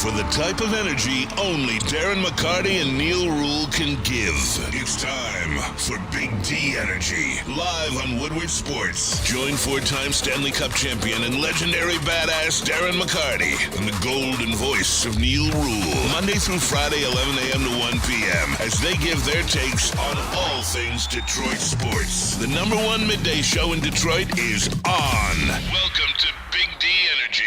for the type of energy only Darren McCarty and Neal Ruhl can give. It's time for Big D Energy, live on Woodward Sports. Join four-time Stanley Cup champion and legendary badass Darren McCarty and the golden voice of Neal Ruhl, Monday through Friday, 11 a.m. to 1 p.m., as they give their takes on all things Detroit sports. The number one midday show in Detroit is on. Welcome to Big D Energy.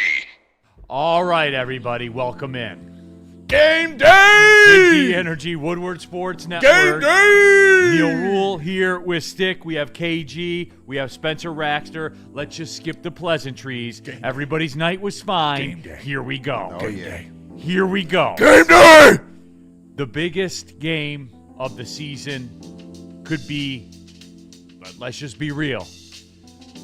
All right, everybody, welcome in. Game day! Big D Energy, Woodward Sports Network. Game day! Neal Ruhl here with Stick. We have KG. We have Spencer Raxter. Let's just skip the pleasantries. Everybody's night was fine. Game day. Here we go. Oh, yeah. Here we go. Game day! The biggest game of the season could be, but let's just be real,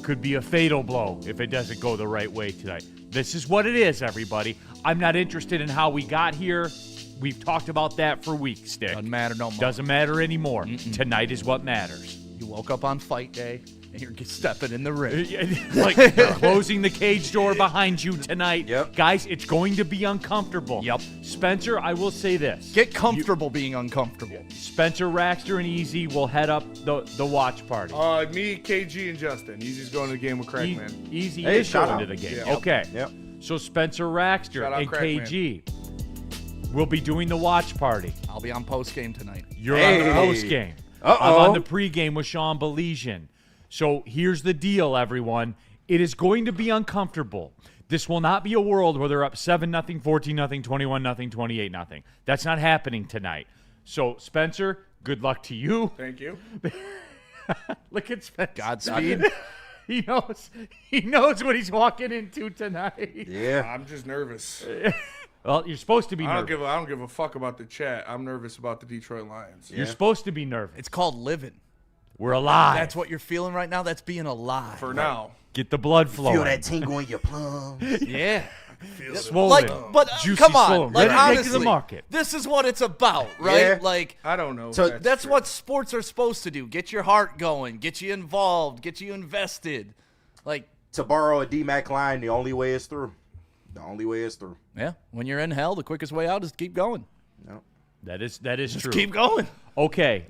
could be a fatal blow if it doesn't go the right way tonight. This is what it is, everybody. I'm not interested in how we got here. We've talked about that for weeks, Stick. Doesn't matter no more. Doesn't matter anymore. Tonight is what matters. You woke up on fight day, and you're stepping in the ring. Like closing the cage door behind you tonight. Yep. Guys, it's going to be uncomfortable. Yep. Spencer, I will say this. Get comfortable being uncomfortable. Spencer, Raxter, and Easy will head up the watch party. Me, KG, and Justin. Easy's going to the game with Craig, man. Easy Hey, is shout going out. to the game. Yeah. Okay. Yep. So Spencer Raxter Shout out and Craig, KG will be doing the watch party. I'll be on post game tonight. You're Hey. on the post game. I'm on the pregame with Sean Baligian. So here's the deal, everyone. It is going to be uncomfortable. This will not be a world where they're up 7-0, 14-0, 21-0, 28-0. That's not happening tonight. So, Spencer, good luck to you. Thank you. Look at Spencer. Godspeed. He knows what he's walking into tonight. Yeah. I'm just nervous. Well, you're supposed to be I nervous. don't give a fuck about the chat. I'm nervous about the Detroit Lions. You're supposed to be nervous. It's called living. We're alive. That's what you're feeling right now. That's being alive. For now. Get the blood flowing. Feel that tingle in your plums. Yeah. Swollen. Like, but Juicy come on. swollen. Like, Ready to take honestly, to the market. this is what it's about, right? Yeah. Like, I don't know. So if that's true. what sports are supposed to do. Get your heart going. Get you involved. Get you invested. Like, To borrow a D-Mac line, the only way is through. The only way is through. yeah, when you're in hell, the quickest way out is to keep going. No. That is true. Keep going. Okay.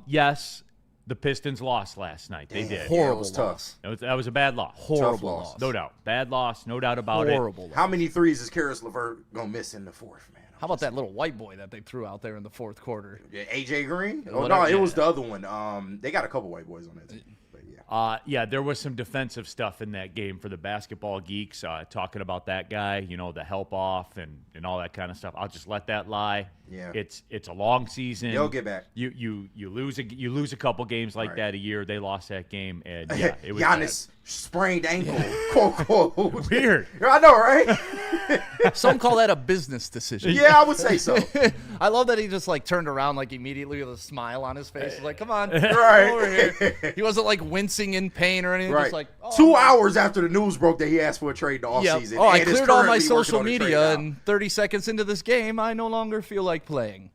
Yes, the Pistons lost last night. They did. Horrible. It was tough. That was a bad loss. Horrible loss. loss. No doubt. Bad loss. No doubt about it. Horrible loss. How many threes is Karis LeVert going to miss in the fourth, man? How about that little white boy that they threw out there in the fourth quarter? Yeah, AJ Green? Oh, Whatever. no, it was the other one. They got a couple white boys on that team. But yeah. Yeah, there was some defensive stuff in that game for the basketball geeks, talking about that guy, the help off and all that kind of stuff. I'll just let that lie. Yeah. It's a long season. They'll get back. You lose a couple games like Right. that a year. They lost that game, and yeah, it was Giannis sprained ankle. quote, quote. weird. I know, right? Some call that a business decision. Yeah, I would say so. I love that he just like turned around like immediately with a smile on his face. He's like, come on, Right. over here. He wasn't like wincing in pain or anything. Right. Just like, oh, 2 hours after the news broke that he asked for a trade in the yeah. offseason. Oh, I and is cleared all my currently working social on a trade media, now. and 30 seconds into this game, I no longer feel like playing.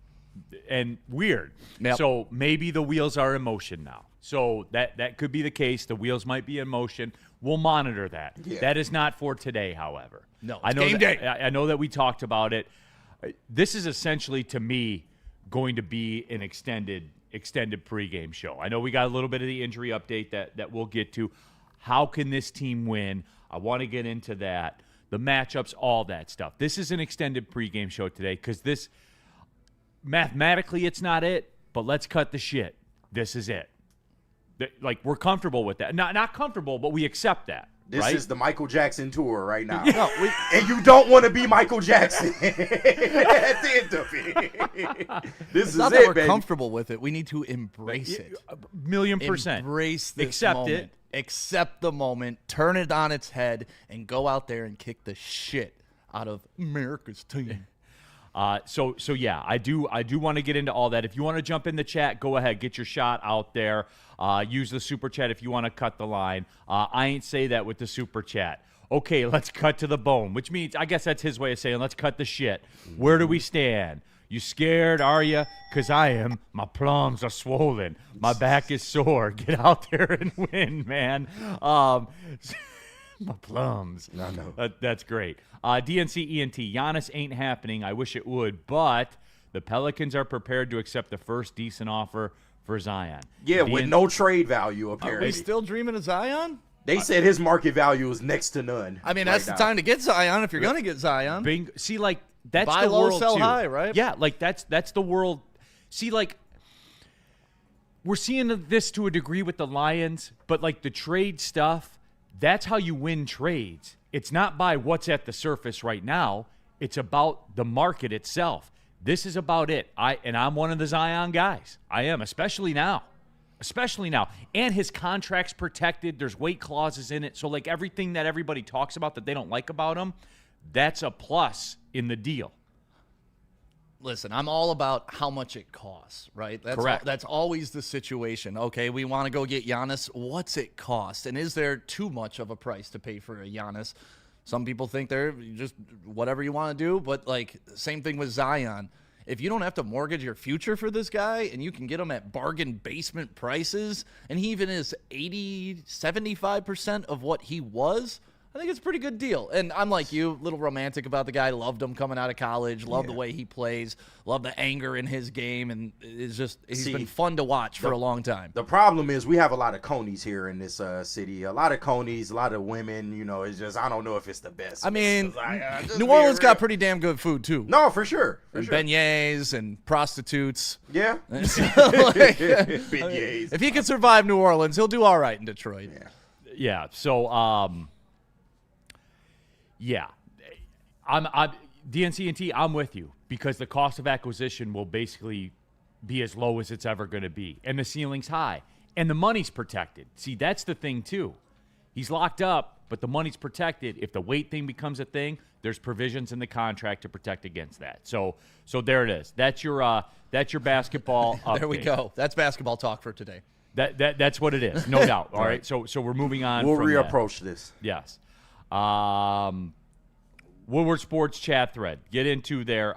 And weird. Yep. So maybe the wheels are in motion now. So that could be the case. The wheels might be in motion. We'll monitor that. Yeah. That is not for today, however. No, I it's know game that, day. I know that we talked about it. This is essentially, to me, going to be an extended pregame show. I know we got a little bit of the injury update that we'll get to. How can this team win? I want to get into that. The matchups, all that stuff. This is an extended pregame show today because this, mathematically, it's not it, but let's cut the shit. This is it. Like, we're comfortable with that. Not comfortable, but we accept that. This right? is the Michael Jackson tour right now. No, And you don't want to be Michael Jackson at the end of it. This it's is not that it, we're baby. comfortable with it. We need to embrace it. $1,000,000%. Embrace this Accept moment. it. Accept the moment. Turn it on its head and go out there and kick the shit out of America's team. So yeah, I do want to get into all that. If you want to jump in the chat, go ahead, get your shot out there. Use the super chat if you want to cut the line. I ain't say that with the super chat. Okay, let's cut to the bone, which means I guess that's his way of saying let's cut the shit. Where do we stand? You scared, are you? Because I am. My plums are swollen. My back is sore. Get out there and win, man. My plums. I know. That's great. DNC ENT. Giannis ain't happening. I wish it would, but the Pelicans are prepared to accept the first decent offer for Zion. Yeah, with no trade value, Are apparently. we still dreaming of Zion? They said his market value is next to none. I mean, that's the time to get Zion if you're going to get Zion. Bing, see, like, that's Buy the low, world, sell too. high, right? Yeah, like, that's the world. See, like, we're seeing this to a degree with the Lions, but, like, the trade stuff, that's how you win trades. It's not by what's at the surface right now. It's about the market itself. This is about it. I'm one of the Zion guys. I am, especially now. And his contract's protected. There's weight clauses in it. So, like, everything that everybody talks about that they don't like about him, that's a plus in the deal. Listen, I'm all about how much it costs, right? Correct. That's always the situation. Okay, we want to go get Giannis. What's it cost? And is there too much of a price to pay for a Giannis? Some people think they're just whatever you want to do, but, like, same thing with Zion. If you don't have to mortgage your future for this guy and you can get him at bargain basement prices, and he even is 80, 75% of what he was, I think it's a pretty good deal. And I'm like you, a little romantic about the guy. Loved him coming out of college. Love the way he plays. Love the anger in his game. And he's been fun to watch for a long time. The problem is we have a lot of conies here in this city. A lot of conies, a lot of women. You know, it's just I don't know if it's the best. I mean, just New being Orleans got real. pretty damn good food, too. No, for sure. For And sure. beignets and prostitutes. Yeah. So, like, Beignets. if he can survive New Orleans, he'll do all right in Detroit. Yeah. Yeah. So, yeah, I'm DNC&T. I'm with you because the cost of acquisition will basically be as low as it's ever going to be, and the ceiling's high, and the money's protected. See, that's the thing too. He's locked up, but the money's protected. If the weight thing becomes a thing, there's provisions in the contract to protect against that. So there it is. That's your basketball update. There we go. That's basketball talk for today. That's what it is, no doubt. All right. So we're moving on. We'll from that. reapproach this. Yes. Woodward Sports chat thread. Get into there.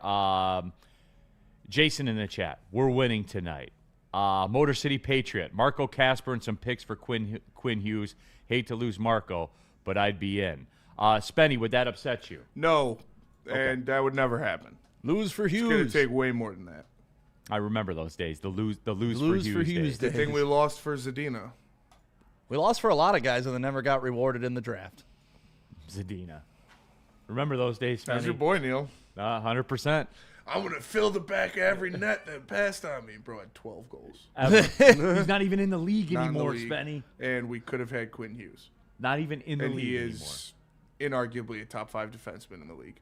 Jason in the chat. We're winning tonight. Motor City Patriot. Marco Casper and some picks for Quinn Hughes. Hate to lose Marco, but I'd be in. Spenny, would that upset you? No, and that would never happen. Lose for It's going to Hughes. take way more than that. I remember those days. The lose for Lose Hughes for Hughes days. The thing we lost for Zadina. We lost for a lot of guys and then never got rewarded in the draft. Zadina. Remember those days, That's your Spenny? boy, Neal. 100%. I'm going to fill the back of every net that passed on me. Bro had 12 goals. He's not even in the league Not in the anymore, league. Spenny. And we could have had Quinn Hughes. Not even in the And league he anymore. is inarguably a top 5 defenseman in the league.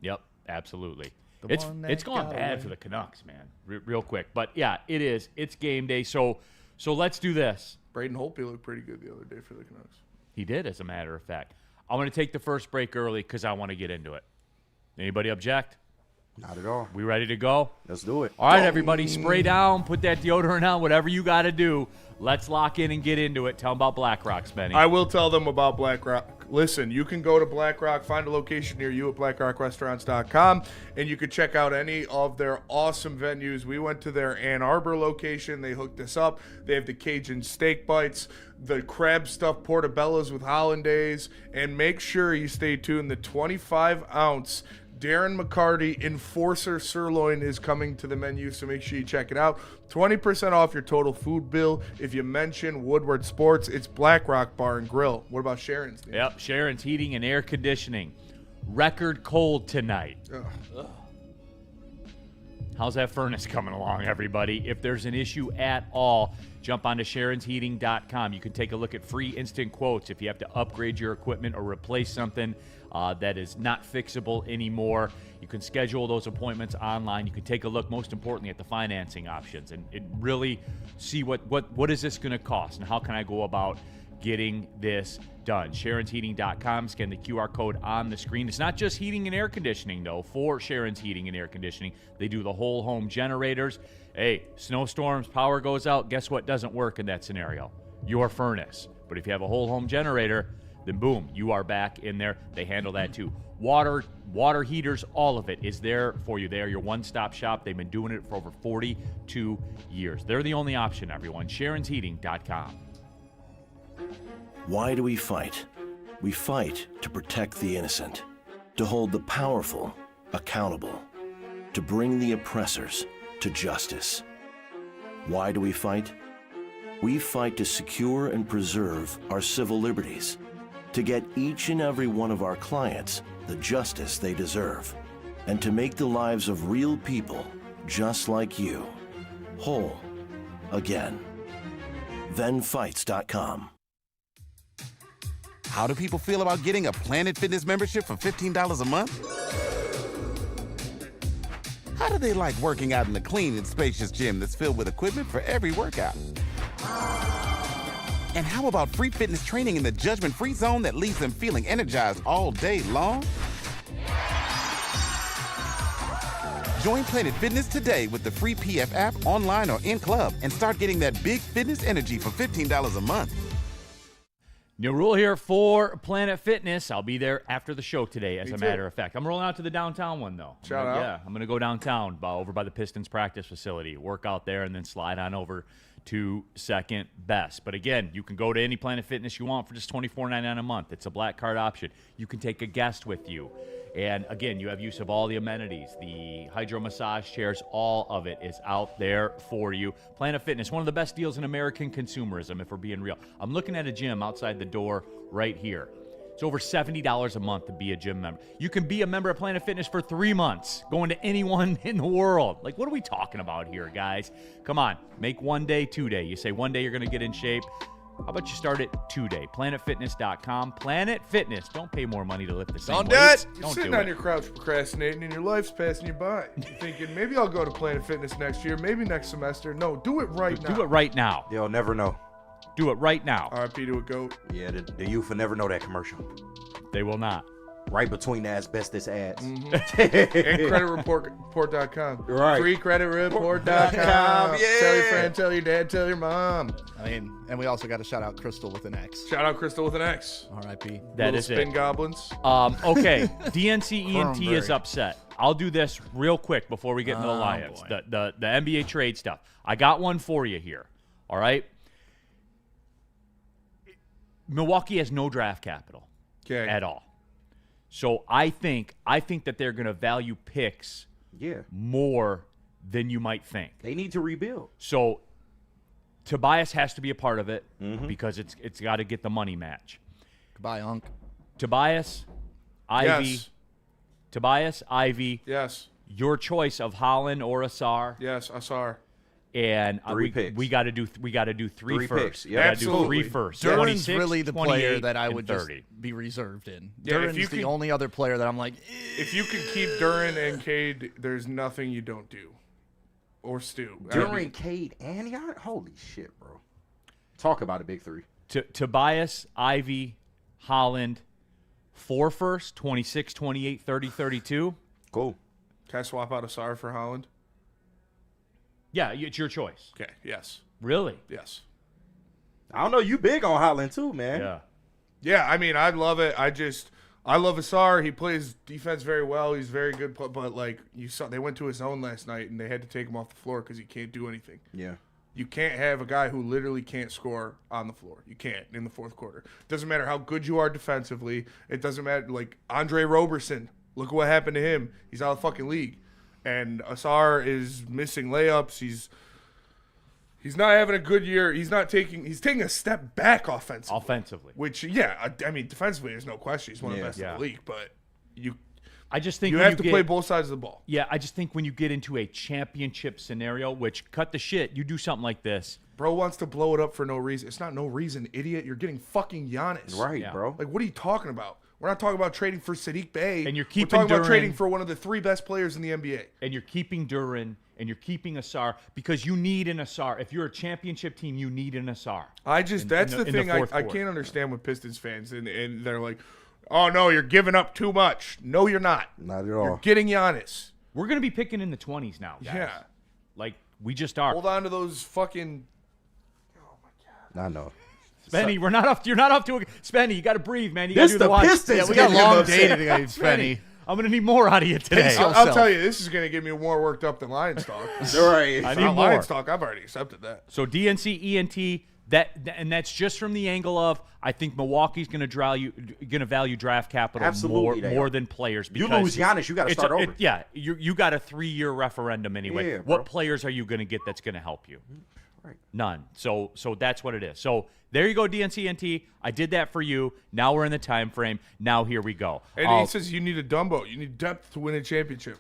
Yep, absolutely. The It's one that gone got bad away. for the Canucks, man. Real quick, but yeah, it is. It's game day. So let's do this. Braden Holtby looked pretty good the other day for the Canucks. He did, as a matter of fact. I'm going to take the first break early because I want to get into it. Anybody object? Not at all. We ready to go? Let's do it. All right, everybody, spray down, put that deodorant on, whatever you got to do. Let's lock in and get into it. Tell them about BlackRock, Spenny. I will tell them about BlackRock. Listen, you can go to BlackRock, find a location near you at blackrockrestaurants.com, and you can check out any of their awesome venues. We went to their Ann Arbor location. They hooked us up. They have the Cajun steak bites, the crab stuffed portobellos with hollandaise, and make sure you stay tuned. The 25-ounce Darren McCarty Enforcer Sirloin is coming to the menu, so make sure you check it out. 20% off your total food bill if you mention Woodward Sports. It's BlackRock Bar and Grill. What about Sharon's? Neal? Yep, Sharon's Heating and Air Conditioning. Record cold tonight. Ugh. How's that furnace coming along, everybody? If there's an issue at all, jump onto SharonsHeating.com. You can take a look at free instant quotes if you have to upgrade your equipment or replace something that is not fixable anymore. You can schedule those appointments online. You can take a look, most importantly, at the financing options and really see what is this going to cost and how can I go about getting this done. SharonsHeating.com. Scan the QR code on the screen. It's not just heating and air conditioning, though, for Sharon's Heating and Air Conditioning. They do the whole home generators. Hey, snowstorms, power goes out. Guess what doesn't work in that scenario? Your furnace. But if you have a whole home generator, then boom, you are back in there. They handle that too. Water heaters, all of it is there for you. They are your one-stop shop. They've been doing it for over 42 years. They're the only option, everyone. SharonsHeating.com. Why do we fight? We fight to protect the innocent, to hold the powerful accountable, to bring the oppressors to justice. Why do we fight? We fight to secure and preserve our civil liberties, to get each and every one of our clients the justice they deserve, and to make the lives of real people just like you whole again. ThenFights.com. How do people feel about getting a Planet Fitness membership for $15 a month? How do they like working out in a clean and spacious gym that's filled with equipment for every workout? And how about free fitness training in the judgment-free zone that leaves them feeling energized all day long? Join Planet Fitness today with the free PF app, online or in club, and start getting that big fitness energy for $15 a month. Neal Ruhl here for Planet Fitness. I'll be there after the show today, as a matter of fact. I'm rolling out to the downtown one, though. Shout out. Yeah, I'm going to go downtown over by the Pistons practice facility, work out there, and then slide on over to Second Best. But again, you can go to any Planet Fitness you want for just $24.99 a month. It's a black card option. You can take a guest with you. And again, you have use of all the amenities, the hydro massage chairs, all of it is out there for you. Planet Fitness, one of the best deals in American consumerism, if we're being real. I'm looking at a gym outside the door right here. It's over $70 a month to be a gym member. You can be a member of Planet Fitness for 3 months, going to anyone in the world. Like, what are we talking about here, guys? Come on, make one day 2 day. You say one day you're going to get in shape. How about you start it today? PlanetFitness.com. Planet Fitness. Don't pay more money to lift the same Don't do weights. it. You're Don't sitting do on it. your couch procrastinating, and your life's passing you by. You're thinking, maybe I'll go to Planet Fitness next year, maybe next semester. No, do it right now. Do it right now. You'll never know. Do it right now. RIP to a goat. Yeah, the youth will never know that commercial. They will not. Right between the asbestos ads. And creditreport.com. Right. Freecreditreport.com. Yeah. Tell your friend, tell your dad, tell your mom. I mean, and we also got to shout out Crystal with an X. Shout out Crystal with an X. R.I.P. That Little is spin it. goblins. Okay, DNC ENT is Cranberry. upset. I'll do this real quick before we get into the Lions. boy. The NBA trade stuff. I got one for you here. All right. Milwaukee has no draft capital Okay. at all. So I think that they're going to value picks Yeah. more than you might think. They need to rebuild. So Tobias has to be a part of it because it's got to get the money match. Goodbye, Unc. Tobias, Ivy, Yes. Tobias, Ivy, Yes. your choice of Holland or Asar, Yes, Asar. and Three picks. we got to do three Three first. picks, We yeah. gotta do Absolutely. three first. Duran's 26, really the player 28, that I and would 30. just be reserved in. Yeah, if Duran's you the can- only other player that I'm like, If you can keep Duran and Cade, there's nothing you don't do. Or Stu. During Cade and Jan? Holy shit, bro. Talk about a big three. Tobias, Ivy, Holland, 4 first, 26, 28, 30, 32. Cool. Can I swap out Asar for Holland? Yeah, it's your choice. Okay, yes. Really? Yes. I don't know. You big on Holland too, man. Yeah. Yeah, I mean, I love it. I love Asar. He plays defense very well. He's very good, but like you saw, they went to his zone last night and they had to take him off the floor because he can't do anything. Yeah. You can't have a guy who literally can't score on the floor. You can't in the fourth quarter. Doesn't matter how good you are defensively. It doesn't matter. Like Andre Roberson, look what happened to him. He's out of the fucking league. And Asar is missing layups. He's not having a good year. He's taking a step back offensively. Which, yeah, I mean, defensively, there's no question. He's one of the best in the league. But I just think you when have to play both sides of the ball. Yeah, I just think when you get into a championship scenario, which cut the shit, you do something like this. Bro wants to blow it up for no reason. It's not no reason, idiot. You're getting fucking Giannis. Right, Yeah. bro. Like, what are you talking about? We're not talking about trading for Sadiq Bey. And you're We're keeping talking about Duran. trading for one of the 3 best players in the NBA. And you're keeping Duran and you're keeping Asar because you need an Asar. If you're a championship team, you need an Asar. That's the thing I fourth quarter. can't understand with Pistons fans. And they're like, oh, no, you're giving up too much. No, you're not. Not at You're all. getting Giannis. We're going to be picking in the 20s now, guys. Yeah. Like, we just are. Hold on to those fucking... I know. Spenny, you're not off to Spenny, you got to breathe, man. You got to This do the the watch. Pistons. yeah, we got a getting him long upset. day today, Spenny, Spenny. I'm going to need more out of you today. Pace I'll yourself. tell you, this is going to get me more worked up than Lions talk. Right. I Not need more. Lions talk. I've already accepted that. So DNC ENT, And that's just from the angle of I think Milwaukee's going to value draft capital Absolutely, more than players. You Because lose Giannis, you got to start over. You got a 3-year referendum anyway. Yeah, what bro. players are you going to get that's going to help you? Right. None. So that's what it is. So there you go, DNCNT. I did that for you. Now we're in the time frame. Now here we go. And he says you need a Dumbo. You need depth to win a championship.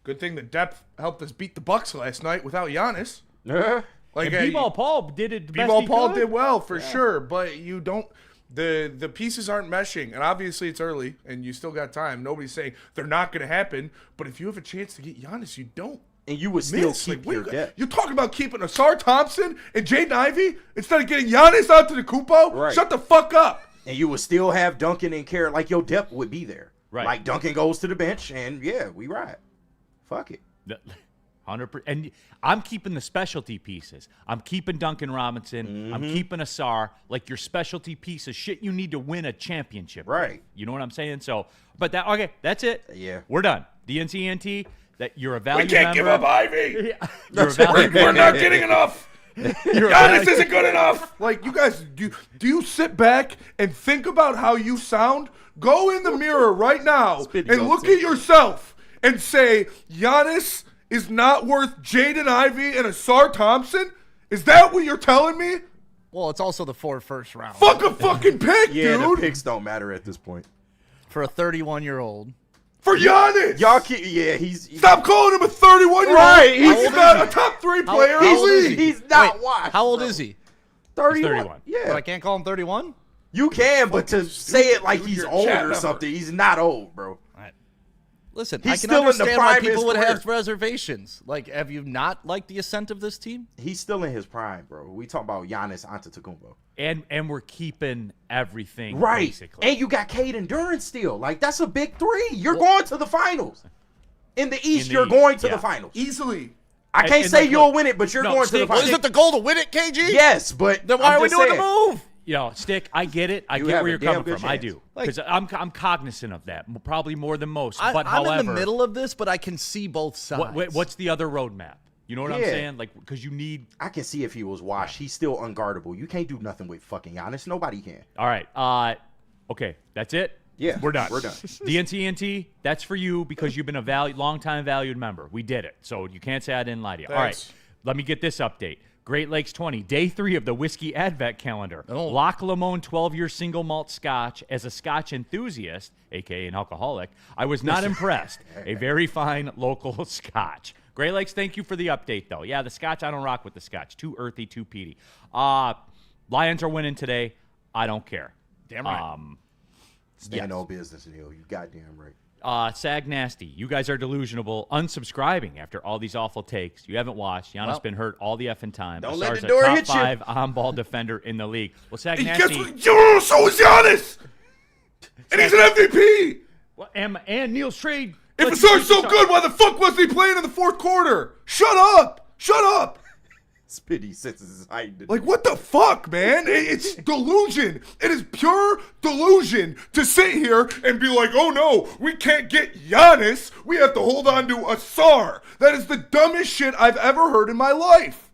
Good thing the depth helped us beat the Bucks last night without Giannis. Like B-Ball Paul did it. B-Ball Paul did well for sure, but you don't. The pieces aren't meshing, and obviously it's early, and you still got time. Nobody's saying they're not going to happen, but if you have a chance to get Giannis, you don't. And you would still miss. keep Like, your depth. You're talking about keeping Asar Thompson and Jaden Ivey instead of getting Giannis out to the Kupo? Right. Shut the fuck up. And you would still have Duncan and Carrot. Like, your depth would be there. Right. Like, Duncan goes to the bench, and, yeah, we ride. Fuck it. 100%. And I'm keeping the specialty pieces. I'm keeping Duncan Robinson. I'm keeping Asar. Like your specialty pieces, shit you need to win a championship. Right. You know what I'm saying? So, but that's it. Yeah. We're done. DNCNT, that you're a valued We can't member. give up Ivy. You're a valued We're not getting enough. You're a Giannis isn't good enough. Like, you guys, do you sit back and think about how you sound? Go in the mirror right now and look at yourself and say, Giannis is not worth Jaden Ivey and Asar Thompson? Is that what you're telling me? Well, it's also the 4 first round. Fuck a fucking pick, Yeah, dude. the picks don't matter at this point. For a 31-year-old. For Giannis. Y'all keep, he's Stop calling him a 31-year-old. Right, He's not a top 3 player in the old is league. he? He's not Wait, washed. How old bro. is he? 31. Yeah. But I can't call him 31? You can, but to say it like dude, he's you're a old chat or member. something, he's not old, bro. Listen, He's I can still in the understand why prime of his people would have career. reservations. Like, have you not liked the ascent of this team? He's still in his prime, bro. We talking about Giannis Antetokounmpo. And we're keeping everything Right. basically. And you got Caden Durant still. Like, that's a big 3. You're going to the finals. In the East, you're going to the finals. Easily. I can't and say look, you'll look, win it, but you're no, going to the Stick, Well, finals. is it the goal to win it, KG? Yes, but Then why I'm are we just doing saying. the move? Stick, I get it. I You get have where a you're damn coming good from. I chance. do. Because I'm cognizant of that, probably more than most. But I'm however, in the middle of this, but I can see both sides. what's the other roadmap? You know what I'm Yeah. saying? Like, because you need. I can see if he was washed. He's still unguardable. You can't do nothing with fucking Giannis. Nobody can. All right. Okay, that's it. Yeah, we're done. we're done. DNCNT, that's for you because you've been a long-time valued member. We did it, so you can't say I didn't lie to you. Thanks. All right, let me get this update. Great Lakes 20, day 3 of the Whiskey Advent calendar. Oh. Loch Lomond 12-year single malt scotch. As a scotch enthusiast, a.k.a. an alcoholic, I was not impressed. A very fine local scotch. Great Lakes, thank you for the update, though. Yeah, the scotch, I don't rock with the scotch. Too earthy, too peaty. Lions are winning today. I don't care. Damn right. Stand on business, Neal. You goddamn right. Sag Nasty, you guys are delusional. Unsubscribing after all these awful takes. You haven't watched. Giannis been hurt all the effing time. Don't let Asar's the a door top hit you. 5 on-ball defender in the league. Well, Sag And guess Nasty what? So is Giannis. And he's an MVP. and Neal's trade. If lets you Asar's keep so the- good, why the fuck wasn't he playing in the 4th quarter? Shut up. Shut up. Spitty senses his heightened. Like, what the fuck, man? It's delusion. It is pure delusion to sit here and be like, oh no, we can't get Giannis. We have to hold on to Asar. That is the dumbest shit I've ever heard in my life.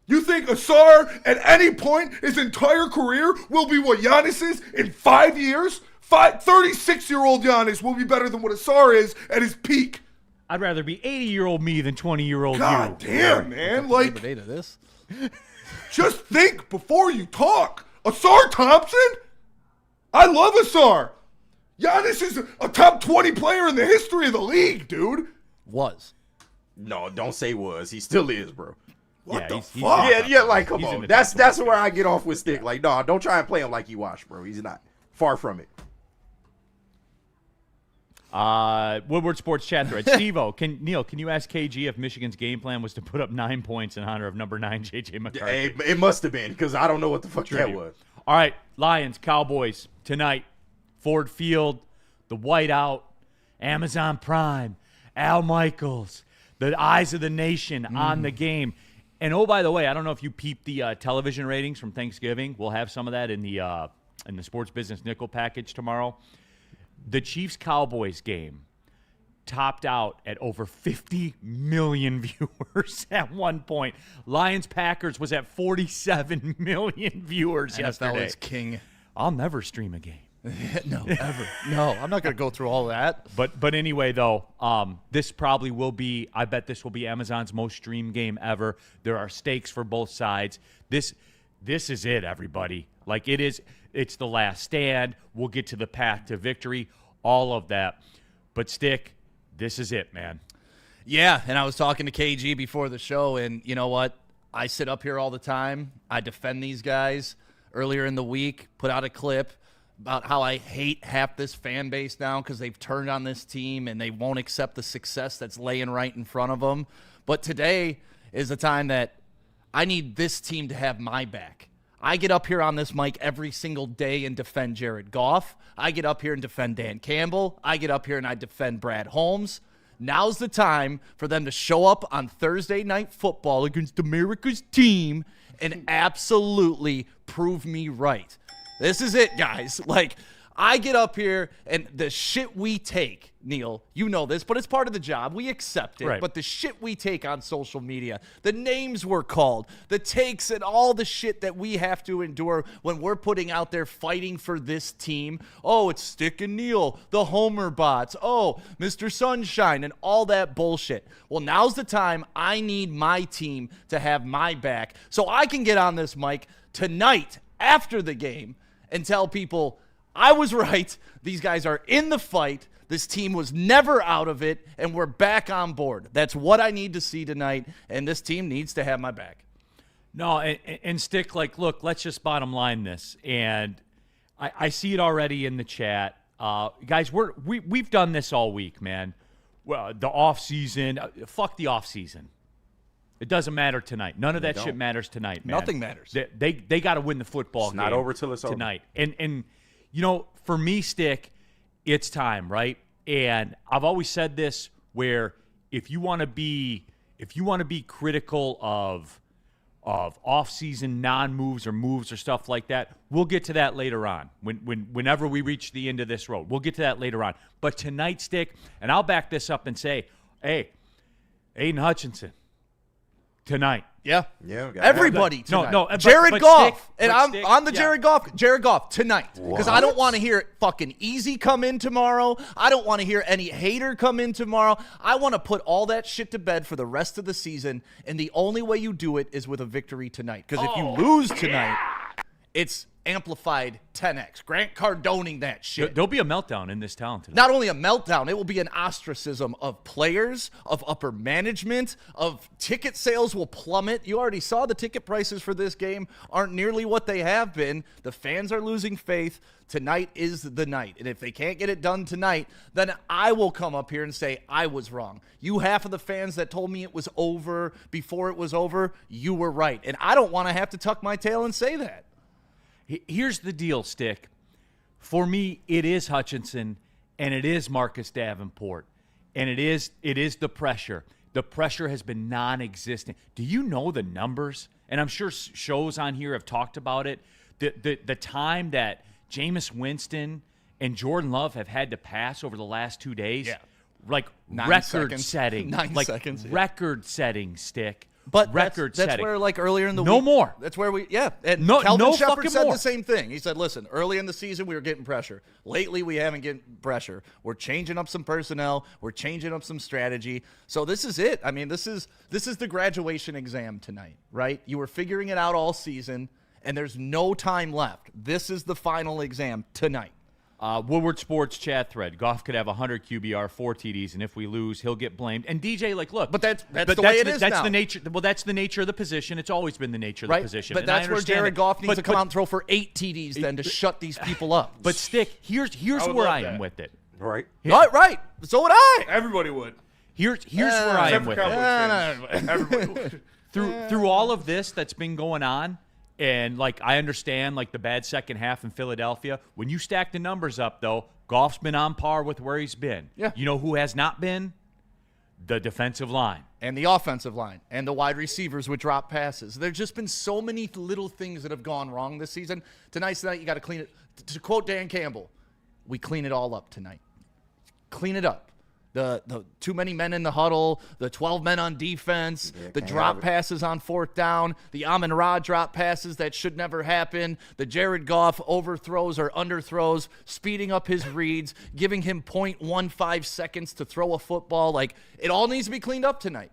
You think Asar at any point his entire career will be what Giannis is in 5 years? 36-year-old Giannis will be better than what Asar is at his peak. I'd rather be 80-year-old me than 20-year-old God you. damn, man. Like, The date of this. just think before you talk. Asar Thompson? I love Asar. Giannis is a top 20 player in the history of the league, dude. Was. No, don't say was. He still is, bro. What Yeah, the he's- fuck? Yeah, like, come He's in on. the That's top where I get off with Stick. Like, no, don't try and play him like you watch, bro. He's not. Far from it. Woodward Sports Chat thread. Steve-O, Neal, can you ask KG if Michigan's game plan was to put up 9 points in honor of number 9, J.J. McCarthy? Hey, it must have been, because I don't know what the fuck that was. All right, Lions, Cowboys, tonight, Ford Field, the whiteout, Amazon Prime, Al Michaels, the eyes of the nation on the game. And, oh, by the way, I don't know if you peeped the television ratings from Thanksgiving. We'll have some of that in the Sports Business Nickel package tomorrow. The Chiefs-Cowboys game topped out at over 50 million viewers at one point. Lions-Packers was at 47 million viewers yesterday. NFL is king. I'll never stream a game. No, ever. No, I'm not going to go through all that. But anyway, though, this probably will be, I bet this will be Amazon's most streamed game ever. There are stakes for both sides. This is it, everybody. Like, it's the last stand. We'll get to the path to victory, all of that. But, Stick, this is it, man. Yeah, and I was talking to KG before the show, and you know what? I sit up here all the time. I defend these guys. Earlier in the week, put out a clip about how I hate half this fan base now because they've turned on this team and they won't accept the success that's laying right in front of them. But today is the time that I need this team to have my back. I get up here on this mic every single day and defend Jared Goff. I get up here and defend Dan Campbell. I get up here and I defend Brad Holmes. Now's the time for them to show up on Thursday Night Football against America's team and absolutely prove me right. This is it, guys. Like, I get up here, and the shit we take, Neal, you know this, but it's part of the job. We accept it. Right. But the shit we take on social media, the names we're called, the takes, and all the shit that we have to endure when we're putting out there fighting for this team. Oh, it's Stick and Neal, the Homer bots. Oh, Mr. Sunshine, and all that bullshit. Well, now's the time I need my team to have my back so I can get on this mic tonight after the game and tell people I was right. These guys are in the fight. This team was never out of it, and we're back on board. That's what I need to see tonight, and this team needs to have my back. No, and Stick, like, look, let's just bottom line this. And I see it already in the chat. Guys, we've done this all week, man. Well, the offseason, fuck the offseason. It doesn't matter tonight. None of that shit matters tonight, man. Nothing matters. They got to win the football game. It's not over till it's over. Tonight. And you know, for me, Stick, it's time, right? And I've always said this, where if you want to be critical of off-season non-moves or moves or stuff like that, we'll get to that later on. Whenever we reach the end of this road, we'll get to that later on. But tonight, Stick, and I'll back this up and say, hey, Aiden Hutchinson, tonight. Yeah. Yeah. Everybody tonight. No, Jared Goff. Stick, and I'm Stick, on the yeah. Jared Goff tonight. Because I don't want to hear fucking Easy come in tomorrow. I don't want to hear any hater come in tomorrow. I want to put all that shit to bed for the rest of the season. And the only way you do it is with a victory tonight. Because if you lose tonight, it's amplified 10x. Grant Cardoning that shit. There'll be a meltdown in this town tonight. Not only a meltdown, it will be an ostracism of players, of upper management, of ticket sales will plummet. You already saw the ticket prices for this game aren't nearly what they have been. The fans are losing faith. Tonight is the night. And if they can't get it done tonight, then I will come up here and say I was wrong. You half of the fans that told me it was over before it was over, you were right. And I don't want to have to tuck my tail and say that. Here's the deal, Stick. For me, it is Hutchinson, and it is Marcus Davenport, and it is the pressure. The pressure has been non-existent. Do you know the numbers? And I'm sure shows on here have talked about it. The time that Jameis Winston and Jordan Love have had to pass over the last 2 days, like 9 seconds. setting, 9 like seconds, yeah. record-setting, Stick. But record that's setting. where, like, earlier in the week. No more. That's where and No Kelvin Shepard fucking said more. the same thing. He said, listen, early in the season, we were getting pressure. Lately, we haven't getting pressure. We're changing up some personnel. We're changing up some strategy. So this is it. I mean, this is the graduation exam tonight, right? You were figuring it out all season, and there's no time left. This is the final exam tonight. Woodward Sports chat thread. Goff could have 100 QBR, 4 TDs, and if we lose, he'll get blamed. And DJ, like, look. But that's the way it is that's now. the nature. Well, that's the nature of the position. It's always been the nature of the position. But and that's I where understand Jared that. Goff needs to come but, out and throw for 8 TDs then to shut these people up. But, Stick, here's would where love I am that. with it. Right. Right. So would I. Everybody would. Here's where I am Except for with it. Cowboys fans. Everybody would. Through all of this that's been going on, and, like, I understand, like, the bad second half in Philadelphia. When you stack the numbers up, though, Goff's been on par with where he's been. Yeah. You know who has not been? The defensive line. And the offensive line and the wide receivers would drop passes. There's just been so many little things that have gone wrong this season. Tonight's the night you got to clean it. To quote Dan Campbell, we clean it all up tonight. Clean it up. the too many men in the huddle, the 12 men on defense, the can't drop have it. passes on 4th down, the Amon-Ra drop passes that should never happen, the Jared Goff overthrows or underthrows, speeding up his reads, giving him 0.15 seconds to throw a football. Like, it all needs to be cleaned up tonight.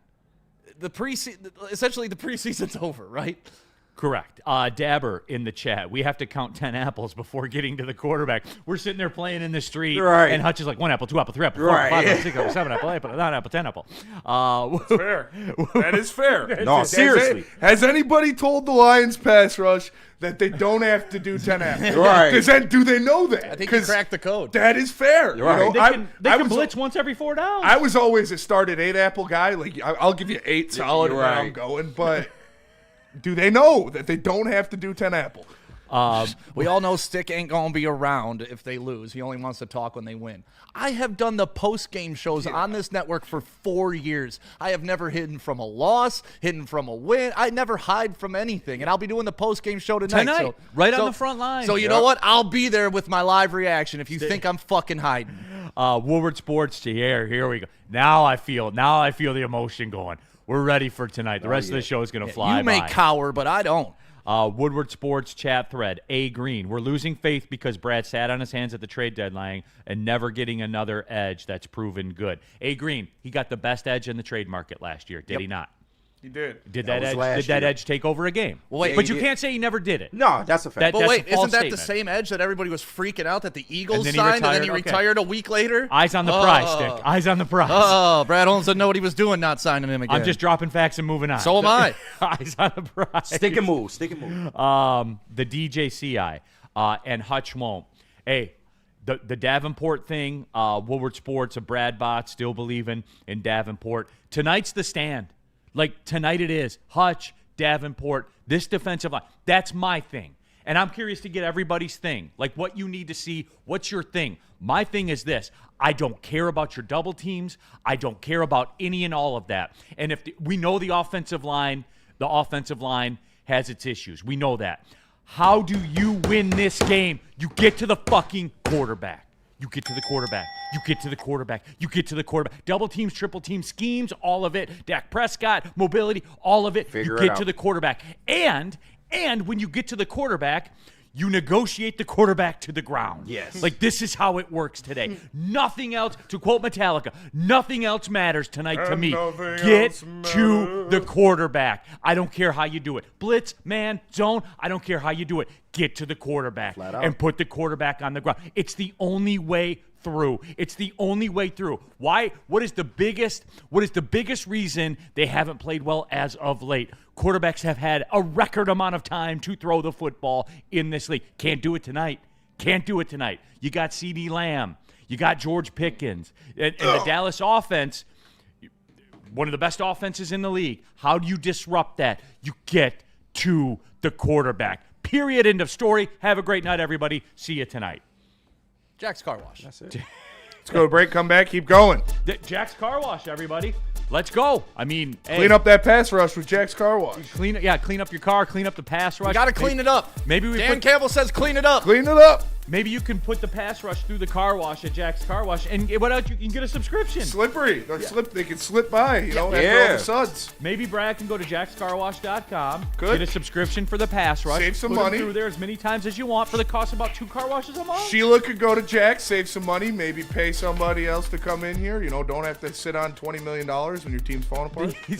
Essentially the preseason's over, right? Correct. Dabber in the chat. We have to count 10 apples before getting to the quarterback. We're sitting there playing in the street, Right. and Hutch is like 1 apple, 2 apple, 3 apple, 4 Right. apple, 5 apple, 6 apple, 7 apple, 8 apple, 9 apple, 10 apple. Fair. That is fair. No, seriously. Has anybody told the Lions pass rush that they don't have to do 10 apples? Right. Do they know that? I think you 'Cause cracked the code. That is fair. Right. You know, They I can was- blitz once every 4 downs. I was always a start at 8 apple guy. Like, I'll give you 8 solid and Right. I'm going. But do they know that they don't have to do 10 apple? We all know Stick ain't going to be around if they lose. He only wants to talk when they win. I have done the post-game shows on this network for 4 years. I have never hidden from a loss, hidden from a win. I never hide from anything, and I'll be doing the post-game show tonight. Tonight, right on the front line. So you know what? I'll be there with my live reaction if you think I'm fucking hiding. Woodward Sports, here we go. Now I feel the emotion going. We're ready for tonight. The rest of the show is going to fly You may by. cower, but I don't. Woodward Sports chat thread. A Green. We're losing faith because Brad sat on his hands at the trade deadline and never getting another edge that's proven good. A Green. He got the best edge in the trade market last year. Did he not? He did. Did That was that last edge year. take over a game? Well, wait, but he you did. can't say he never did it. No, that's a fact. But That's wait, a false isn't that the statement. same edge that everybody was freaking out that the Eagles then he signed and then he retired? Okay. retired a week later? Eyes on the prize, Stick. Eyes on the prize. Oh, Brad Holmes didn't know what he was doing not signing him again. I'm just dropping facts and moving on. So am I. Eyes on the prize. Stick and move. Stick and move. The DJCI and Hutch won't. Hey, the Davenport thing, Woodward Sports, a Brad bot, still believing in Davenport. Tonight's the stand. Like, tonight it is. Hutch, Davenport, this defensive line. That's my thing. And I'm curious to get everybody's thing. Like, what you need to see. What's your thing? My thing is this. I don't care about your double teams. I don't care about any and all of that. And if we know the offensive line has its issues. We know that. How do you win this game? You get to the fucking quarterback. You get to the quarterback. You get to the quarterback. You get to the quarterback. Double teams, triple teams, schemes, all of it. Dak Prescott, mobility, all of it. Figure you it get out. to the quarterback. And when you get to the quarterback, you negotiate the quarterback to the ground. Yes. Like, this is how it works today. Nothing else, to quote Metallica, nothing else matters tonight to And me. nothing Get else to the quarterback. I don't care how you do it. Blitz, man, zone, I don't care how you do it. Get to the quarterback Flat out. and put the quarterback on the ground. It's the only way through. It's the only way through. Why? What is the biggest reason they haven't played well as of late? Quarterbacks have had a record amount of time to throw the football in this league. Can't do it tonight. Can't do it tonight. You got CeeDee Lamb. You got George Pickens. And the Dallas offense, one of the best offenses in the league. How do you disrupt that? You get to the quarterback. Period. End of story. Have a great night, everybody. See you tonight. Jack's Car Wash. That's it. Let's go to break, come back, keep going. Jack's Car Wash, everybody. Let's go. I mean, hey, Clean up that pass rush with Jack's Car Wash. clean up your car, clean up the pass rush. You got to clean it up. Maybe we Dan put, Campbell says clean it up. Clean it up. maybe you can put the pass rush through the car wash at Jack's Car Wash, and what else? You can get a subscription. Slippery. They can slip by, after all Yeah. the suds. Maybe Brad can go to jackscarwash.com, Good. get a subscription for the pass rush, Save some put 'em money. through there as many times as you want for the cost of about 2 car washes a month. Sheila could go to Jack's, save some money, maybe pay somebody else to come in here. Don't have to sit on $20 million when your team's falling apart. You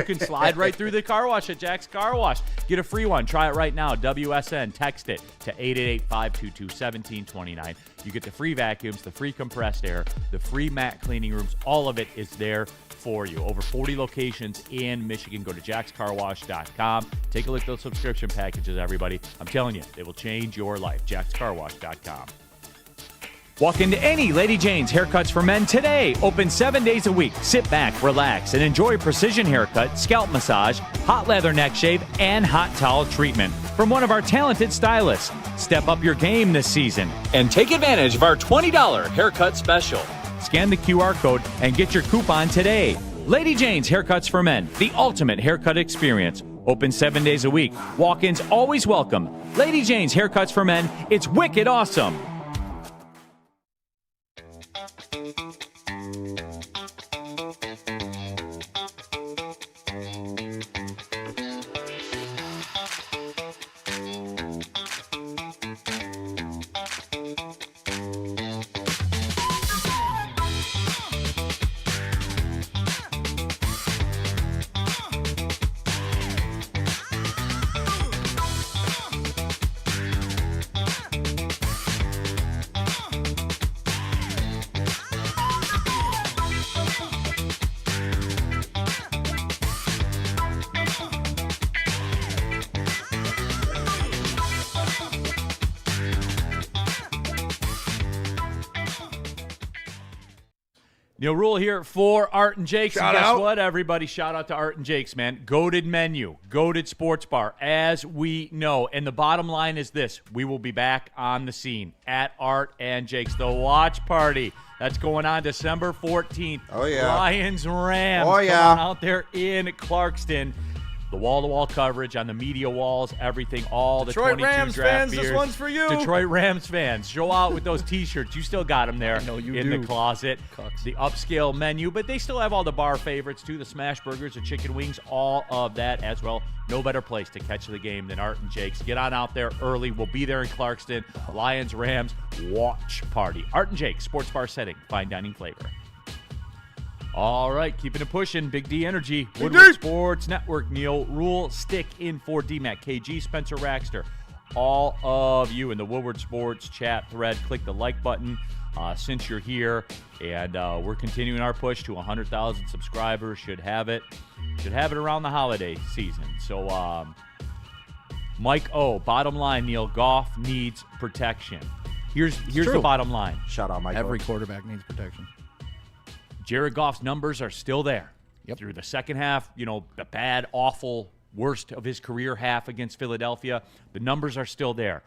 can slide right through the car wash at Jack's Car Wash. Get a free one. Try it right now. WSN. Text it to 888-522-1729. You get the free vacuums, the free compressed air, the free mat cleaning rooms. All of it is there for you. Over 40 locations in Michigan. Go to jackscarwash.com. Take a look at those subscription packages, everybody. I'm telling you, they will change your life. jackscarwash.com. Walk into any Lady Jane's Haircuts for Men today. Open 7 days a week. Sit back, relax, and enjoy precision haircut, scalp massage, hot leather neck shave, and hot towel treatment from one of our talented stylists. Step up your game this season and take advantage of our $20 haircut special. Scan the QR code and get your coupon today. Lady Jane's Haircuts for Men, the ultimate haircut experience. Open 7 days a week. Walk-ins always welcome. Lady Jane's Haircuts for Men. It's wicked awesome. Neal Ruhl here for Art and Jake's. Shout and guess out. what, everybody? Shout out to Art and Jake's, man. Goated menu, goated sports bar, as we know. And the bottom line is this. We will be back on the scene at Art and Jake's. The watch party. That's going on December 14th. Oh, yeah. Lions-Rams. Oh, yeah. Coming out there in Clarkston. The wall-to-wall coverage on the media walls, everything, all Detroit the 22 Rams draft fans, this beers. one's for you. Detroit Rams fans, show out with those T-shirts. You still got them there know you in do. the closet. Cucks. The upscale menu, but they still have all the bar favorites too, the smash burgers, the chicken wings, all of that as well. No better place to catch the game than Art and Jake's. Get on out there early. We'll be there in Clarkston. Lions-Rams watch party. Art and Jake's, sports bar setting, fine dining flavor. All right, keeping it pushing. Big D Energy, Woodward Sports Network, Neal Ruhl, stick in for DMAC, KG, Spencer Raxter. All of you in the Woodward Sports chat thread, click the like button since you're here. And we're continuing our push to 100,000 subscribers. Should have it around the holiday season. So, Mike O, bottom line, Neil, Goff needs protection. Here's the bottom line. Shout out, Mike. Every quarterback needs protection. Jared Goff's numbers are still there. Yep. Through the second half, the bad, awful, worst of his career half against Philadelphia, the numbers are still there.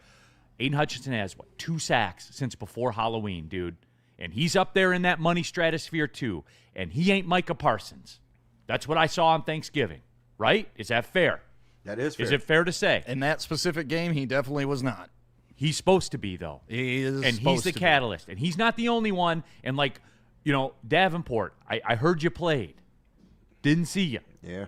Aiden Hutchinson has, 2 sacks since before Halloween, dude. And he's up there in that money stratosphere, too. And he ain't Micah Parsons. That's what I saw on Thanksgiving, right? Is that fair? That is fair. Is it fair to say? In that specific game, he definitely was not. He's supposed to be, though. He is And he's the catalyst. And he's not the only one. And, Davenport, I heard you played. Didn't see you. Yeah.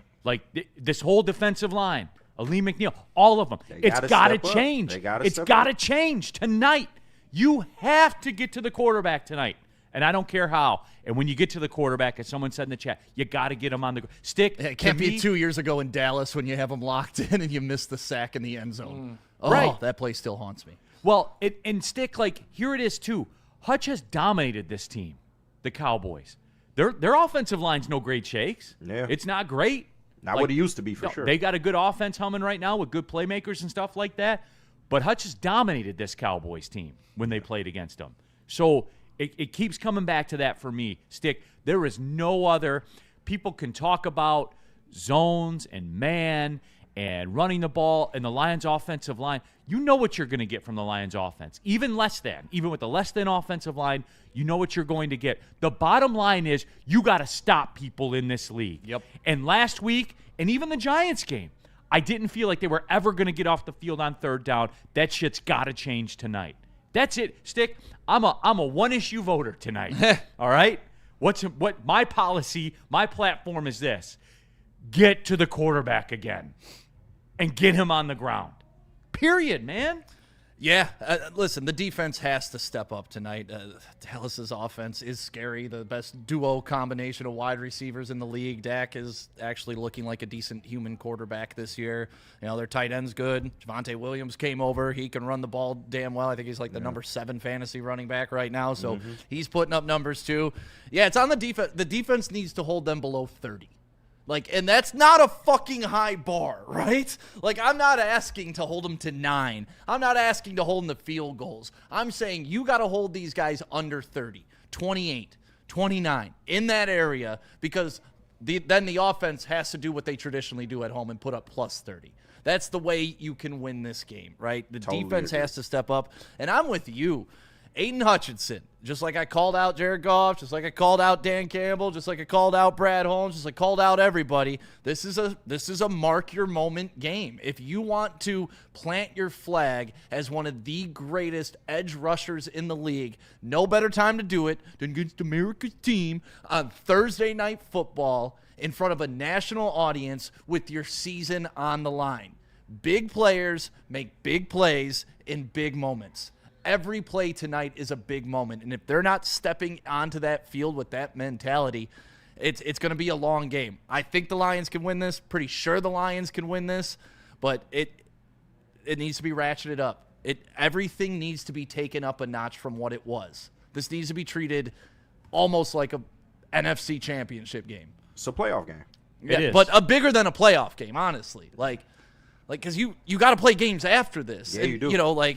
This whole defensive line, Ali McNeil, all of them. It's got to change. It's got to change tonight. You have to get to the quarterback tonight. And I don't care how. And when you get to the quarterback, as someone said in the chat, you got to get him on the stick. It can't be 2 years ago in Dallas when you have him locked in and you miss the sack in the end zone. Right. That play still haunts me. Well, and stick, here it is, too. Hutch has dominated this team, the Cowboys. Their offensive line's no great shakes. Yeah. It's not great. Not what it used to be, for sure. They got a good offense humming right now with good playmakers and stuff like that. But Hutch has dominated this Cowboys team when they played against them. So it keeps coming back to that for me. Stick, there is no other. People can talk about zones and man and running the ball and the Lions offensive line. You know what you're going to get from the Lions offense. Even with the less than offensive line, you know what you're going to get. The bottom line is you got to stop people in this league. Yep. And last week, and even the Giants game, I didn't feel like they were ever going to get off the field on third down. That shit's got to change tonight. That's it, Stick. I'm a one-issue voter tonight. All right? What my policy, my platform is this. Get to the quarterback again and get him on the ground. Period, man. Yeah, listen, the defense has to step up tonight. Dallas's offense is scary. The best duo combination of wide receivers in the league. Dak is actually looking like a decent human quarterback this year. Their tight end's good. Javonte Williams came over. He can run the ball damn well. I think he's the number 7 fantasy running back right now, so he's putting up numbers too. Yeah, it's on the defense. The defense needs to hold them below 30. And that's not a fucking high bar, right? I'm not asking to hold them to 9. I'm not asking to hold them to field goals. I'm saying you got to hold these guys under 30, 28, 29, in that area, because then the offense has to do what they traditionally do at home and put up plus 30. That's the way you can win this game, right? The defense has to step up. And I'm with you. Aiden Hutchinson, just like I called out Jared Goff, just like I called out Dan Campbell, just like I called out Brad Holmes, just like I called out everybody. This is a mark your moment game. If you want to plant your flag as one of the greatest edge rushers in the league, no better time to do it than against America's team on Thursday Night Football in front of a national audience with your season on the line. Big players make big plays in big moments. Every play tonight is a big moment, and if they're not stepping onto that field with that mentality, it's going to be a long game. I think the Lions can win this. Pretty sure the Lions can win this, but it needs to be ratcheted up. Everything needs to be taken up a notch from what it was. This needs to be treated almost like a NFC championship game. It's a playoff game. It is. But bigger than a playoff game, honestly. Because you got to play games after this. Yeah, and, you do.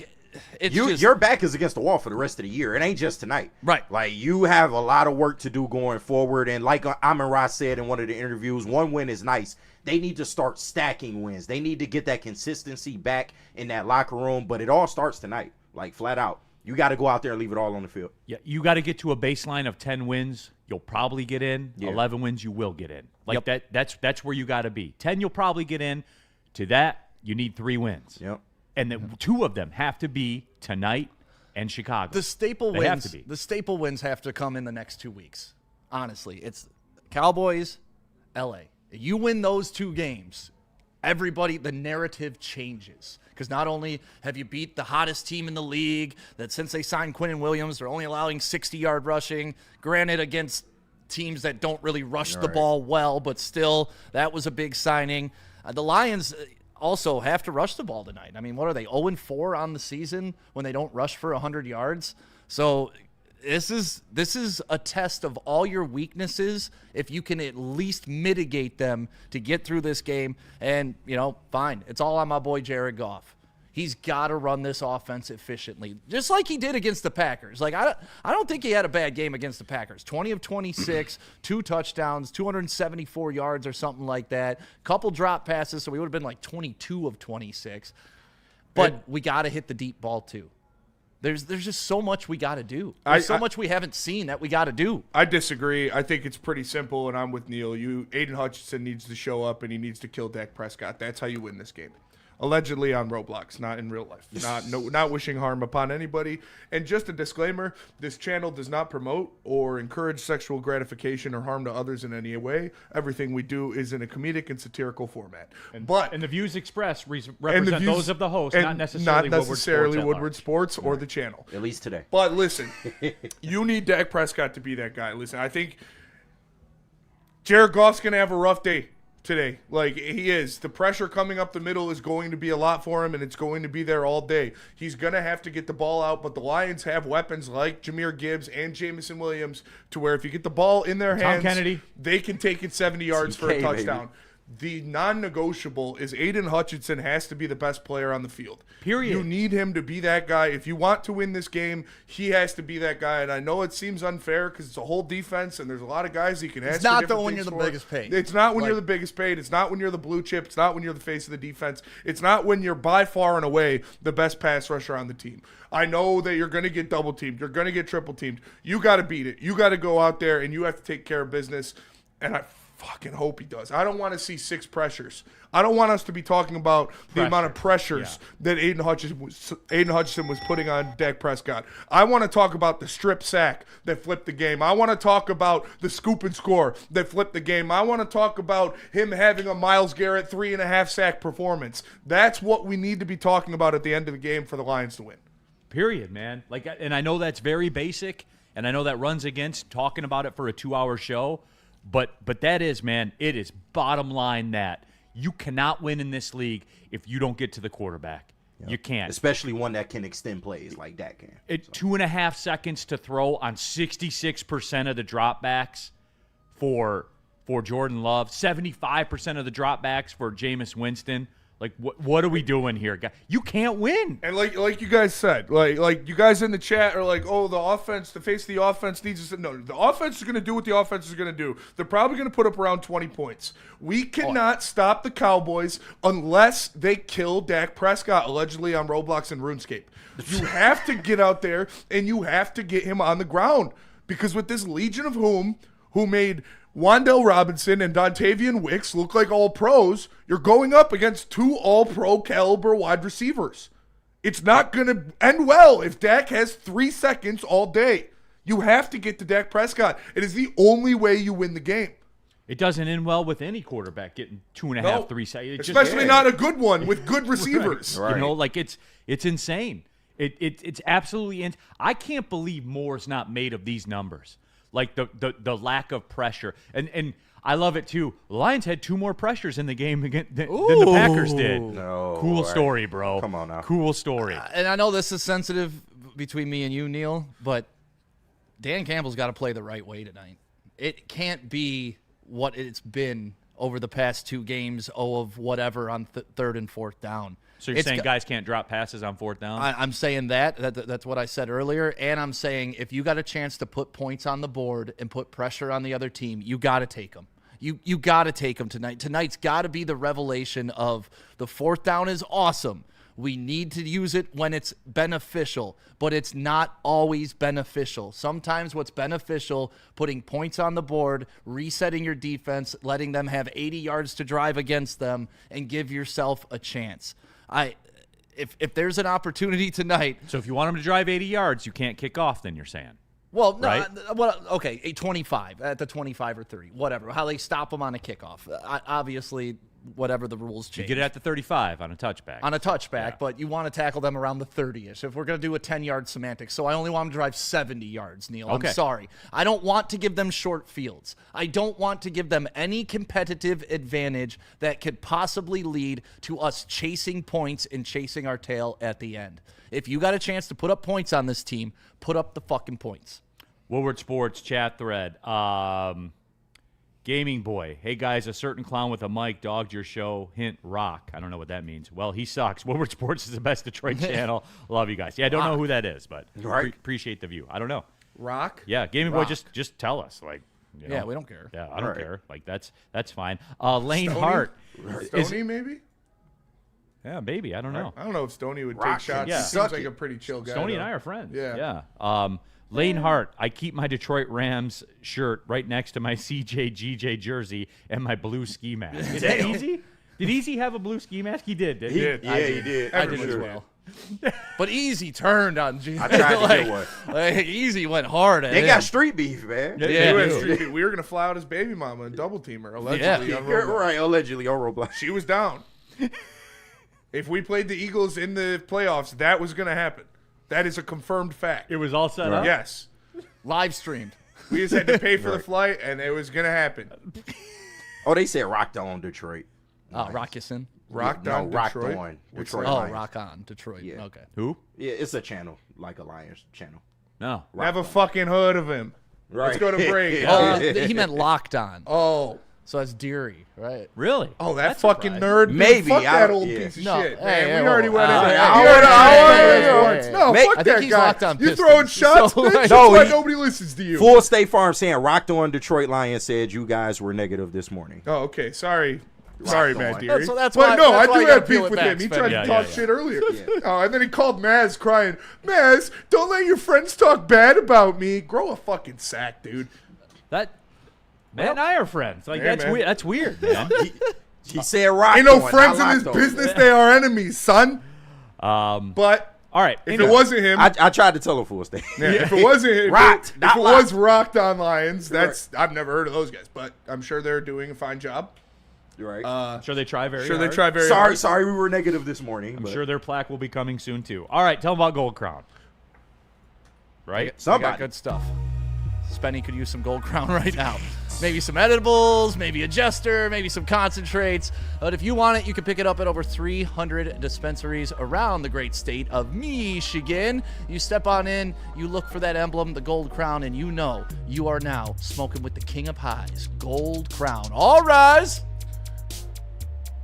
Your back is against the wall for the rest of the year. It ain't just tonight. Right. Like, you have a lot of work to do going forward. And like Amon-Ra said in one of the interviews, one win is nice. They need to start stacking wins. They need to get that consistency back in that locker room. But it all starts tonight, like flat out. You got to go out there and leave it all on the field. Yeah, you got to get to a baseline of 10 wins. You'll probably get in. Yeah. 11 wins, you will get in. Like that's where you got to be. 10, you'll probably get in. To that, you need 3 wins. Yep. And then 2 of them have to be tonight and Chicago. The staple They wins. have to be. The staple wins have to come in the next 2 weeks. Honestly, it's Cowboys, LA. You win those 2 games, the narrative changes. Because not only have you beat the hottest team in the league, that since they signed Quinnen Williams, they're only allowing 60-yard rushing, granted against teams that don't really rush the ball well, but still, that was a big signing. The Lions also have to rush the ball tonight. I mean, what are they, 0-4 on the season when they don't rush for 100 yards? So this is a test of all your weaknesses if you can at least mitigate them to get through this game. And, fine. It's all on my boy Jared Goff. He's got to run this offense efficiently, just like he did against the Packers. Like, I don't think he had a bad game against the Packers. 20 of 26, 2 touchdowns, 274 yards or something like that. Couple drop passes, so we would have been like 22 of 26. But we got to hit the deep ball too. There's just so much we got to do. There's so much we haven't seen that we got to do. I disagree. I think it's pretty simple, and I'm with Neal. Aiden Hutchinson needs to show up, and he needs to kill Dak Prescott. That's how you win this game. Allegedly on Roblox, not in real life. Not wishing harm upon anybody. And just a disclaimer, this channel does not promote or encourage sexual gratification or harm to others in any way. Everything we do is in a comedic and satirical format. And the views expressed represent those of the host, and not necessarily Woodward Sports or the channel. At least today. But listen, you need Dak Prescott to be that guy. Listen, I think Jared Goff's going to have a rough day today. Like, he is. The pressure coming up the middle is going to be a lot for him, and it's going to be there all day. He's going to have to get the ball out, but the Lions have weapons like Jahmyr Gibbs and Jamison Williams to where if you get the ball in their hands, Kennedy, they can take it 70 yards for a touchdown. Baby. The non-negotiable is Aiden Hutchinson has to be the best player on the field. Period. You need him to be that guy. If you want to win this game, he has to be that guy. And I know it seems unfair because it's a whole defense and there's a lot of guys he can ask. It's not though when you're the biggest paid. It's not when you're the biggest paid. It's not when you're the blue chip. It's not when you're the face of the defense. It's not when you're by far and away the best pass rusher on the team. I know that you're going to get double teamed. You're going to get triple teamed. You got to beat it. You got to go out there and you have to take care of business. And I fucking hope he does. I don't want to see 6 pressures. I don't want us to be talking about the amount of pressures that Aiden Hutchinson was putting on Dak Prescott. I want to talk about the strip sack that flipped the game. I want to talk about the scoop and score that flipped the game. I want to talk about him having a Myles Garrett 3.5 sack performance. That's what we need to be talking about at the end of the game for the Lions to win. Period, man. Like, and I know that's very basic, and I know that runs against talking about it for a 2-hour show. But that is, man, it is bottom line that you cannot win in this league if you don't get to the quarterback. Yep. You can't. Especially one that can extend plays like that can. 2.5 seconds to throw on 66% of the dropbacks for Jordan Love, 75% of the dropbacks for Jameis Winston. Like, what are we doing here, guys? You can't win. And like you guys said, like you guys in the chat are like, oh, the face of the offense needs to. No, the offense is going to do what the offense is going to do. They're probably going to put up around 20 points. We cannot stop the Cowboys unless they kill Dak Prescott, allegedly on Roblox and RuneScape. You have to get out there and you have to get him on the ground because with this Legion of who made Wan'Dale Robinson and Dontavian Wicks look like all pros, you're going up against 2 all-pro caliber wide receivers. It's not going to end well if Dak has 3 seconds all day. You have to get to Dak Prescott. It is the only way you win the game. It doesn't end well with any quarterback getting 2.5, 3 seconds. Especially not a good one with good receivers. Right. You know, like it's insane. It's absolutely I can't believe Moore's not made of these numbers. Like the lack of pressure. And I love it, too. The Lions had 2 more pressures in the game than the Packers did. No. Cool story, bro. Come on now. Cool story. And I know this is sensitive between me and you, Neal, but Dan Campbell's got to play the right way tonight. It can't be what it's been over the past 2 games, of whatever on 3rd and 4th down. So you're saying guys can't drop passes on 4th down? I'm saying that's what I said earlier, and I'm saying if you got a chance to put points on the board and put pressure on the other team, you got to take them. You got to take them tonight. Tonight's got to be the revelation of the 4th down is awesome. We need to use it when it's beneficial, but it's not always beneficial. Sometimes what's beneficial, putting points on the board, resetting your defense, letting them have 80 yards to drive against them, and give yourself a chance. If there's an opportunity tonight. So if you want them to drive 80 yards, you can't kick off, then you're saying. Well, no, right? Okay, a 25 at the 25 or 30, whatever. How they stop them on a kickoff. Obviously, whatever the rules change. You get it at the 35 on a touchback. On a touchback, but you want to tackle them around the 30-ish. If we're going to do a 10-yard semantic, so I only want them to drive 70 yards, Neal. Okay. I'm sorry. I don't want to give them short fields. I don't want to give them any competitive advantage that could possibly lead to us chasing points and chasing our tail at the end. If you got a chance to put up points on this team, put up the fucking points. Woodward Sports chat thread. Gaming Boy. Hey, guys, a certain clown with a mic dogged your show. Hint, rock. I don't know what that means. Well, he sucks. Woodward Sports is the best Detroit channel. Love you guys. Yeah, I don't know who that is, but appreciate the view. I don't know. Rock? Yeah, Gaming Boy, just tell us. Like, you know. Yeah, we don't care. Yeah, I don't care. Like, that's fine. Lane Hart. Stoney, maybe? Yeah, maybe. I don't know. I don't know if Stoney would Rock take shots. yeah. He seems like a pretty chill guy. Stoney and though. I are friends. Yeah. Yeah. Lane Hart, I keep my Detroit Rams shirt right next to my CJ jersey and my blue ski mask. Is that Easy? Did Easy have a blue ski mask? He did, didn't he? Yeah, he did. I did as well. But Easy turned on G. I tried to get one. Like, Easy went hard at They him. got street beef, man. Yeah. We were going to fly out his baby mama and double team her, allegedly. On You're Roblox. right, allegedly on Roblox. She was down. If we played the Eagles in the playoffs, that was going to happen. That is a confirmed fact. It was all set up? Yes. Live streamed. We just had to pay for the flight, and it was going to happen. Oh, they said rocked on Detroit. Rockison. Rocked No, on rocked Detroit. on What's Detroit. that? Oh, Lions. Rock On Detroit. Yeah. Okay. Who? Yeah, it's a channel, like a Lions channel. No. Never fucking heard of him. Right. Let's go to break. Oh, he meant Locked On. Oh. So that's Deary, right? Really? Oh, that That's fucking surprising. nerd. Dude. Maybe. Fuck that old Yeah. piece of No, shit, hey, man. hey, We already whoa, went whoa. into Hey, that. hey, You already- hey, hey, once. hey, No, hey. fuck I that think he's guy. locked on You Pistons. throwing shots, So, bitch? like- That's No, why he- nobody listens to you. Full State Farm saying rocked on Detroit Lions said you guys were negative this morning. Oh, okay. Sorry, Matt on. Deary. So that's but why- no, that's I why do you gotta have beef peel it with back, him. He Sven. tried Yeah, to yeah, talk yeah. shit earlier. Oh, and then he called Maz crying, Maz, don't let your friends talk bad about me. Grow a fucking sack, dude. That Matt and I are friends. Like, Yeah, that's man. weird. That's weird, man. He said rocked Ain't no on, friends not in this locked on. business. They are enemies, son. But All right. if anyway. it wasn't him, I tried to tell him Full State. yeah, if it wasn't him, Rocked, if not it locked. was Rocked on Lions, that's I've never heard of those guys, but I'm sure they're doing a fine job. Right. I'm sure they try very Sure, hard. they try very sorry, hard. sorry, we were negative this morning. I'm but sure their plaque will be coming soon, too. All right. Tell them about Gold Crown. Right? We got somebody. good stuff. Spenny could use some Gold Crown right now. Maybe some edibles, maybe a jester, maybe some concentrates. But if you want it, you can pick it up at over 300 dispensaries around the great state of Michigan. You step on in, you look for that emblem, the Gold Crown, and you know you are now smoking with the king of highs, Gold Crown. All rise.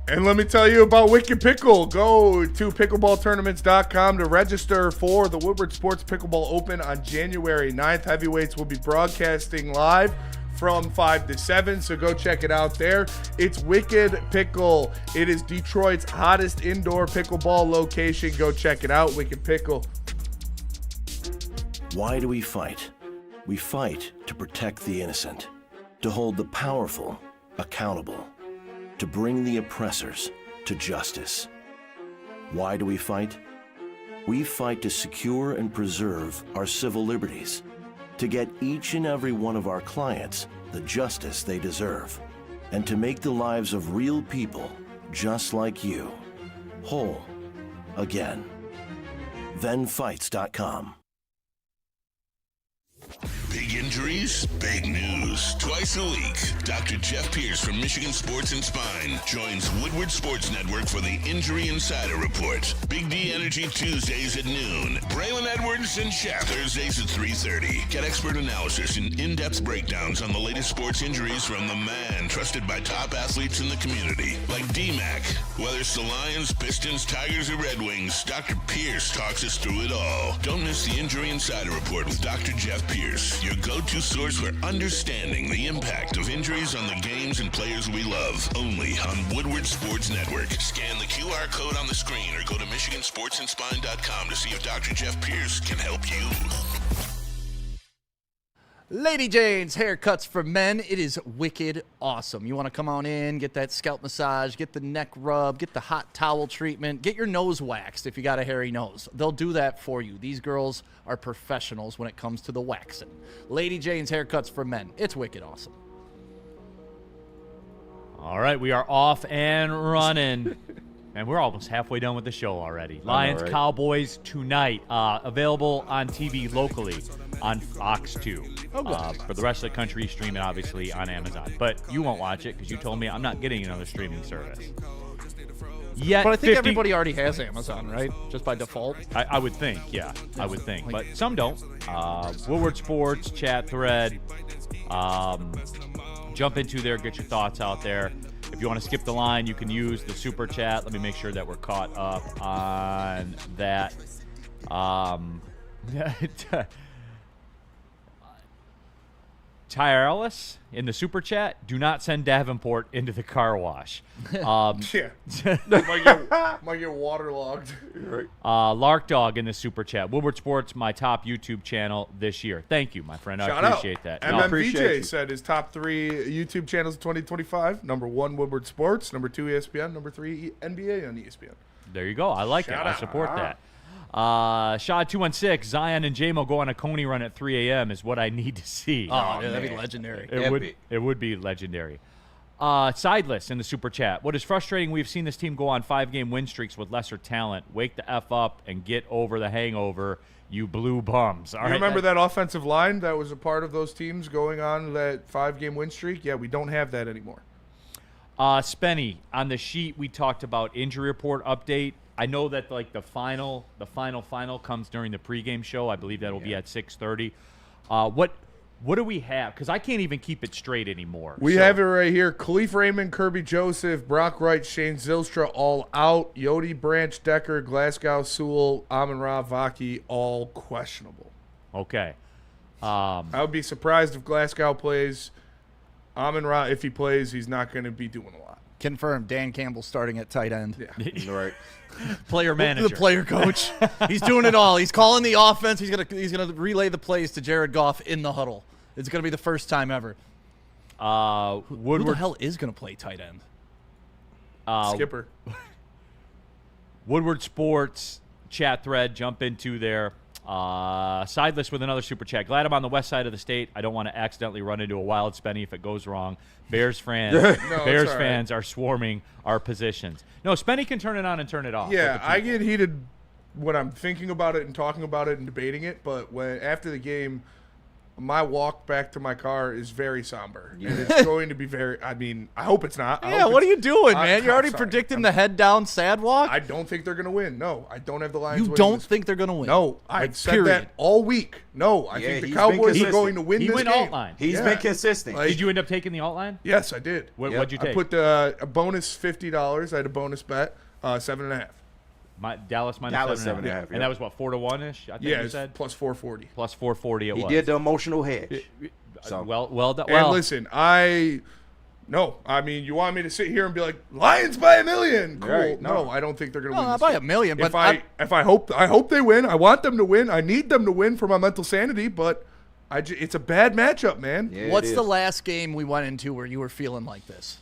And let me tell you about Wicked Pickle. Go to pickleballtournaments.com to register for the Woodward Sports Pickleball Open on January 9th. Heavyweights will be broadcasting live from 5 to 7, so go check it out there. It's Wicked Pickle. It is Detroit's hottest indoor pickleball location. Go check it out, Wicked Pickle. Why do we fight? We fight to protect the innocent, to hold the powerful accountable, to bring the oppressors to justice. Why do we fight? We fight to secure and preserve our civil liberties, to get each and every one of our clients the justice they deserve, and to make the lives of real people just like you whole again. ThenFights.com. Big injuries, big news. Twice a week, Dr. Jeff Pierce from Michigan Sports and Spine joins Woodward Sports Network for the Injury Insider Report. Big D Energy Tuesdays at noon. Braylon Edwards and Shaq Thursdays at 3:30. Get expert analysis and in-depth breakdowns on the latest sports injuries from the man trusted by top athletes in the community, like D-Mac. Whether it's the Lions, Pistons, Tigers, or Red Wings, Dr. Pierce talks us through it all. Don't miss the Injury Insider Report with Dr. Jeff Pierce, your go-to source for understanding the impact of injuries on the games and players we love. Only on Woodward Sports Network. Scan the QR code on the screen or go to MichiganSportsandSpine.com to see if Dr. Jeff Pierce can help you. Lady Jane's Haircuts for Men. It is wicked awesome. You want to come on in, get that scalp massage, get the neck rub, get the hot towel treatment, get your nose waxed if you got a hairy nose. They'll do that for you. These girls are professionals when it comes to the waxing. Lady Jane's Haircuts for Men. It's wicked awesome. All right, we are off and running. And we're almost halfway done with the show already. Lions, right? Cowboys tonight. Available on TV locally on Fox 2. For the rest of the country, streaming obviously on Amazon. But you won't watch it because you told me I'm not getting another streaming service. Yet, But I think everybody already has Amazon, right? Just by default. I would think, yeah. I would think. But some don't. Woodward Sports, chat thread. Jump into there, get your thoughts out there. If you want to skip the line, you can use the super chat. Let me make sure that we're caught up on that. Tireless in the super chat, do not send Davenport into the car wash. Yeah. might get waterlogged. Right. Lark Dog in the super chat. Woodward Sports, my top YouTube channel this year. Thank you, my friend. Shout I appreciate out. that. MMVJ said his top 3 YouTube channels in 2025. Number 1, Woodward Sports. Number 2, ESPN. Number 3, NBA on ESPN. There you go. I like that. I support that. Shaw216, Zion and JMO go on a Coney run at 3 a.m. is what I need to see. Oh, yeah, that'd be legendary. It would be legendary. Sideless in the super chat. What is frustrating, we've seen this team go on 5-game win streaks with lesser talent. Wake the F up and get over the hangover, you blue bums. All you right, remember that offensive line that was a part of those teams going on that 5-game win streak? Yeah, we don't have that anymore. Spenny, on the sheet we talked about injury report update. I know that like the final comes during the pregame show. I believe that'll be at 6:30. What do we have? Because I can't even keep it straight anymore. We have it right here. Khalif Raymond, Kirby Joseph, Brock Wright, Shane Zylstra all out. Yodi Branch, Decker, Glasgow, Sewell, Amon-Ra, Vaki all questionable. Okay. I would be surprised if Glasgow plays. Amon-Ra, if he plays, he's not going to be doing a lot. Confirmed. Dan Campbell starting at tight end. Yeah. Right. Player manager. The player coach. He's doing it all. He's calling the offense. He's gonna relay the plays to Jared Goff in the huddle. It's gonna be the first time ever. Who the hell is gonna play tight end? Skipper. Woodward Sports chat thread. Jump into there. Sideless with another super chat. Glad I'm on the west side of the state. I don't want to accidentally run into a wild Spenny if it goes wrong. Bears fans, fans are swarming our positions. No, Spenny can turn it on and turn it off. Yeah, I get heated when I'm thinking about it and talking about it and debating it, but after the game, my walk back to my car is very somber. Yeah. And it's going to be I hope it's not. Yeah, what are you doing, man? You're already predicting the head down sad walk? I don't think they're going to win. No, I don't have the Lions winning. You don't think they're going to win? No, I've said that all week. No, I think the Cowboys are going to win this game. He went alt-line. He's been consistent. Did you end up taking the alt-line? Yes, I did. What'd you take? I put a bonus $50. I had a bonus bet, 7.5. Dallas minus 7.5. Yeah. And that was what, 4-1-ish? I think you said plus 440. Plus 440. It was. He did the emotional hedge. So well done. And listen, you want me to sit here and be like, Lions by $1 million? Cool. Right, no, I don't think they're going to win. Not this by game. $1 million, but I hope they win. I want them to win. I need them to win for my mental sanity, but it's a bad matchup, man. Yeah, what's the last game we went into where you were feeling like this?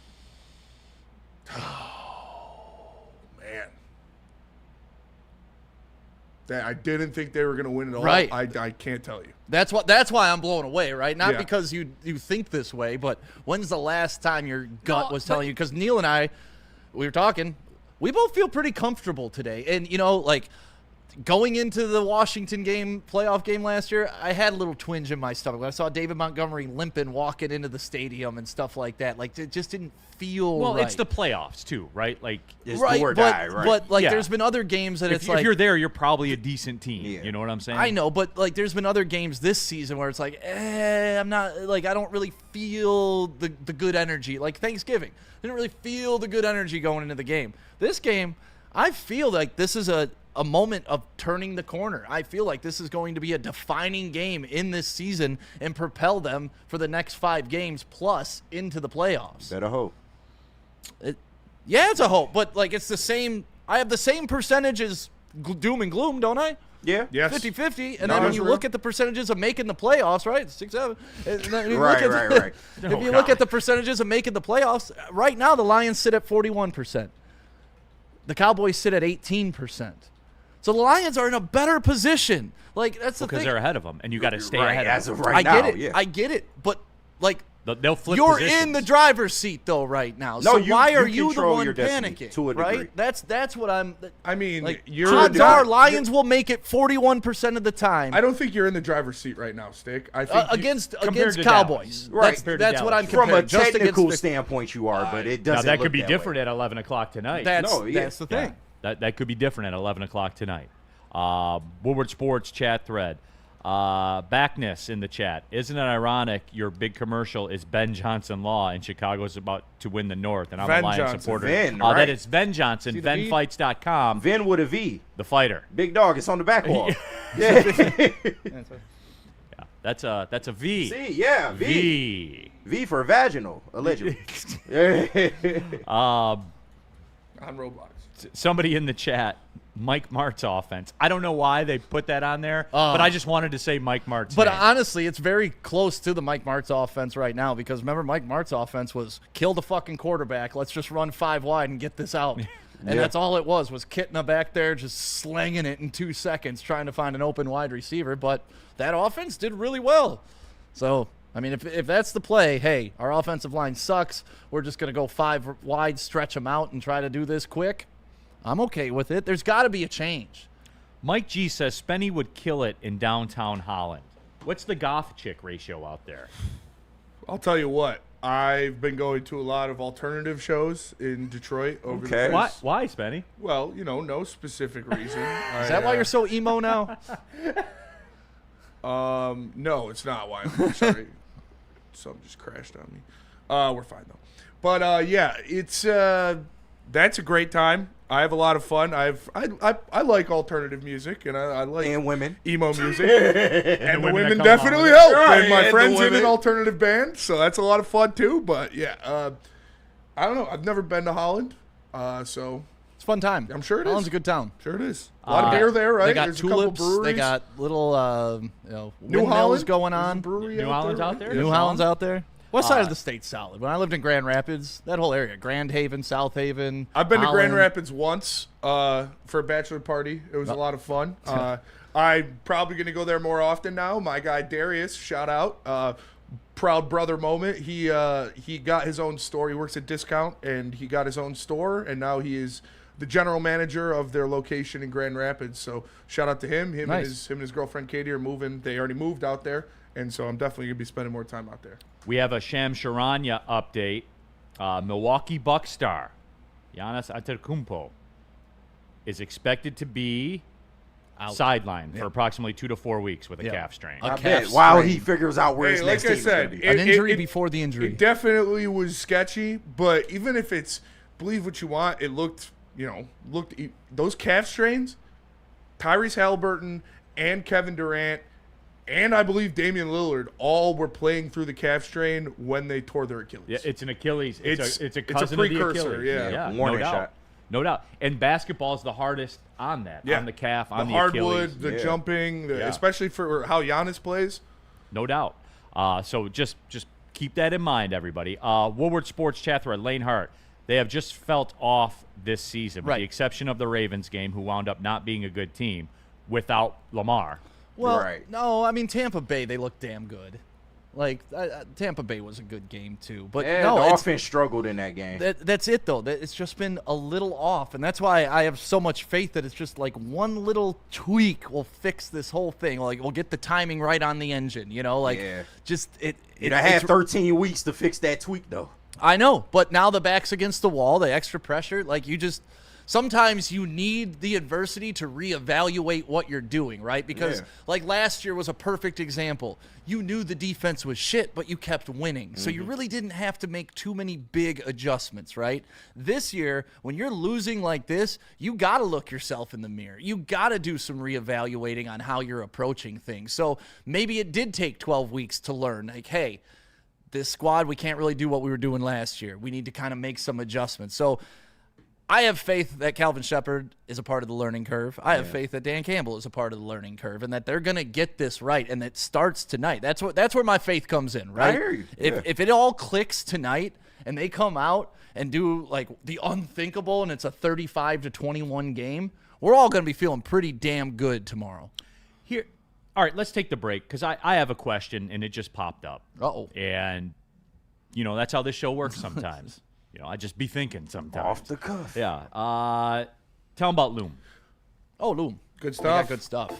That I didn't think they were going to win it all. Right. I can't tell you. That's why I'm blown away, right? Not because you think this way, but when's the last time your gut was telling you? Because Neal and I, we were talking, we both feel pretty comfortable today. And, going into the Washington playoff game last year, I had a little twinge in my stomach when I saw David Montgomery limping, walking into the stadium and stuff like that. Like, it just didn't feel Well, right. it's the playoffs too, right? Like, It's right, do or but, die, right? but like, Yeah. there's been other games that if like you're there, you're probably a decent team. Yeah. You know what I'm saying? I know, but like, there's been other games this season where it's like, I'm not like, I don't really feel the good energy. Like Thanksgiving, I didn't really feel the good energy going into the game. This game, I feel like this is a moment of turning the corner. I feel like this is going to be a defining game in this season and propel them for the next 5 games plus into the playoffs. Better hope. Yeah, it's a hope, but like, it's the same. I have the same percentage as doom and gloom, don't I? Yeah. Yes. 50-50, and No, then when that's you real. look at the percentages of making the playoffs, right? 6-7. And then you Right, look right, at right. If you look at the percentages of making the playoffs, right now the Lions sit at 41%. The Cowboys sit at 18%. So the Lions are in a better position. Like, that's the because thing. they're ahead of them, and you got to stay Right, ahead as of of them. right I now. get it. Yeah. I get it. But like, They'll flip you're positions. in the driver's seat though right now. No, So you- why you are you the control one your destiny panicking? to a right? degree. That's what I'm. I mean, Like, you're odds are Lions will make it 41% of the time. I don't think you're in the driver's seat right now, Stick. I think against compared to Cowboys. Dallas. Right. That's, Compared to that's what I'm Dallas. comparing. From a just against technical the- standpoint, you are, but it Now doesn't. that look could be that different way. at 11 o'clock tonight. That's No, yeah. that's the thing. That could be different at 11 o'clock tonight. Woodward Sports chat thread. Backness in the chat. Isn't it ironic your big commercial is Ben Johnson Law and Chicago's about to win the North? And I'm Ven a Lions Johnson. supporter. Ven, That right. is Ven Johnson, See the V? VenFights.com, Vin with a V. the fighter. Big dog. It's on the back wall. Yeah. Yeah, that's a V. See, yeah. V. V. V for vaginal, allegedly. on Roblox. Somebody in the chat, Mike Mart's offense. I don't know why they put that on there, but I just wanted to say Mike Mart's But name. honestly, it's very close to the Mike Martz offense right now because remember, Mike Martz offense was kill the fucking quarterback. Let's just run 5 wide and get this out. And that's all it was Kitna back there just slanging it in 2 seconds trying to find an open wide receiver. But that offense did really well. So, I mean, if that's the play, hey, our offensive line sucks. We're just going to go 5 wide, stretch them out, and try to do this quick. I'm okay with it. There's got to be a change. Mike G says Spenny would kill it in downtown Holland. What's the goth chick ratio out there? I'll tell you what. I've been going to a lot of alternative shows in Detroit over the Okay. past. Why Spenny? Well, no specific reason. Is that why you're so emo now? No, it's not why. I'm sorry. Something just crashed on me. We're fine though. But yeah, it's that's a great time. I have a lot of fun. I like alternative music and I like And women. emo music. And the women women that come definitely along help. Right, And my and the friend's in women. an alternative band, so that's a lot of fun too. But yeah, I don't know. I've never been to Holland, so It's a fun time. I'm sure it is. Holland's a good town. sure it is. A lot of beer there, right? They got There's a couple tulips. breweries. They got little, New windmills Holland going There's a on. brewery New Holland's out there? New Holland's out there. West side of the state's solid. When I lived in Grand Rapids, that whole area, Grand Haven, South Haven. I've been to Grand Holland. Rapids once for a bachelor party. It was a lot of fun. I'm probably going to go there more often now. My guy Darius, shout out. Proud brother moment. He got his own store. He works at Discount, and he got his own store, and now he is the general manager of their location in Grand Rapids. So shout out to him. Him Nice. and his girlfriend Katie are moving. They already moved out there, and so I'm definitely going to be spending more time out there. We have a Sham Sharanya update. Milwaukee Bucks star Giannis Antetokounmpo is expected to be sidelined for approximately 2 to 4 weeks with a calf strain. A I calf bet. While strain. he figures out where his Hey, next like I team is going said, to be. An injury it- before the injury. It definitely was sketchy, but even if it's believe what you want, it looked those calf strains, Tyrese Halliburton and Kevin Durant and I believe Damian Lillard all were playing through the calf strain when they tore their Achilles. Yeah, it's an Achilles. It's a it's a cousin of the precursor, Achilles. yeah. Warning no doubt. shot. No doubt. And basketball is the hardest on that. Yeah. On the calf, the on the hardwood, Achilles. the Yeah. jumping, Yeah. especially for how Giannis plays. No doubt. So just keep that in mind, everybody. Woodward Sports chat thread, Lane Hart. They have just felt off this season, with Right. the exception of the Ravens game, who wound up not being a good team without Lamar. Well, Right. no, I mean, Tampa Bay, they look damn good. Like Tampa Bay was a good game too, but Yeah, no, the offense struggled in that game. that's it though. It's just been a little off, and that's why I have so much faith that it's just like one little tweak will fix this whole thing. Like we'll get the timing right on the engine, Like just it. I had 13 weeks to fix that tweak though. I know, but now the back's against the wall, the extra pressure, like sometimes you need the adversity to reevaluate what you're doing, right? Because like last year was a perfect example. You knew the defense was shit, but you kept winning. So you really didn't have to make too many big adjustments, right? This year, when you're losing like this, you got to look yourself in the mirror. You got to do some reevaluating on how you're approaching things. So maybe it did take 12 weeks to learn, like, hey, this squad, we can't really do what we were doing last year. We need to kind of make some adjustments. So I have faith that Calvin Shepard is a part of the learning curve. I have faith that Dan Campbell is a part of the learning curve, and that they're going to get this right, and it starts tonight. That's where my faith comes in, right? I hear you. If it all clicks tonight and they come out and do like the unthinkable and it's a 35-21 game, we're all going to be feeling pretty damn good tomorrow. All right, let's take the break because I have a question and it just popped up. Uh-oh. And, that's how this show works sometimes. I just be thinking sometimes. Off the cuff. Yeah. Tell them about Loom. Oh, Loom. Good We stuff. got good stuff.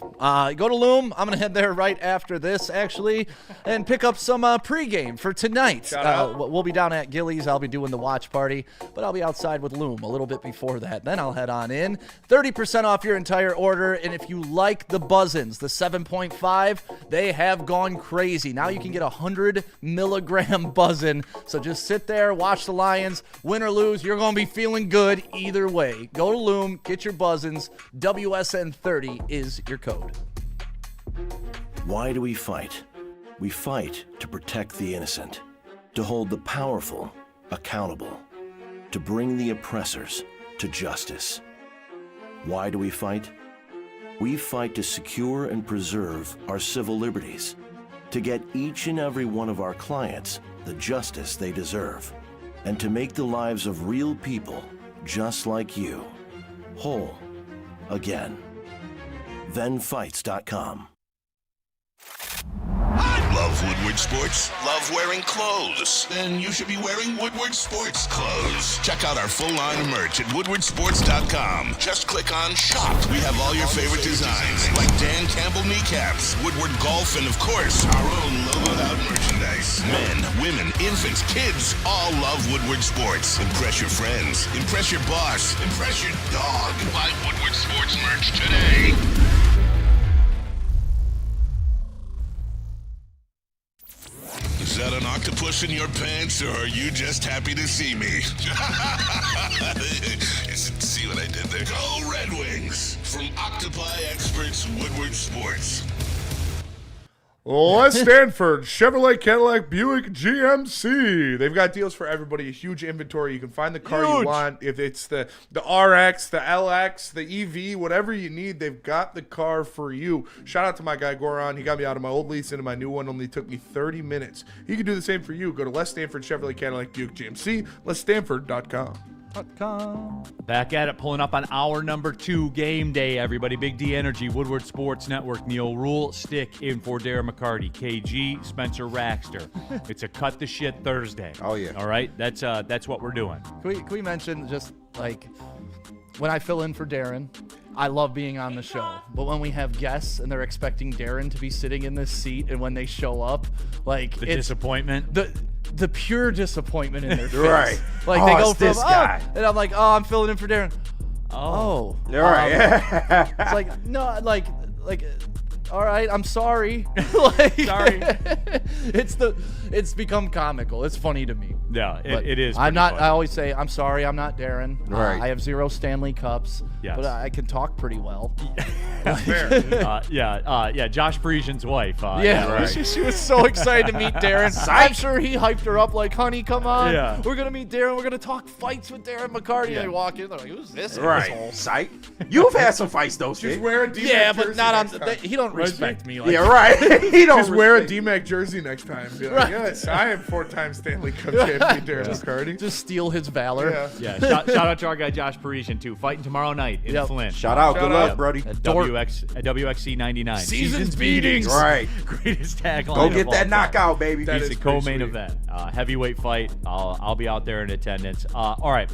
Go to Loom. I'm going to head there right after this, actually, and pick up some pregame for tonight. Shout out. We'll be down at Gillies. I'll be doing the watch party, but I'll be outside with Loom a little bit before that. Then I'll head on in. 30% off your entire order, and if you like the Buzzins, the 7.5, they have gone crazy. Now you can get 100 milligram Buzzin. So just sit there, watch the Lions. Win or lose, you're going to be feeling good either way. Go to Loom, get your Buzzins. WSN30 is your code. Why do we fight? We fight to protect the innocent, to hold the powerful accountable, to bring the oppressors to justice. Why do we fight? We fight to secure and preserve our civil liberties, to get each and every one of our clients the justice they deserve, and to make the lives of real people just like you whole again. ThenFights.com. Love Woodward Sports? Love wearing clothes? Then you should be wearing Woodward Sports clothes. Check out our full line of merch at woodwardsports.com. Just click on shop. We have all your favorite designs, like Dan Campbell kneecaps, Woodward golf, and of course, our own logoed out merchandise. Men, women, infants, kids all love Woodward Sports. Impress your friends. Impress your boss. Impress your dog. Buy Woodward Sports merch today. Is that an octopus in your pants, or are you just happy to see me? See what I did there? Go Red Wings! From Octopi Experts Woodward Sports. West Stanford, Chevrolet, Cadillac, Buick, GMC. They've got deals for everybody. A huge inventory. You can find the car you want. If it's the RX, the LX, the EV, whatever you need, they've got the car for you. Shout out to my guy Goran. He got me out of my old lease into my new one. Only took me 30 minutes. He can do the same for you. Go to West Stanford, Chevrolet, Cadillac, Buick, GMC. LesStanford.com. Back at it, pulling up on hour number 2, game day, everybody. Big D Energy, Woodward Sports Network, Neal Ruhl, stick in for Darren McCarty, KG, Spencer Raxter. It's a cut the shit Thursday. Oh, yeah. All right, that's what we're doing. Can we mention just like when I fill in for Darren, I love being on the show. But when we have guests and they're expecting Darren to be sitting in this seat, and when they show up, like The disappointment. The pure disappointment in their face. Right. Like Oh, they go it's from this guy. and I'm like, I'm filling in for Darren. Oh. All right. It's like no, like all right, I'm sorry. Like, Sorry. It's become comical. It's funny to me. Yeah, But it is. I'm pretty not. funny. I always say I'm sorry. I'm not Darren. Right. I have 0 Stanley Cups. Yes. But I can talk pretty well. Yeah. Josh Parisian's wife. Yeah, right. she was so excited to meet Darren. I'm sure he hyped her up like, honey, come on. Yeah. We're going to meet Darren. We're going to talk fights with Darren McCarty. Yeah. They walk in. They're like, who's this Right. asshole? Psych. You've had some fights, though, Just Sid. wear a D-Mac Yeah, jersey but not on. next time. He don't respect me like Yeah, right. He don't Just wear a respect- D-Mac jersey next time. Be like, Right. Yes, I am 4-time Stanley Cup champion, Darren McCarty. Just steal his valor. Yeah. Yeah, shout out to our guy Josh Parisian too, fighting tomorrow night in Flint. Shout out. Good luck, out. buddy. At WXC 99. Seasons beatings. Right. Greatest tagline. Go of get all that time. knockout, baby. That He's is the pretty co-main sweet. event. Heavyweight fight. I'll be out there in attendance. All right.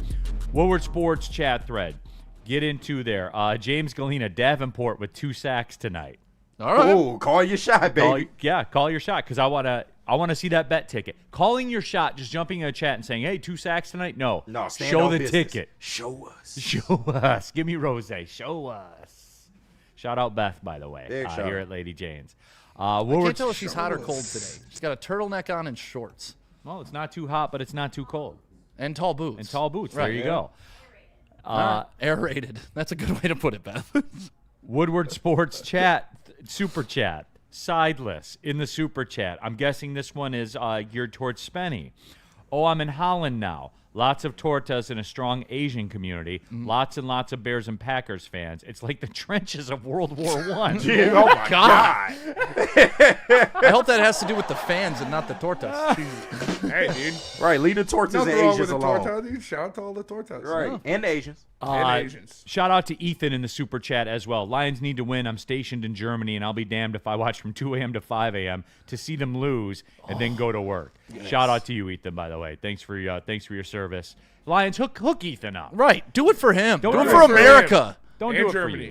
Woodward Sports chat thread. Get into there. James Galena, Davenport with 2 sacks tonight. All right. Ooh, call your shot, baby. Call your shot because I want to see that bet ticket. Calling your shot, just jumping in a chat and saying, "Hey, 2 sacks tonight." No, Stand show on the business. ticket. Show us. Show us. Give me rose. Show us. Shout out Beth, by the way, Big shout here out. at Lady Jane's. I can't tell if she's hot or cold today. She's got a turtleneck on and shorts. Well, it's not too hot, but it's not too cold. And tall boots. And tall boots. Right, There you yeah. go. Aerated. That's a good way to put it, Beth. Woodward Sports chat, super chat, sideless in the super chat. I'm guessing this one is geared towards Spenny. Oh, I'm in Holland now. Lots of tortas and a strong Asian community. Lots and lots of Bears and Packers fans. It's like the trenches of World War I. Oh my God. I hope that has to do with the fans and not the tortas. Hey, dude. Right, leave the tortas and Nothing wrong with Asians the alone. torta, dude. Shout out to all the tortas. Right, and the Asians. And Asians. Shout out to Ethan in the super chat as well. Lions need to win. I'm stationed in Germany, and I'll be damned if I watch from 2 a.m. to 5 a.m. to see them lose and then go to work. Shout out to you, Ethan, by the way. Thanks for your service. Lions, hook Ethan up. Right. Do it for him. Don't do it do for it for America. Don't And do it Germany. for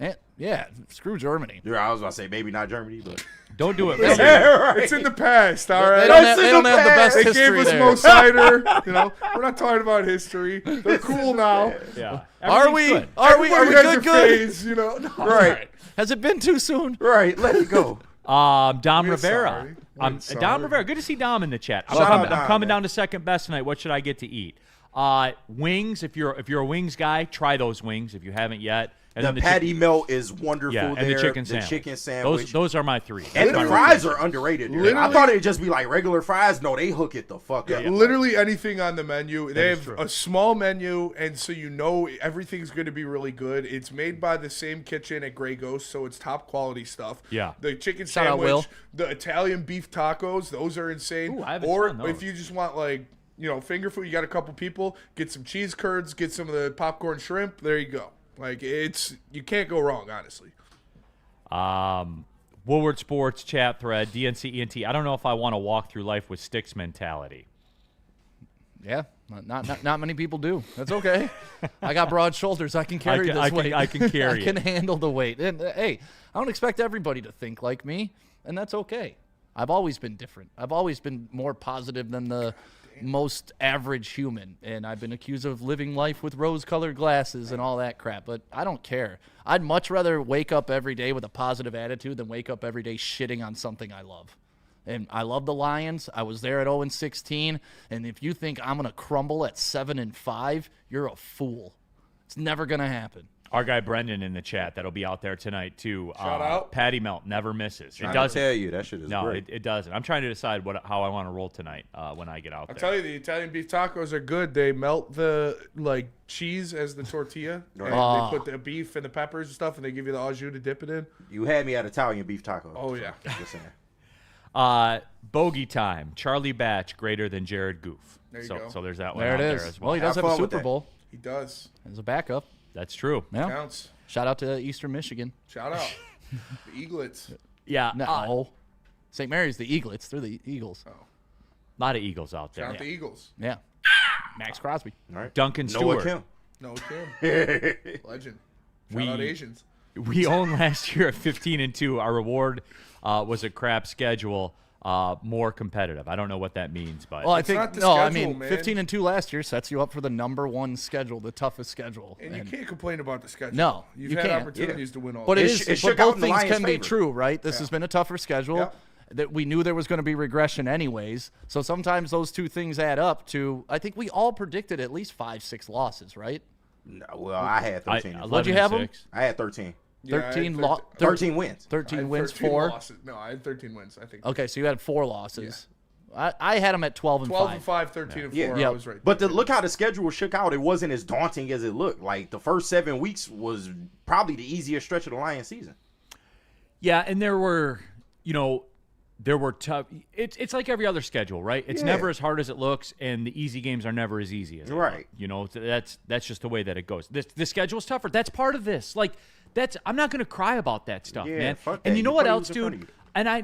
you. Yeah. Screw Germany. Yeah, I was about to say maybe not Germany, but Don't do it for you. right. It's in the past, all right? They don't have, in they don't the have the best They history gave us there. Mo Cider. You know, we're not talking about history. They're cool now. Yeah. Are we? Everything's good. Are we Everybody has good? their phase, you know. No, Right. Has it been too soon? Right, let it go. Dom We're Rivera. sorry. We're Dom sorry. Rivera. Good to see Dom in the chat. Shout out Dom, I'm coming man. down to second best tonight. What should I get to eat? Wings. If you're a wings guy, try those wings if you haven't yet. And The then patty melt is wonderful yeah, there. and the chicken the sandwich. chicken sandwich. Those are my 3. and That's the my fries recommendation. are underrated. There. I Literally- thought it'd just be like regular fries. No, they hook it the fuck up. Literally anything on the menu. They is have true. a small menu, and so you know everything's going to be really good. It's made by the same kitchen at Grey Ghost, so it's top quality stuff. Yeah. The chicken Shout out, sandwich, Will. the Italian beef tacos, those are insane. Ooh, I haven't or tried those. if you just want like, you know, finger food, you got a couple people, get some cheese curds, get some of the popcorn shrimp. There you go. Like you can't go wrong, honestly. Woodward Sports chat thread, DNC ENT. I don't know if I want to walk through life with sticks mentality. Yeah. Not many people do. That's okay. I got broad shoulders. I can carry this weight. I can carry I can it. handle the weight. And hey, I don't expect everybody to think like me, and that's okay. I've always been different. I've always been more positive than the most average human, and I've been accused of living life with rose-colored glasses and all that crap, but I don't care. I'd much rather wake up every day with a positive attitude than wake up every day shitting on something I love. And I love the Lions. I was there at 0-16, and if you think I'm going to crumble at 7-5, you're a fool. It's never going to happen. Our guy Brendan in the chat that'll be out there tonight too. Shout out. Patty Melt never misses. It I doesn't. tell you, that shit is No, great. it doesn't. I'm trying to decide how I want to roll tonight when I get out I'll there. tell you, the Italian beef tacos are good. They melt the cheese as the tortilla. And Ah. they put the beef and the peppers and stuff, and they give you the au jus to dip it in. You had me at Italian beef taco. Oh, yeah. Just saying. Bogey time. Charlie Batch greater than Jared Goof. There you so, go. so there's that one There out it there is. as Well, well. he does Have have a fun with Super that. Bowl He does. as a backup. That's true. Yeah. Counts. Shout out to Eastern Michigan. Shout out. The Eaglets. Yeah. No. St. Mary's the Eaglets. They're the Eagles. A lot of Eagles out Shout there. out the Eagles. Yeah. Max Crosby. All right. Duncan Noah Stewart. Kim. No, Tim. Legend. Shout out We- Asians. We owned last year at 15-2. Our reward was a crap schedule, more competitive. I don't know what that means, but Well, I It's think not the no. I schedule, mean, man. 15-2 last year sets you up for the #1 schedule, the toughest schedule. And you can't complain about the schedule. No, You've you had can't. opportunities to win all But the it It is. sh- it But shook out both in the things Lions' can be favor. true, right? This has been a tougher schedule. Yep. That we knew there was going to be regression anyways. So sometimes those two things add up to. I think we all predicted at least 5-6 losses, right? No, well, I had 13. What'd you have 'em? I had 13. Yeah, I had 13 13 wins. 13 wins, 13 4. losses. No, I had 13 wins, I think. Okay, so you had 4 losses. I had them at 12 and 12 5. and 5, 13 and 4. Yeah. I Yep. was right. But look how the schedule shook out. It wasn't as daunting as it looked. Like the first 7 weeks was probably the easiest stretch of the Lions season. yeah, and there were, there were tough. It's like every other schedule, right? It's never as hard as it looks, and the easy games are never as easy as they look. You know, that's just the way that it goes. The schedule's tougher. That's part of this. Like I'm not going to cry about that stuff, man. Fuck and that. you know You what put else, who's in front dude? of you.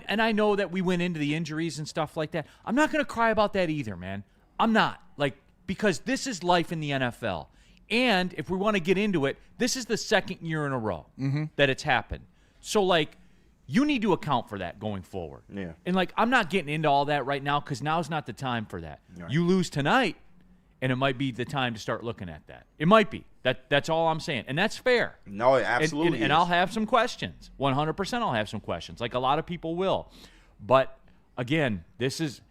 And I know that we went into the injuries and stuff like that. I'm not going to cry about that either, man. I'm not. Like, because this is life in the NFL. And if we want to get into it, this is the second year in a row that it's happened. So, like, you need to account for that going forward. Yeah. And, like, I'm not getting into all that right now because now's not the time for that. Right. You lose tonight, and it might be the time to start looking at that. It might be. That's all I'm saying. And that's fair. No, it absolutely and I'll have some questions. 100% I'll have some questions, like a lot of people will. But, again, this is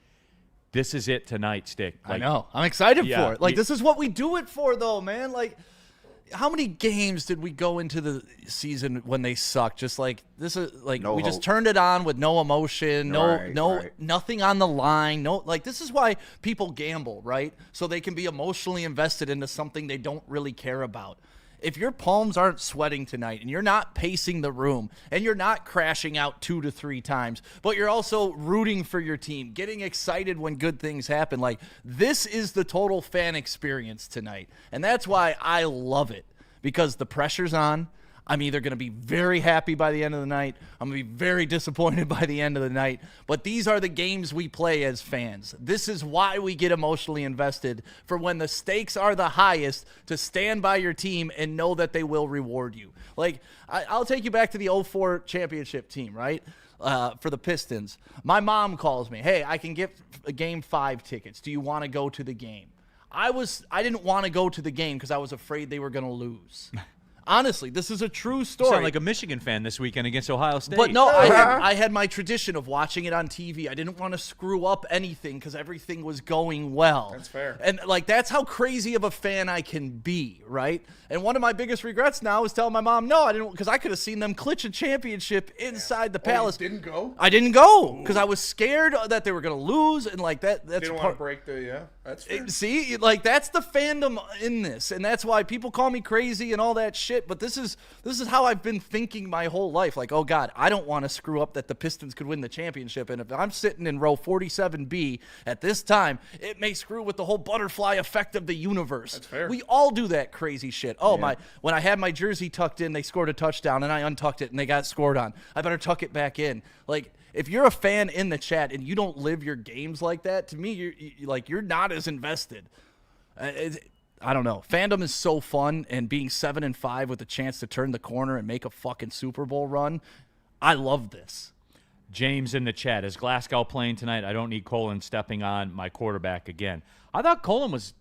it tonight, Stick. Like, I know. I'm excited Yeah, for it. Like, you- this is what we do it for, though, man. Like, how many games did we go into the season when they sucked? Just like this is like No we just hope. turned it on with no emotion, Right. nothing on the line. No, like this is why people gamble, right? So they can be emotionally invested into something they don't really care about. If your palms aren't sweating tonight and you're not pacing the room and you're not crashing out 2 to 3 times, but you're also rooting for your team, getting excited when good things happen, like this is the total fan experience tonight. And that's why I love it, because the pressure's on. I'm either going to be very happy by the end of the night, I'm going to be very disappointed by the end of the night, but these are the games we play as fans. This is why we get emotionally invested, for when the stakes are the highest, to stand by your team and know that they will reward you. Like, I'll take you back to the 04 championship team, right? For the Pistons. My mom calls me, hey, I can get Game 5 tickets. Do you want to go to the game? I didn't want to go to the game because I was afraid they were going to lose. Honestly, this is a true You story. sound like a Michigan fan this weekend against Ohio State. But no, I had my tradition of watching it on TV. I didn't want to screw up anything because everything was going well. That's fair. And like that's how crazy of a fan I can be, right? And one of my biggest regrets now is telling my mom, no, I didn't, because I could have seen them clinch a championship inside the Palace. You didn't go? I didn't go because I was scared that they were going to lose, and like that's Didn't want part. to break the that's fair. See, like that's the fandom in this, and that's why people call me crazy and all that shit. But this is how I've been thinking my whole life. Like, oh God, I don't want to screw up that the Pistons could win the championship, and if I'm sitting in row 47B at this time, it may screw with the whole butterfly effect of the universe. That's fair. We all do that crazy shit. Oh when I had my jersey tucked in, they scored a touchdown, and I untucked it, and they got scored on. I better tuck it back in. Like, if you're a fan in the chat and you don't live your games like that, to me, you're not as invested. I don't know. Fandom is so fun, and being 7-5 with a chance to turn the corner and make a fucking Super Bowl run, I love this. James in the chat, is Glasgow playing tonight? I don't need Colin stepping on my quarterback again. I thought Colin was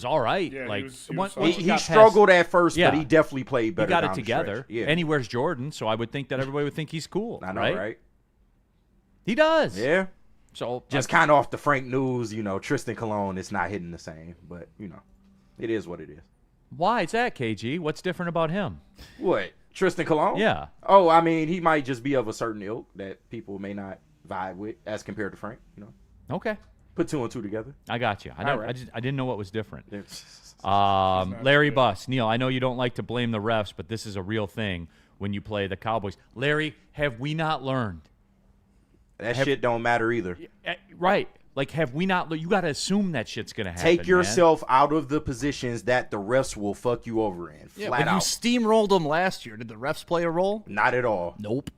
all right. Yeah, like he was once solid. he He got struggled at first, Yeah. but he definitely played better. he got down it the together. stretch. Yeah, And he wears Jordan, so I would think that everybody would think he's cool. I know, right? right? He does. Yeah. So Just kind of off the Frank news, Tristan Colon, it's not hitting the same, but it is what it is. why is that, KG? What's different about him? What? Tristan Colon? Yeah. Oh, I mean, he might just be of a certain ilk that people may not vibe with as compared to Frank. Okay. Put 2 and 2 together. I got you. All right. I didn't know what was different. Yeah. Larry Buss, Neal, I know you don't like to blame the refs, but this is a real thing when you play the Cowboys. Larry, have we not learned? That shit don't matter either. Right. Like, have we not? You got to assume that shit's going to happen. Take yourself out of the positions that the refs will fuck you over in. Yeah, Flat but you out. steamrolled them last year. Did the refs play a role? Not at all. Nope.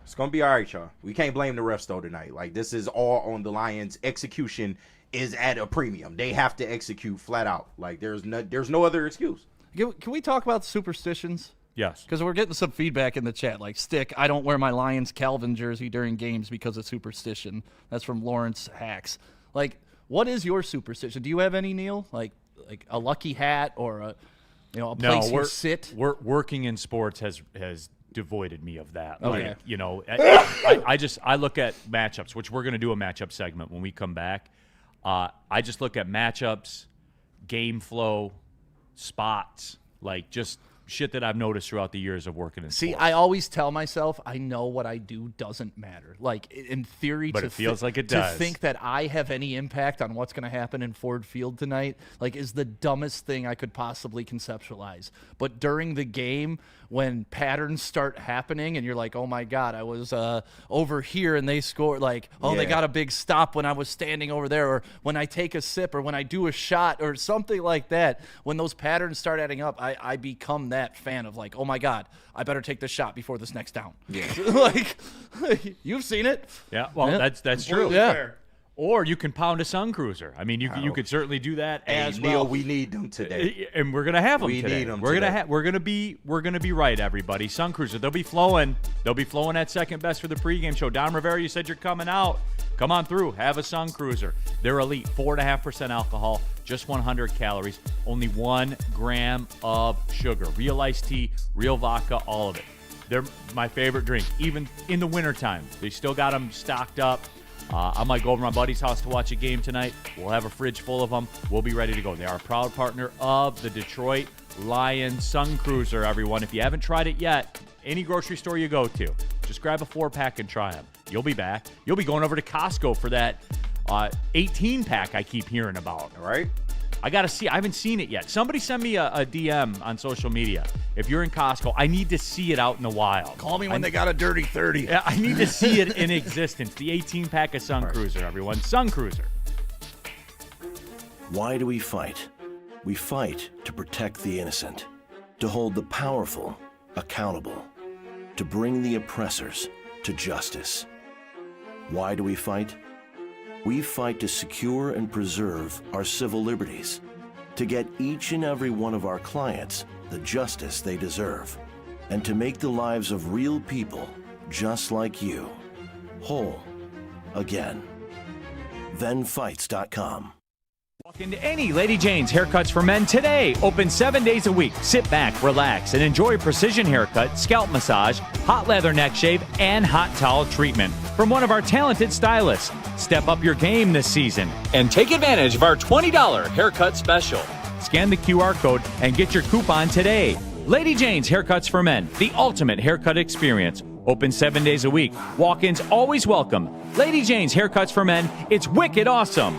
It's going to be all right, y'all. We can't blame the refs, though, tonight. Like, this is all on the Lions. Execution is at a premium. They have to execute flat out. Like, there's no other excuse. Can we talk about superstitions? Yes. Because we're getting some feedback in the chat. Like, Stick, I don't wear my Lions Calvin jersey during games because of superstition. That's from Lawrence Hacks. Like, what is your superstition? Do you have any, Neal? Like a lucky hat or a place you sit? Working in sports has devoided me of that. Okay. Like, I look at matchups, which we're going to do a matchup segment when we come back. I just look at matchups, game flow, spots, like just shit that I've noticed throughout the years of working in See, sports. I always tell myself I know what I do doesn't matter. Like, in theory, But it feels like it does. To think that I have any impact on what's going to happen in Ford Field tonight, like, is the dumbest thing I could possibly conceptualize. But during the game, when patterns start happening and you're like, oh my God, I was over here and they scored, like, oh, they got a big stop when I was standing over there, or when I take a sip, or when I do a shot, or something like that. When those patterns start adding up, I become that fan of like, oh my God, I better take this shot before this next down. Yeah. Like, you've seen it. Yeah, well, that's true. Completely Yeah. fair. Or you can pound a Sun Cruiser. I mean, you could certainly do that as Neil, well. we need them today. And we're gonna have them We today. need 'em we're today. gonna be right, everybody. Sun Cruiser, they'll be flowing. They'll be flowing at second best for the pregame show. Don Rivera, you said you're coming out. Come on through. Have a Sun Cruiser. They're elite. 4.5% alcohol, just 100 calories, only 1 gram of sugar. Real iced tea, real vodka, all of it. They're my favorite drink, even in the wintertime. They still got them stocked up. I might go over to my buddy's house to watch a game tonight. We'll have a fridge full of them. We'll be ready to go. They are a proud partner of the Detroit Lions Sun Cruiser, everyone. If you haven't tried it yet, any grocery store you go to, just grab a 4-pack and try them. You'll be back. You'll be going over to Costco for that 18-pack I keep hearing about. All right? I got to see. I haven't seen it yet. Somebody send me a DM on social media. If you're in Costco, I need to see it out in the wild. Call me when they got a dirty 30. Yeah, I need to see it in existence. The 18-pack of Sun Cruiser, everyone. Sun Cruiser. Why do we fight? We fight to protect the innocent, to hold the powerful accountable, to bring the oppressors to justice. Why do we fight? We fight to secure and preserve our civil liberties, to get each and every one of our clients the justice they deserve, and to make the lives of real people just like you whole again. ThenFights.com. Walk into any Lady Jane's Haircuts for Men today. Open 7 days a week. Sit back, relax, and enjoy precision haircut, scalp massage, hot leather neck shave, and hot towel treatment from one of our talented stylists. Step up your game this season and take advantage of our $20 haircut special. Scan the QR code and get your coupon today. Lady Jane's Haircuts for Men, the ultimate haircut experience. Open 7 days a week. Walk-ins always welcome. Lady Jane's Haircuts for Men. It's wicked awesome.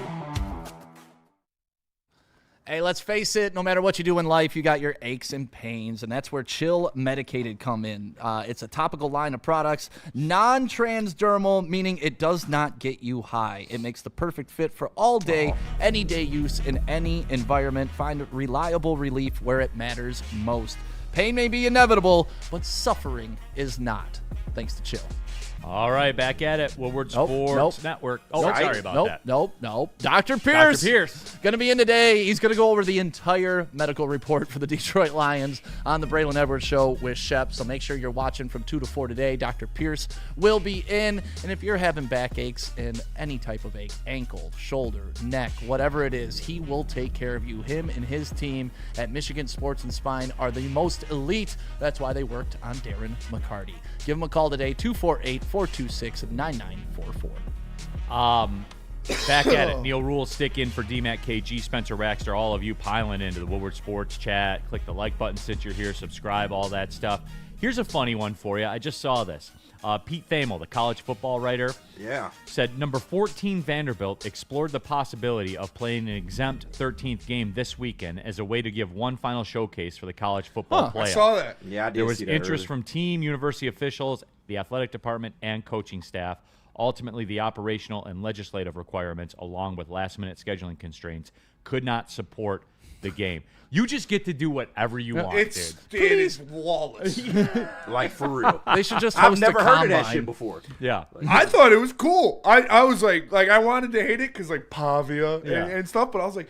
Hey, let's face it, no matter what you do in life, you got your aches and pains, and that's where Chill Medicated come in. It's a topical line of products, non-transdermal, meaning it does not get you high. It makes the perfect fit for all day, any day use in any environment. Find reliable relief where it matters most. Pain may be inevitable, but suffering is not. Thanks to Chill. All right, back at it. Woodward Sports Network. Oh, sorry about that. Nope. Dr. Pierce. Going to be in today. He's going to go over the entire medical report for the Detroit Lions on the Braylon Edwards Show with Shep. So make sure you're watching from 2 to 4 today. Dr. Pierce will be in. And if you're having backaches and any type of ache, ankle, shoulder, neck, whatever it is, he will take care of you. Him and his team at Michigan Sports and Spine are the most elite. That's why they worked on Darren McCarty. Give him a call today, 248-426-9944. Back at it. Neal Ruhl stick in for DMAC KG, Spencer Raxter, all of you piling into the Woodward Sports chat. Click the like button since you're here, subscribe, all that stuff. Here's a funny one for you. I just saw this. Pete Thamel, the college football writer, said number 14 Vanderbilt explored the possibility of playing an exempt 13th game this weekend as a way to give one final showcase for the college football playoff. I saw that. Yeah, I did. There was see that interest early. from team, university officials, the athletic department, and coaching staff. Ultimately, the operational and legislative requirements, along with last-minute scheduling constraints, could not support the game. You just get to do whatever you want, It is flawless. Like, for real. They should just host I've never a heard of that combine. shit before. Yeah. I thought it was cool. I was like I wanted to hate it because like Pavia and stuff, but I was like,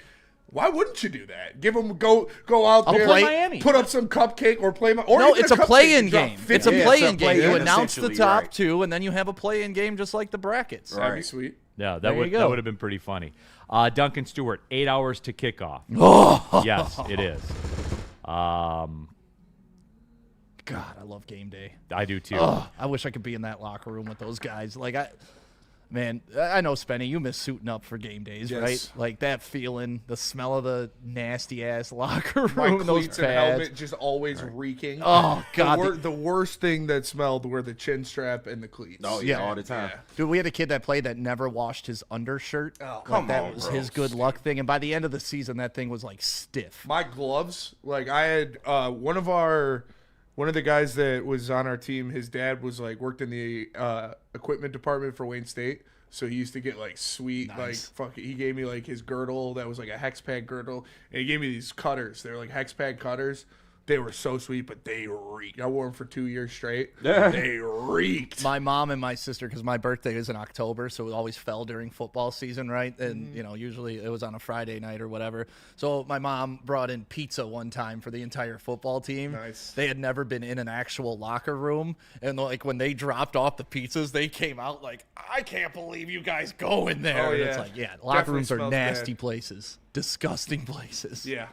why wouldn't you do that? Give them go out there, play Miami. put up some cupcake or play. Or No, even it's a cupcake play-in and drop game. 50. It's a Yeah, play-in it's a game. You play-in, announce the essentially, top right. two, and then you have a play-in game just like the brackets. That'd be sweet. Yeah, There you that go. would have been pretty funny. Duncan Stewart, 8 hours to kickoff. Oh. Yes, it is. God, I love game day. I do too. Oh, I wish I could be in that locker room with those guys. Like Man, I know, Spenny, you miss suiting up for game days, Yes. right? Like that feeling, the smell of the nasty-ass locker My room, those cleats and pads. helmet just always reeking. Oh, God. The worst thing that smelled were the chin strap and the cleats. Oh yeah, all the time. Yeah. Dude, we had a kid that played that never washed his undershirt. Oh, Like, that on, was bro. his good luck thing. And by the end of the season, that thing was like stiff. My gloves, like I had one of the guys that was on our team, his dad was like worked in the equipment department for Wayne State. So he used to get like sweet, like fucking. He gave me like his girdle that was like a hex pad girdle, and he gave me these cutters. They're like hex pad cutters. They were so sweet, but they reeked. I wore them for 2 years straight. They reeked. My mom and my sister, because my birthday is in October, so it always fell during football season, right? And, you know, usually it was on a Friday night or whatever. So my mom brought in pizza one time for the entire football team. Nice. They had never been in an actual locker room. And, like, when they dropped off the pizzas, they came out like, I can't believe you guys go in there. Oh, And yeah. it's like, yeah, locker Definitely rooms are smells nasty bad. places. Disgusting places. Yeah.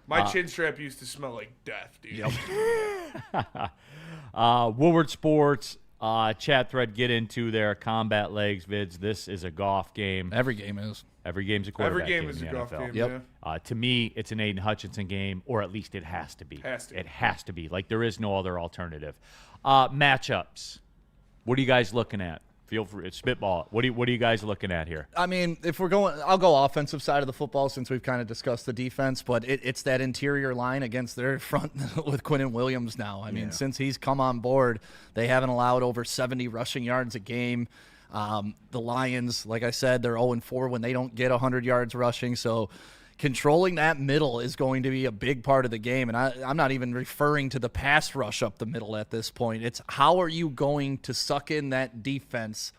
My chin strap used to smell like death, dude. Yep. Woodward Sports chat thread, get into their combat legs vids. This is a golf game. Every game is. Every game's a quarterback Every game is in a the golf NFL. game. Yep. Yeah. To me, it's an Aiden Hutchinson game, or at least it has to be. Has to. It has to be. Like, there is no other alternative. Matchups. What are you guys looking at? Feel free. Spitball. What are you guys looking at here? I mean, if we're going, I'll go offensive side of the football since we've kind of discussed the defense, but it's that interior line against their front with Quinnen Williams now. I mean, since he's come on board, they haven't allowed over 70 rushing yards a game. The Lions, like I said, they're 0-4 when they don't get 100 yards rushing, so controlling that middle is going to be a big part of the game, and I'm not even referring to the pass rush up the middle at this point. It's how are you going to suck in that defense,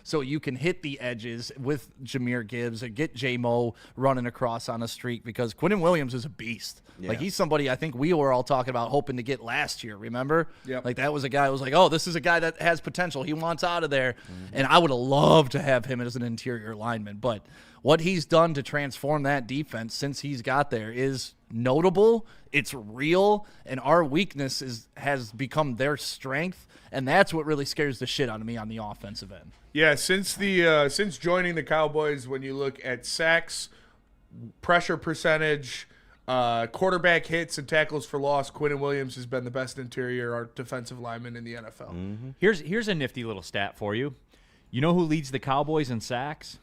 so you can hit the edges with Jahmyr Gibbs and get J-Mo running across on a streak, because Quinnen Williams is a beast. Yeah. Like, he's somebody I think we were all talking about hoping to get last year, remember? Yep. Like, that was a guy who was like, oh, this is a guy that has potential. He wants out of there. And I would have loved to have him as an interior lineman, but what he's done to transform that defense since he's got there is notable. It's real, and our weakness has become their strength, and that's what really scares the shit out of me on the offensive end. Yeah, since joining the Cowboys, when you look at sacks, pressure percentage, quarterback hits, and tackles for loss, Quinnen Williams has been the best interior or defensive lineman in the NFL. Here's a nifty little stat for you. You know who leads the Cowboys in sacks?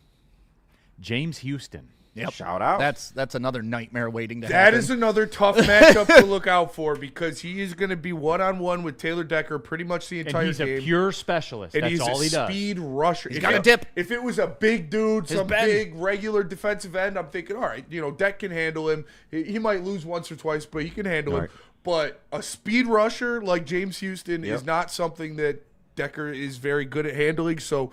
James Houston. Yep. Shout out. That's another nightmare waiting to That happen. is another tough matchup to look out for, because he is going to be one-on-one with Taylor Decker pretty much the entire And he's game. a pure specialist. And That's he's all a he does. speed rusher. He's got a dip. If it was a big dude, some bend. big regular defensive end, I'm thinking, all right, Deck can handle him. He might lose once or twice, but he can handle him. But a speed rusher like James Houston is not something that Decker is very good at handling, so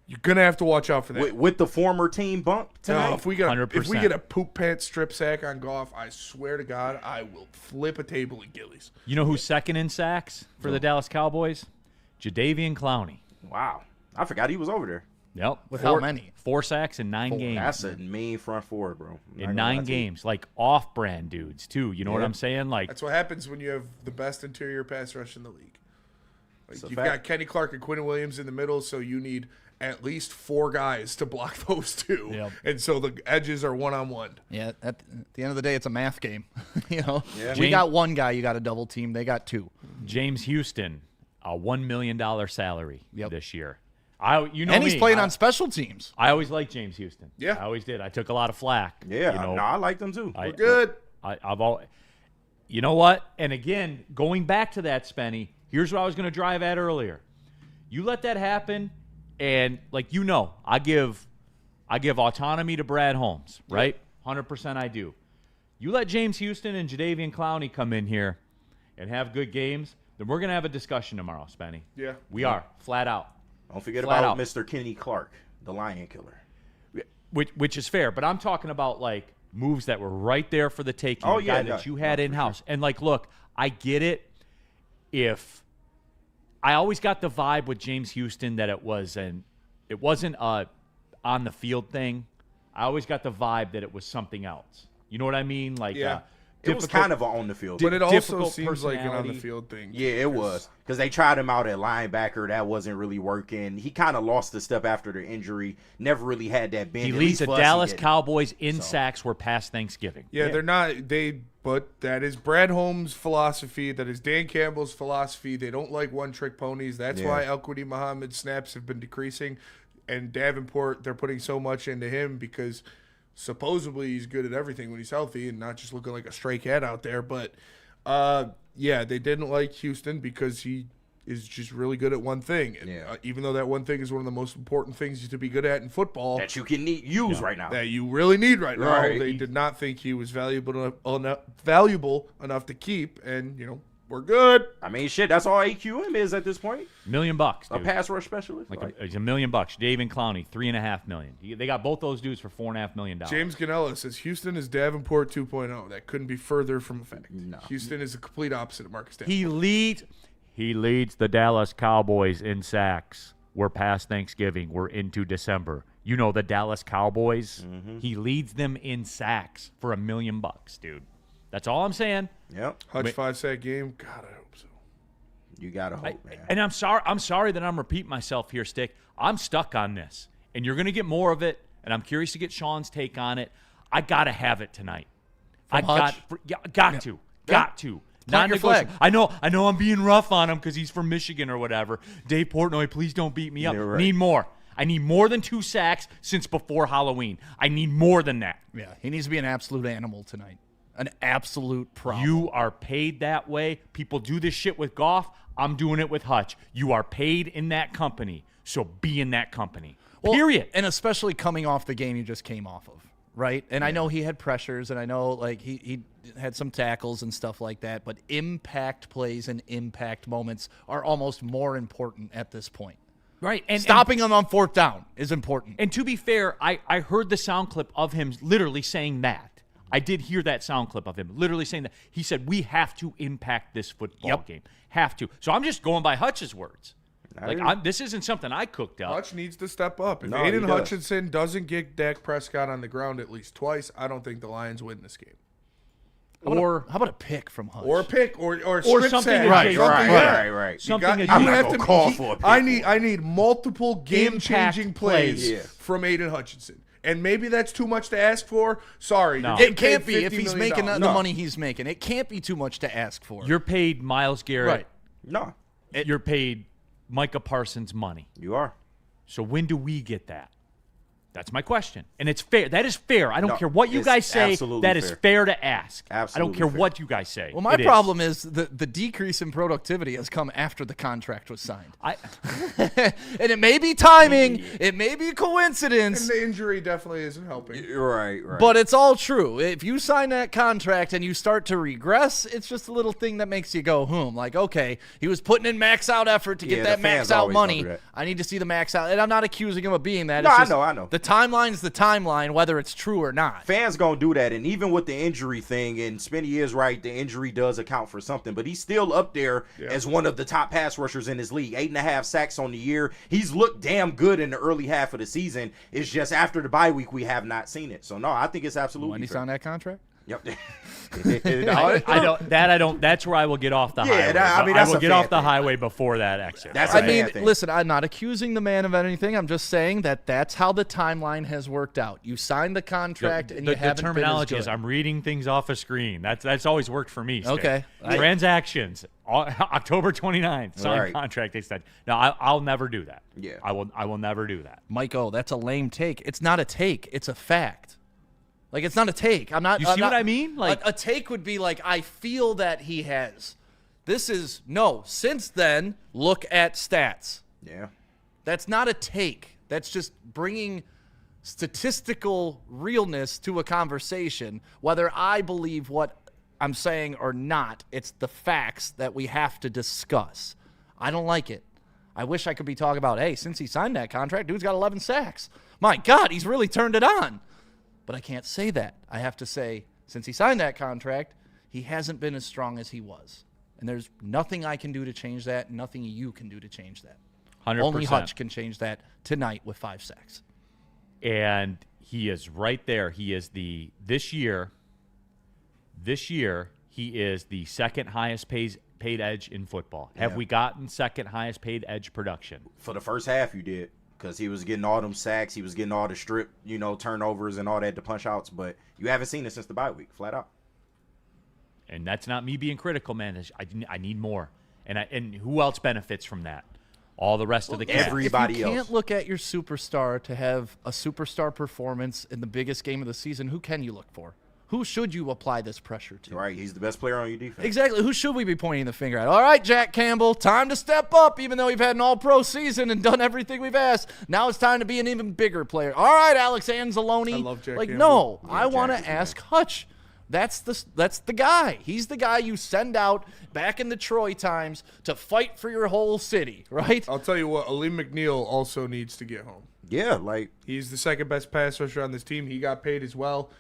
you're going to have to watch out for that. with the former team bump tonight. If we get 100%. a poop pants strip sack on Goff, I swear to God, I will flip a table at Gillies. You know who's second in sacks for the Dallas Cowboys? Jadeveon Clowney. Wow, I forgot he was over there. Yep. With how many? 4 sacks in 9 games. That's a mean front four, bro. I'm not In gonna 9 lie to you. games. Like, off-brand dudes, too. You know what Yeah. I'm saying? Like, That's what happens when you have the best interior pass rush in the league. It's a You've fact. got Kenny Clark and Quinnen Williams in the middle, so you need at least 4 guys to block those two. Yep. And so the edges are one-on-one. Yeah, at the end of the day, it's a math game. Yeah. We James- got one guy you got to double team. They got 2. James Houston, a $1 million salary Yep. this year. And he's me. playing on special teams. I always liked James Houston. Yeah. I always did. I took a lot of flack. Yeah, You know, no, I like them too. I- Good. I've always, you know what? And again, going back to that, Spenny, here's what I was going to drive at earlier. You let that happen, and I give autonomy to Brad Holmes, right? 100% I do. You let James Houston and Jadeveon Clowney come in here and have good games, then we're going to have a discussion tomorrow, Spenny. Yeah. We are, flat out. Don't forget Flat about out. Mr. Kenny Clark, the Lion Killer. Which is fair, but I'm talking about like moves that were right there for the taking. Oh, the guy yeah, that yeah. you had No, for in house, and like, look, I get it. If I always got the vibe with James Houston that it wasn't a on the field thing. I always got the vibe that it was something else. You know what I mean? Like, Yeah. It was kind of an on the field. But it also difficult seems like an on the personality. field thing. Yeah, it was. Because they tried him out at linebacker. That wasn't really working. He kind of lost the step after the injury. Never really had that bend. He At leads least the for us, he Dallas didn't. Cowboys in sacks were past Thanksgiving. Yeah, they're not. But that is Brad Holmes' philosophy. That is Dan Campbell's philosophy. They don't like one-trick ponies. That's why Elquity Muhammad's snaps have been decreasing. And Davenport, they're putting so much into him because supposedly he's good at everything when he's healthy and not just looking like a stray cat out there. But, yeah, they didn't like Houston because he is just really good at one thing. And, even though that one thing is one of the most important things to be good at in football. That you can use right now. That you really need right now. Right. They did not think he was valuable enough to keep. And, we're good. I mean, shit, that's all AQM is at this point. $1 million, dude. A pass rush specialist. It's $1 million. Dave and Clowney, $3.5 million. They got both those dudes for $4.5 million. James Ganella says Houston is Davenport 2.0. That couldn't be further from a fact. No. Houston is the complete opposite of Marcus Davenport. He leads the Dallas Cowboys in sacks. We're past Thanksgiving. We're into December. You know the Dallas Cowboys. He leads them in sacks for $1 million, dude. That's all I'm saying. Yep. Hutch 5-sack game. God, I hope so. You gotta hope, man. And I'm sorry that I'm repeating myself here, Stick. I'm stuck on this, and you're gonna get more of it. And I'm curious to get Sean's take on it. I gotta have it tonight. Got to. Plant your flag. I know I'm being rough on him because he's from Michigan or whatever. Dave Portnoy, please don't beat me up. You're right. Need more. I need more than 2 sacks since before Halloween. I need more than that. Yeah, he needs to be an absolute animal tonight. An absolute problem. You are paid that way. People do this shit with Goff. I'm doing it with Hutch. You are paid in that company, so be in that company. Well, Period. And especially coming off the game you just came off of, right? And I know he had pressures, and I know like he had some tackles and stuff like that, but impact plays and impact moments are almost more important at this point. Right. And Stopping him on 4th down is important. And to be fair, I heard the sound clip of him literally saying that. I did hear that sound clip of him literally saying that. He said, we have to impact this football game. Have to. So I'm just going by Hutch's words. This isn't something I cooked up. Hutch needs to step up. If No, Aiden he does. Hutchinson doesn't get Dak Prescott on the ground at least twice, I don't think the Lions win this game. How about a pick from Hutch? Or a pick, or something something. right, right. Something that I'm you not have gonna to call for a pick. I need multiple game-changing Impact plays plays. from Aiden Hutchinson. And maybe that's too much to ask for. Sorry. No. you're It getting can't paid be if $50 he's million. making the No. money he's making. It can't be too much to ask for. You're paid Myles Garrett. Right. No, You're paid Micah Parsons money. you are. So when do we get that? That's my question. And it's fair. That is fair. I don't No, care what you it's guys say. absolutely That is fair. fair to ask. I don't Absolutely care fair. what you guys say. Well, my It is. problem is the decrease in productivity has come after the contract was signed. And it may be timing, it may be coincidence, And the injury definitely isn't helping. Right. but it's all true. If you sign that contract and you start to regress, it's just a little thing that makes you go, like, okay, he was putting in max out effort to get Yeah, that the max fans out always money. gonna do that. I need to see the max out. And I'm not accusing him of being that. No, It's I just know. The timeline's the timeline, whether it's true or not. Fans gonna do that, and even with the injury thing, and Spenny is right, the injury does account for something, but he's still up there as one of the top pass rushers in his league. 8.5 sacks on the year. He's looked damn good in the early half of the season. It's just after the bye week we have not seen it. So no, I think it's absolutely When he fair. signed that contract? Yep. I don't. That's where I will get off the highway. that's I will a get fan off the thing. highway before that exit. That's All a I fan mean, thing. listen, I'm not accusing the man of anything. I'm just saying that that's how the timeline has worked out. You signed the contract and you the haven't terminology been as is good. I'm reading things off a screen. That's always worked for me. Stick. Okay. Transactions. October 29th. Signed Right. contract extension. No, I'll never do that. Yeah. I will never do that. Mike-O, that's a lame take. It's not a take. It's a fact. Like, it's not a take. I'm not. You I'm see not- what I mean? Like a take would be like, I feel that he has. This is, no, since then, look at stats. Yeah. That's not a take. That's just bringing statistical realness to a conversation. Whether I believe what I'm saying or not, it's the facts that we have to discuss. I don't like it. I wish I could be talking about, hey, since he signed that contract, dude's got 11 sacks. My God, he's really turned it on. But I can't say that. I have to say, since he signed that contract, he hasn't been as strong as he was. And there's nothing I can do to change that, nothing you can do to change that. 100%. Only Hutch can change that tonight with 5 sacks. And he is right there. He is this year, This year, he is the second highest paid edge in football. Have we gotten second highest paid edge production? For the first half, you did, because he was getting all them sacks. He was getting all the strip, turnovers and all that, the punch outs. But you haven't seen it since the bye week, flat out. And that's not me being critical, man. I need more. And who else benefits from that? All the rest of the cast. Everybody if you else. can't look at your superstar to have a superstar performance in the biggest game of the season, who can you look for? Who should you apply this pressure to? Right, he's the best player on your defense. Exactly. Who should we be pointing the finger at? All right, Jack Campbell, time to step up, even though we've had an all-pro season and done everything we've asked. Now it's time to be an even bigger player. All right, Alex Anzalone. I love Jack Campbell. No, Yeah, I want Jack to is ask Hutch. That's the guy. He's the guy you send out back in the Troy times to fight for your whole city, right? I'll tell you what, Aleem McNeil also needs to get home. Yeah, like He's the second best pass rusher on this team. He got paid as well.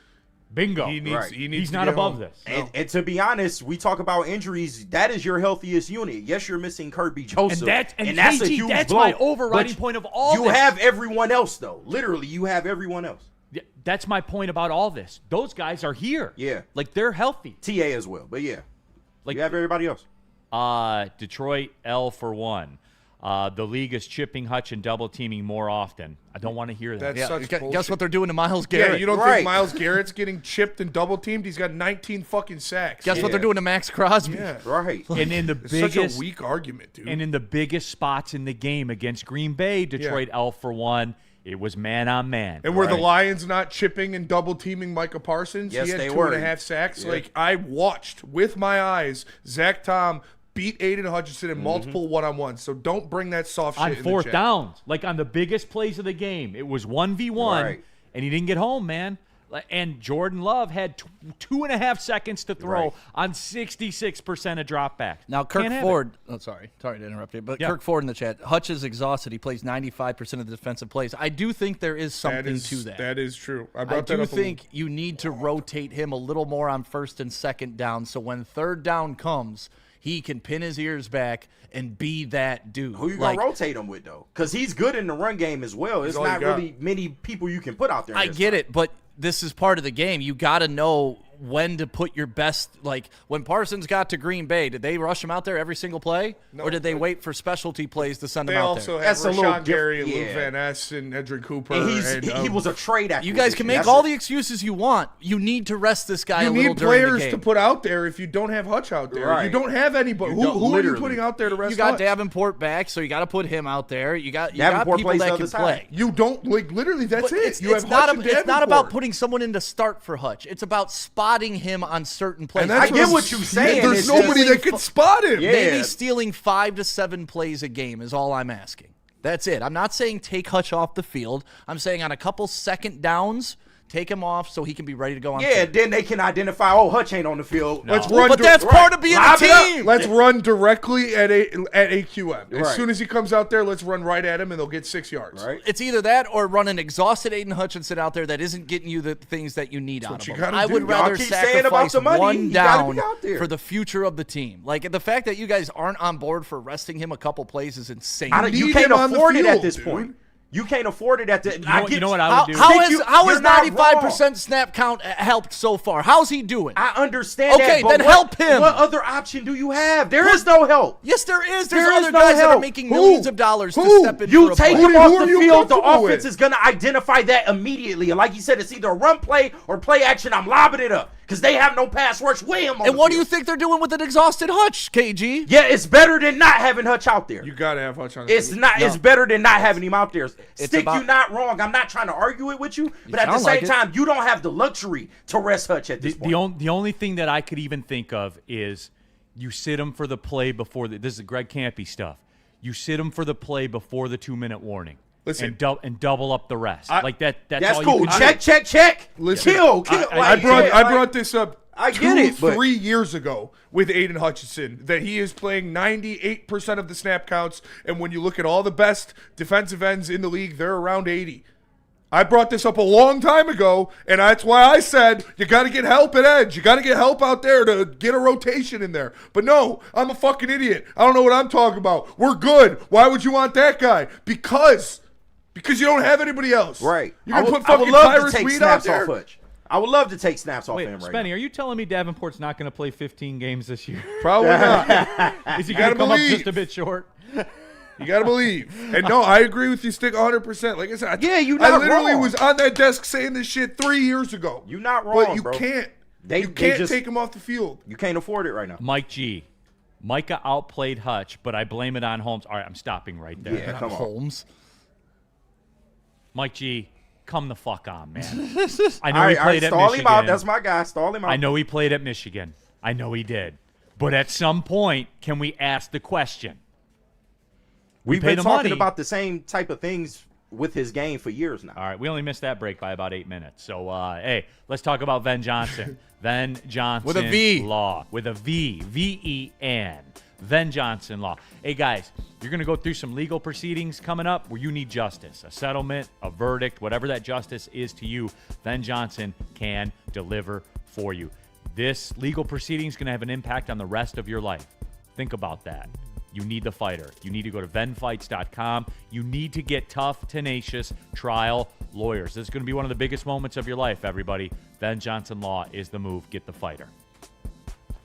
Bingo. He needs. Right. He needs He's to not get above home. this. and to be honest, we talk about injuries. That is your healthiest unit. Yes, you're missing Kirby Joseph, And that's a KG, huge that's blow. my overriding But point of all You this. have everyone else, though. Literally, you have everyone else. Yeah, that's my point about all this. Those guys are here. Yeah. Like, they're healthy. TA as well, but yeah, Like, you have everybody else. Detroit L for one. The league is chipping Hutch and double teaming more often. I don't want to hear that. That's such Guess bullshit. what they're doing to Myles Yeah, Garrett? you don't Right. think Myles Garrett's getting chipped and double teamed? He's got 19 fucking sacks. Guess what Yeah. they're doing to Max Crosby? Yeah. Right. And in the It's such biggest a weak argument, dude. and in the biggest spots in the game against Green Bay, Detroit L for one. It was man on man. And were the Lions not chipping and double teaming Micah Parsons? Yes, he had they 2.5 were. sacks. Yeah. Like, I watched with my eyes Zach Tom beat Aiden Hutchinson in multiple one-on-ones. So don't bring that soft shit on in fourth the chat. downs, like on the biggest plays of the game, it was 1v1, Right. and he didn't get home, man. And Jordan Love had 2.5 seconds to throw Right. on 66% of dropbacks. Now, Kirk Can't have Ford. Oh, sorry to interrupt you, but Yeah. Kirk Ford in the chat. Hutch is exhausted. He plays 95% of the defensive plays. I do think there is something to that. That is true. I I brought that do up think you need to rotate him a little more on first and second down, so when third down comes, he can pin his ears back and be that dude. Who you gonna rotate him with though? Because he's good in the run game as well. It's all you not got. really many people you can put out there. I get it, but this is part of the game. You got to know when to put your best. Like when Parsons got to Green Bay, did they rush him out there every single play, or did they wait for specialty plays to send They him out also there? have That's a little Rashawn Gary and diff- Luke yeah. Van Ness and Edrin Cooper. And he and, was a trade acquisition. You guys can make That's all it. the excuses you want. You need to rest this guy you a little need during the players game. to put out there if you don't have Hutch out there. Right. You don't have anybody. You Who don't- are you literally. putting out there to rest You got Hutch? Davenport back, so you got to put him out there. You got Davenport people plays that the can other play. side. You don't, like, literally, that's But it. You it's have not. Hutch and It's not about Davenport. putting someone in to start for Hutch. It's about spotting him on certain plays. And that's I get what you're saying. There's It's nobody just- that can spot him. Yeah. Maybe stealing 5 to 7 plays a game is all I'm asking. That's it. I'm not saying take Hutch off the field. I'm saying on a couple second downs, take him off so he can be ready to go on. Yeah, third. then they can identify. Oh, Hutch ain't on the field. Let's No. run. But that's part of being a Lob it up. team. Let's run directly at AQM. As Right. soon as he comes out there, let's run right at him, and they'll get 6 yards. Right. It's either that or run an exhausted Aiden Hutchinson out there that isn't getting you the things that you need out what of you him. gotta I would do. rather Y'all keep saying about sacrifice the money. one He gotta down be out there. for the future of the team. Like the fact that you guys aren't on board for resting him a couple plays is insane. You need can't him on the afford it at field, this dude. point. You can't afford it at the. You know what I How, would do? how Think is you- how you're is not 95% snap count helped so far? How's he doing? I understand Okay, that. But then what- help him. What other option do you have? There is no help. Yes, there is. There's There is other no guys that are help. making Who? millions of dollars to Who? step in You for a take play. him Who off are the you field, the comfortable offense with? is going to identify that immediately. And like you said, it's either a run play or play action. I'm lobbing it up because they have no pass rush. William on And the what do you field. think they're doing with an exhausted Hutch, KG? Yeah, it's better than not having Hutch out there. You got to have Hutch on the It's field. not. It's better than not having him out there. Stick, about- you not wrong. I'm not trying to argue it with you, but at the sound same like it. time, you don't have the luxury to rest Hutch at this point. The only thing that I could even think of is you sit him for the play before this is Greg Campy stuff. You sit him for the play before the 2-minute warning. Listen. and double up the rest. That's That's all cool. you can Check, do. check. Listen, kill. I brought this up I get it, but- 3 years ago with Aiden Hutchinson, that he is playing 98% of the snap counts, and when you look at all the best defensive ends in the league, they're around 80. I brought this up a long time ago, and that's why I said you got to get help at edge. You got to get help out there to get a rotation in there. But no, I'm a fucking idiot. I don't know what I'm talking about. We're good. Why would you want that guy? Because you don't have anybody else. Right. You can put I would fucking love Tyrus to take Reed out snaps there. off Hutch. I would love to take snaps off Wait, him right Spenny, now. are you telling me Davenport's not going to play 15 games this year? Probably not. Is he gotta going to come up believe. just a bit short? You gotta believe. And no, I agree with you, Stick, 100%. Like I said, Yeah, you I not literally wrong. was on that desk saying this shit 3 years ago. You not wrong, But you bro. can't. They You can't just- take him off the field. You can't afford it right now. Mike G. Micah outplayed Hutch, but I blame it on Holmes. All right, I'm stopping right there. Yeah, come on. Holmes. Mike G, come the fuck on, man. I know All he right, played at stall Michigan. him out. That's my guy. Stall him out. I know he played at Michigan. I know he did. But at some point, can we ask the question? We've pay been the talking money. about the same type of things with his game for years now. All right, we only missed that break by about 8 minutes. So, hey, let's talk about Ven Johnson. Ven Johnson With a V. Law. With a V. V-E-N. Ven Johnson Law. Hey, guys, you're going to go through some legal proceedings coming up where you need justice, a settlement, a verdict, whatever that justice is to you, Ven Johnson can deliver for you. This legal proceeding is going to have an impact on the rest of your life. Think about that. You need the fighter. You need to go to venfights.com. You need to get tough, tenacious trial lawyers. This is going to be one of the biggest moments of your life, everybody. Ven Johnson Law is the move. Get the fighter.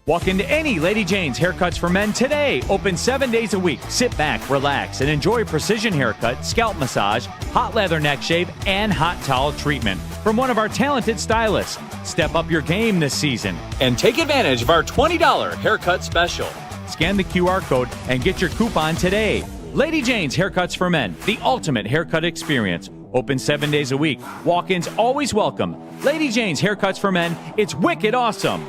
Walk into any Lady Jane's Haircuts for Men today. Open 7 days a week. Sit back, relax, and enjoy a precision haircut, scalp massage, hot leather neck shave, and hot towel treatment from one of our talented stylists. Step up your game this season and take advantage of our $20 haircut special. Scan the QR code and get your coupon today. Lady Jane's Haircuts for Men, the ultimate haircut experience. Open 7 days a week. Walk-ins always welcome. Lady Jane's Haircuts for Men. It's wicked awesome.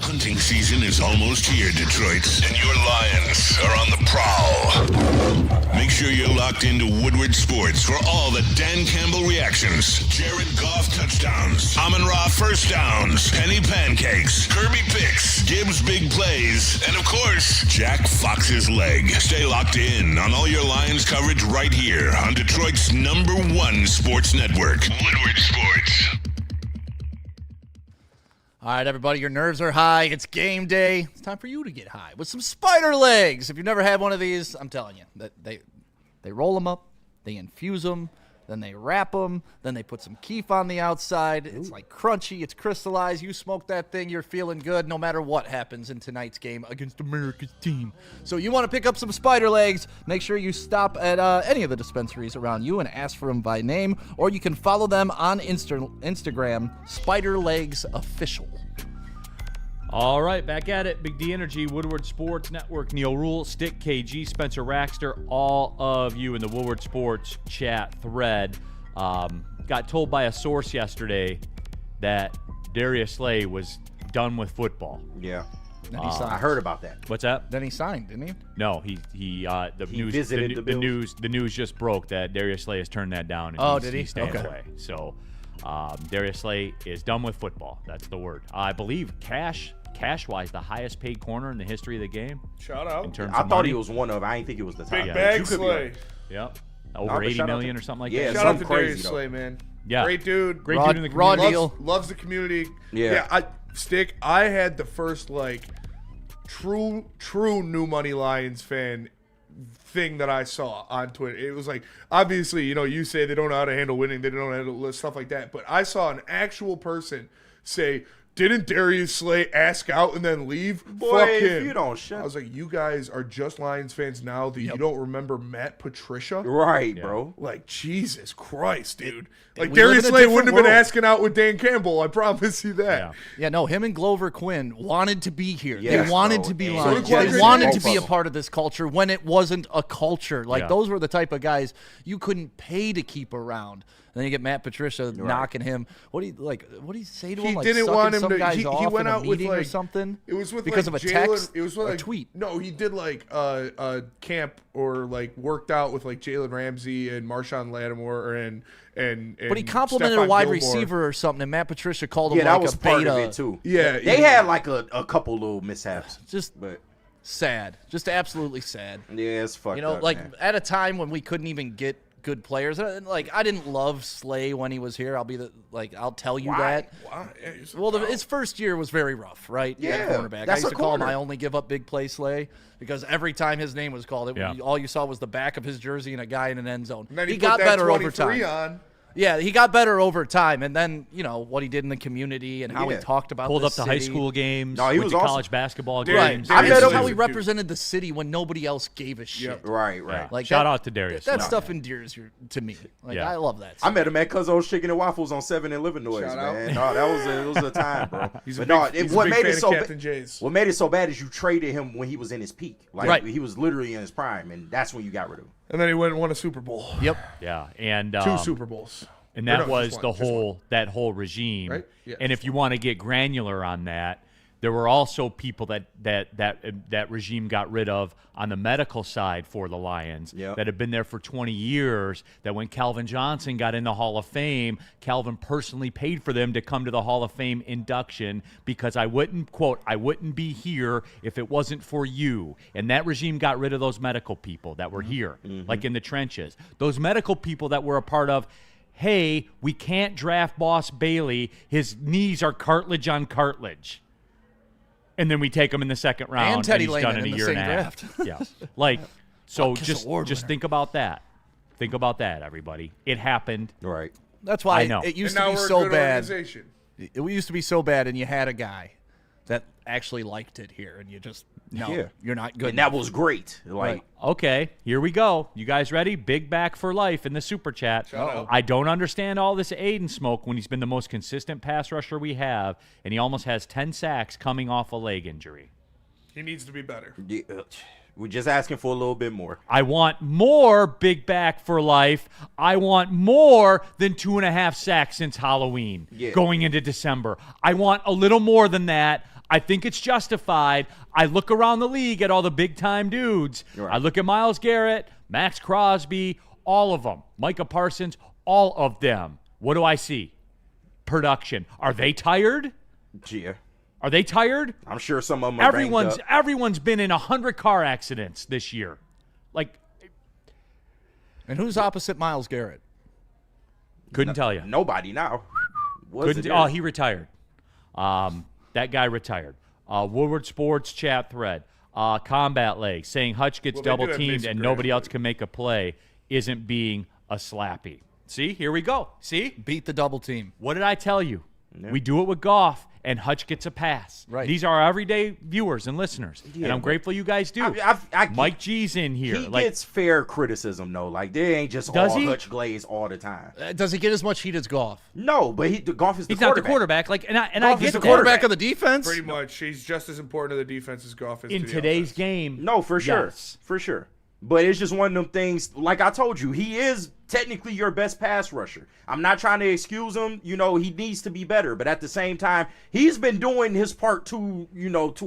Hunting season is almost here, Detroit, and your Lions are on the prowl. Make sure you're locked into Woodward Sports for all the Dan Campbell reactions, Jared Goff touchdowns, Amon-Ra first downs, Penny pancakes, Kirby picks, Gibbs big plays, and of course, Jack Fox's leg. Stay locked in on all your Lions coverage right here on Detroit's #1 sports network, Woodward Sports. All right, everybody, your nerves are high. It's game day. It's time for you to get high with some spider legs. If you've never had one of these, I'm telling you, that they roll them up, they infuse them, then they wrap them, then they put some keef on the outside. It's like crunchy, it's crystallized. You smoke that thing, you're feeling good no matter what happens in tonight's game against America's team. So you want to pick up some spider legs, make sure you stop at any of the dispensaries around you and ask for them by name, or you can follow them on Instagram, Spider Legs Official. All right, back at it. Big D Energy, Woodward Sports Network, Neal Ruhl, Stick, KG, Spencer Raxter, all of you in the Woodward Sports chat thread. Got told by a source yesterday that Darius Slay was done with football. Yeah. Then he signed. I heard about that. What's that? Then he signed, didn't he? No, he visited the Bills. the news just broke that Darius Slay has turned that down. And Oh, he's, did he? He's staying Okay. away. So Darius Slay is done with football. That's the word. I believe cash-wise, the highest paid corner in the history of the game. Shout out. In terms I of thought money. he was one of. I didn't think it was the top. Big Yeah, bag You could be Slay. right. Yep. No, Over but 80 shout out million to- or something like Yeah, that. Shout out something to Darius crazy, though. Slay, man. Yeah. Great dude. Great Raw- dude in the raw community. deal. Loves the community. Yeah. Stick. I had the first true New Money Lions fan thing that I saw on Twitter. It was like, obviously, you say they don't know how to handle winning, they don't know how to handle stuff like that. But I saw an actual person say, "Didn't Darius Slay ask out and then leave? Boy, Fuck if him." you don't shut- I was like, you guys are just Lions fans now that you don't remember Matt Patricia? Right, bro. Like, Jesus Christ, dude. Like, we live Darius in a Slay different wouldn't have been world. asking out with Dan Campbell. I promise you that. Yeah. Yeah, no, him and Glover Quinn wanted to be here. Yes, they wanted bro. to be And so Lions. did Quadri They wanted Both to of be a them. part of this culture when it wasn't a culture. Like, Yeah. those were the type of guys you couldn't pay to keep around. And then you get Matt Patricia knocking him. What do you say to him? He Like, didn't sucking want him some to. guys He off went in a out with meeting like or something. It was with because like of a Jalen. text. It was with or like a tweet. No, he did like camp or like worked out with like Jalen Ramsey and Marshawn Lattimore and. But he complimented a Stephon wide Gilmore. receiver or something, and Matt Patricia called him Yeah, that like was a part beta. of it too. Yeah, they yeah. had like a couple little mishaps, Just but sad. Just absolutely sad. yeah, it's fucked up. Like man. at a time when we couldn't even get good players. Like, I didn't love Slay when he was here. I'll tell you that. Why? Yeah, he's- Well, his first year was very rough, right? Yeah, At cornerback. that's I used a to call him corner. I only give up big play Slay because every time his name was called, Yeah. all you saw was the back of his jersey and a guy in an end zone. And then He put got that better over 23 time. on. Yeah, he got better over time, and then what he did in the community and how he Yeah. talked about Pulled the up to high city. school games. No, he went was to awesome. college basketball Right. games. I met And him. how he represented the city when nobody else gave a shit. Yep. Right. Yeah. Like Shout that- out to Darius. That No. stuff endears to me. Like Yeah. I love that. I Stuff. met him at Cuzzo's Chicken and Waffles on 7 in Illinois, Shout out. man. No, it was a time, bro. He's But a no, big, he's what a big made fan it of so Captain J's. what made it so bad is you traded him when he was in his peak. Like Right. he was literally in his prime, and that's when you got rid of him. And then he went and won a Super Bowl. Yep. Yeah, and 2 Super Bowls. and Or that no, was just the one, just whole that whole regime. Right? Yeah, and if you want to get granular on that, there were also people that regime got rid of on the medical side for the Lions Yep. that have been there for 20 years. That when Calvin Johnson got in the Hall of Fame, Calvin personally paid for them to come to the Hall of Fame induction because I wouldn't be here if it wasn't for you. And that regime got rid of those medical people that were here, like in the trenches. Those medical people that were a part of, hey, we can't draft Boss Bailey. His knees are cartilage on cartilage. And then we take him in the second round, And Teddy he's done Lehman in a in the year and a same half. draft. Yeah, like so. Butkus Just Award winner. think about that. Think about that, everybody. It happened. Right. That's why I know. it used And to now be we're a so good bad. organization. It used to be so bad, and you had a guy that actually liked it here, and you just Yeah. you're not good. And that was great. Like Okay, here we go. You guys ready? Big back for life in the super chat. out. I don't understand all this Aiden smoke when he's been the most consistent pass rusher we have, and he almost has 10 sacks coming off a leg injury. He needs to be better. we're just asking for a little bit more. I want more big back for life. I want more than 2.5 sacks since Halloween going into December. I want a little more than that. I think it's justified. I look around the league at all the big-time dudes. Right. I look at Myles Garrett, Max Crosby, all of them. Micah Parsons, all of them. What do I see? Production. Are they tired? Yeah. Are they tired? I'm sure some of them are banged up. Everyone's been in 100 car accidents this year. Like, And who's opposite Myles Garrett? couldn't tell you. Nobody now. Couldn't. Oh, he retired. That guy retired. Woodward Sports chat thread. Combat leg saying Hutch gets Well, they do double have teamed Mason and Graham, nobody else but- can make a play isn't being a slappy. See, here we go. See, Beat the double team. what did I tell you? We do it with Goff, and Hutch gets a pass. Right. These are our everyday viewers and listeners, and I'm grateful you guys do. Mike G's in here. He Like, gets fair criticism though. Like they ain't just Does all he? Hutch Glaze all the time. Does he get as much heat as Goff? No, but Goff is the he's not the quarterback. quarterback. Like, and I Goff get is the that. Quarterback of the defense? Pretty much. He's just as important to the defense as Goff is in to the today's offense. game. No, for sure. Yes. For sure. But it's just one of them things, like I told you, he is technically your best pass rusher. I'm not trying to excuse him. You know, he needs to be better. But at the same time, he's been doing his part to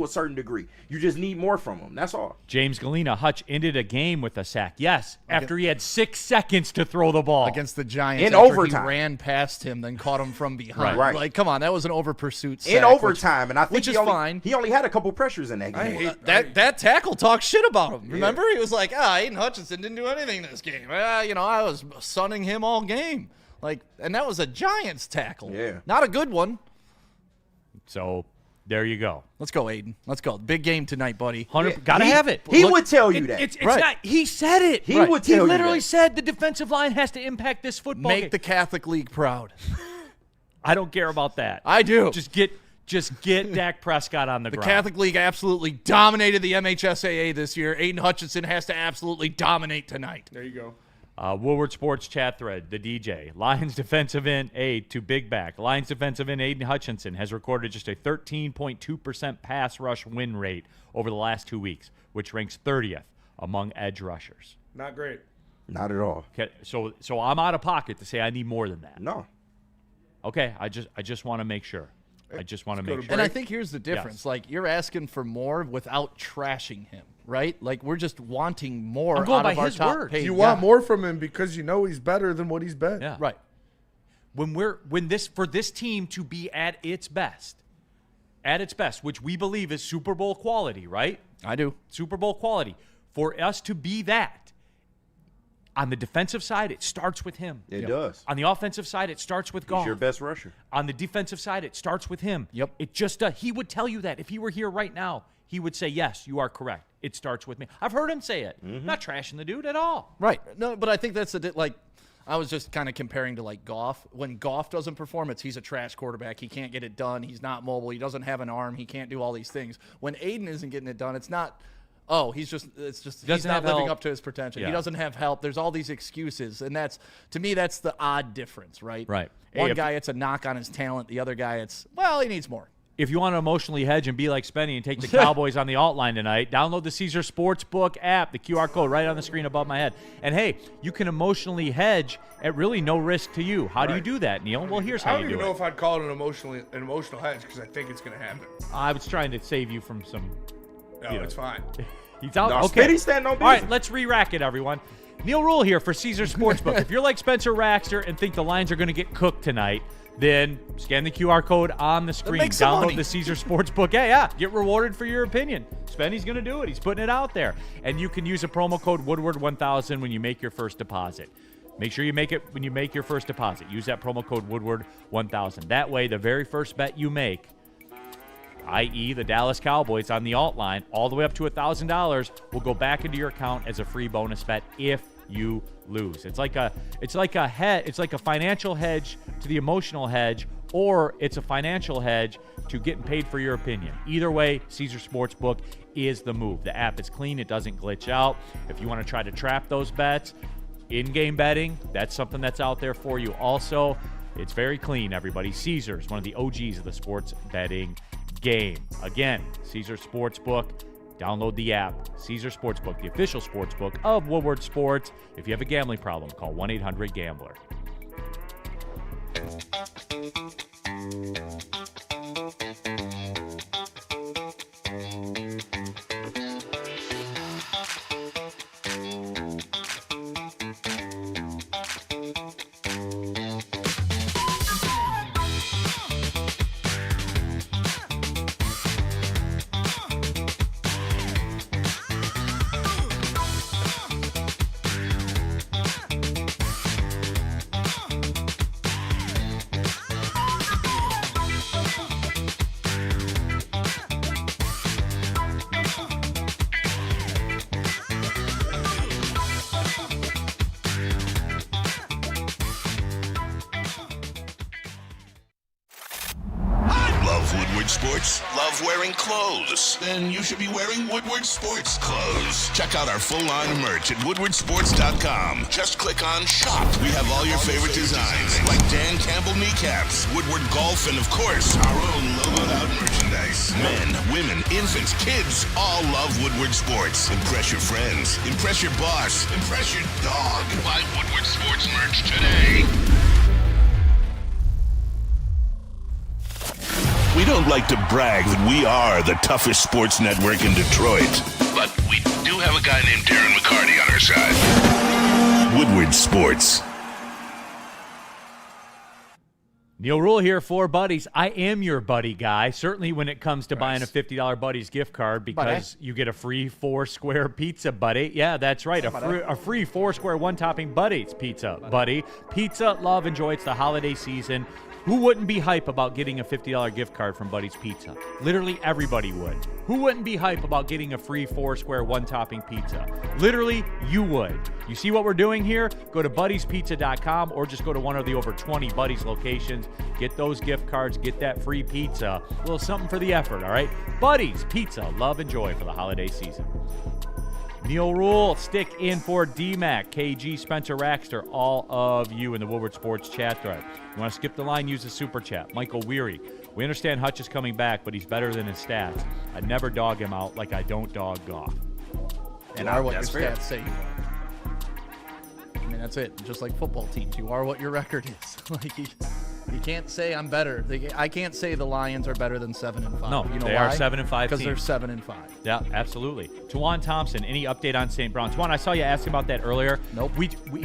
a certain degree. You just need more from him. That's all. James Galena, Hutch ended a game with a sack. Yes, after he had 6 seconds to throw the ball. Against the Giants In after overtime. he ran past him, then caught him from behind. Right. Like, come on, that was an over pursuit sack. In overtime. And I think which is he only, fine. He only had a couple pressures in that I game. hate That tackle talked shit about him. Remember? He was like, Aiden Hutchinson didn't do anything this game. I was sunning him all game. Like, and that was a Giants tackle. Yeah. Not a good one. So there you go. Let's go, Aiden. Let's go. Big game tonight, buddy. Gotta He- have it. He Look, would tell you that. It's Right. not. He said it. He would tell you He literally that. said the defensive line has to impact this football Make game. the Catholic League proud. I don't care about that. I do. Just get Dak Prescott on the The ground. Catholic League absolutely dominated the MHSAA this year. Aiden Hutchinson has to absolutely dominate tonight. There you go. Woodward Sports chat thread, the DJ. Lions defensive end aide to big back. Lions defensive end Aiden Hutchinson has recorded just a 13.2% pass rush win rate over the last 2 weeks, which ranks 30th among edge rushers. Not great. Not at all. Okay, so I'm out of pocket to say I need more than that. No. Okay, I just want to make sure. I just want to go make to sure. And I think here's the difference. Yes. Like, you're asking for more without trashing him, right? Like, we're just wanting more I'm going out by of our his top words. paid You want guy. more from him because you know he's better than what he's been. Yeah. Right. For this team to be at its best, which we believe is Super Bowl quality, right? I do. Super Bowl quality. For us to be that, on the defensive side, it starts with him. It does. On the offensive side, it starts with He's Goff. your best rusher. On the defensive side, it starts with him. Yep. It just he would tell you that if he were here right now, he would say, "Yes, you are correct. It starts with me." I've heard him say it. Not trashing the dude at all. Right. No, but I think that's I was just kind of comparing to like Goff. When Goff doesn't perform, he's a trash quarterback. He can't get it done. He's not mobile. He doesn't have an arm. He can't do all these things. When Aiden isn't getting it done, it's not. Oh, he's not living up to his potential. Yeah. He doesn't have help. There's all these excuses, and to me that's the odd difference, right? Right. One Hey, guy, it's a knock on his talent. The other guy, he needs more. If you want to emotionally hedge and be like Spenny and take the Cowboys on the alt line tonight, download the Caesar Sportsbook app, the QR code right on the screen above my head. And, hey, you can emotionally hedge at really no risk to you. How do you do that, Neil? Well, here's how I you don't do even know it. if I'd call it an emotional hedge because I think it's going to happen. I was trying to save you from some. No, You know. it's fine. He's out. No, Okay. Spenny's standing on All right, business. let's re-rack it, everyone. Neal Ruhl here for Caesar Sportsbook. If you're like Spencer Raxter and think the lines are going to get cooked tonight, then scan the QR code on the screen. make some Download money. the Caesar Sportsbook. Yeah. Get rewarded for your opinion. Spenny's going to do it. He's putting it out there. And you can use a promo code Woodward1000 when you make your first deposit. Make sure you make it when you make your first deposit. Use that promo code Woodward1000. That way, the very first bet you make, i.e. the Dallas Cowboys on the alt line, all the way up to $1,000, will go back into your account as a free bonus bet if you lose. It's like a financial hedge to the emotional hedge, or it's a financial hedge to getting paid for your opinion. Either way, Caesar Sportsbook is the move. The app is clean, it doesn't glitch out. If you want to try to trap those bets, in-game betting, that's something that's out there for you. Also, it's very clean, everybody. Caesar's one of the OGs of the sports betting game. Again, Caesar Sportsbook. Download the app. Caesar Sportsbook, the official sportsbook of Woodward Sports. If you have a gambling problem, call 1-800-GAMBLER. Love Woodward Sports? Love wearing clothes? Then you should be wearing Woodward Sports clothes. Check out our full line of merch at woodwardsports.com. Just click on shop. We have all your favorite designs, like Dan Campbell kneecaps, Woodward Golf, and of course, our own logoed out merchandise. Men, women, infants, kids all love Woodward Sports. Impress your friends. Impress your boss. Impress your dog. Buy Woodward Sports merch today. We don't like to brag that we are the toughest sports network in Detroit, but we do have a guy named Darren McCarty on our side. Woodward Sports. Neal Ruhl here for Buddies. I am your buddy guy, certainly when it comes to buying a $50 Buddies gift card, because you get a free 4-square pizza, buddy. Yeah, that's right, a free 4-square one-topping Buddies pizza, buddy. Pizza, love, enjoy. It's the holiday season. Who wouldn't be hype about getting a $50 gift card from Buddy's Pizza? Literally everybody would. Who wouldn't be hype about getting a free 4-square one-topping pizza? Literally, you would. You see what we're doing here? Go to buddiespizza.com or just go to one of the over 20 Buddies locations. Get those gift cards. Get that free pizza. A little something for the effort, all right? Buddies Pizza. Love and joy for the holiday season. Neal Ruhl, stick in for DMAC, KG, Spencer Raxter, all of you in the Woodward Sports chat thread. You want to skip the line, use the super chat. Michael Weary, we understand Hutch is coming back, but he's better than his stats. I'd never dog him out like I don't dog Goff. And are what your stats say you are. I mean, that's it. Just like football teams, you are what your record is. Like you can't say I'm better. I can't say the Lions are better than 7-5. No, you know they why? are 7-5 because they're team. 7-5. Yeah, absolutely. Tawan Thompson, any update on St. Brown? Tawan, I saw you asking about that earlier. Nope.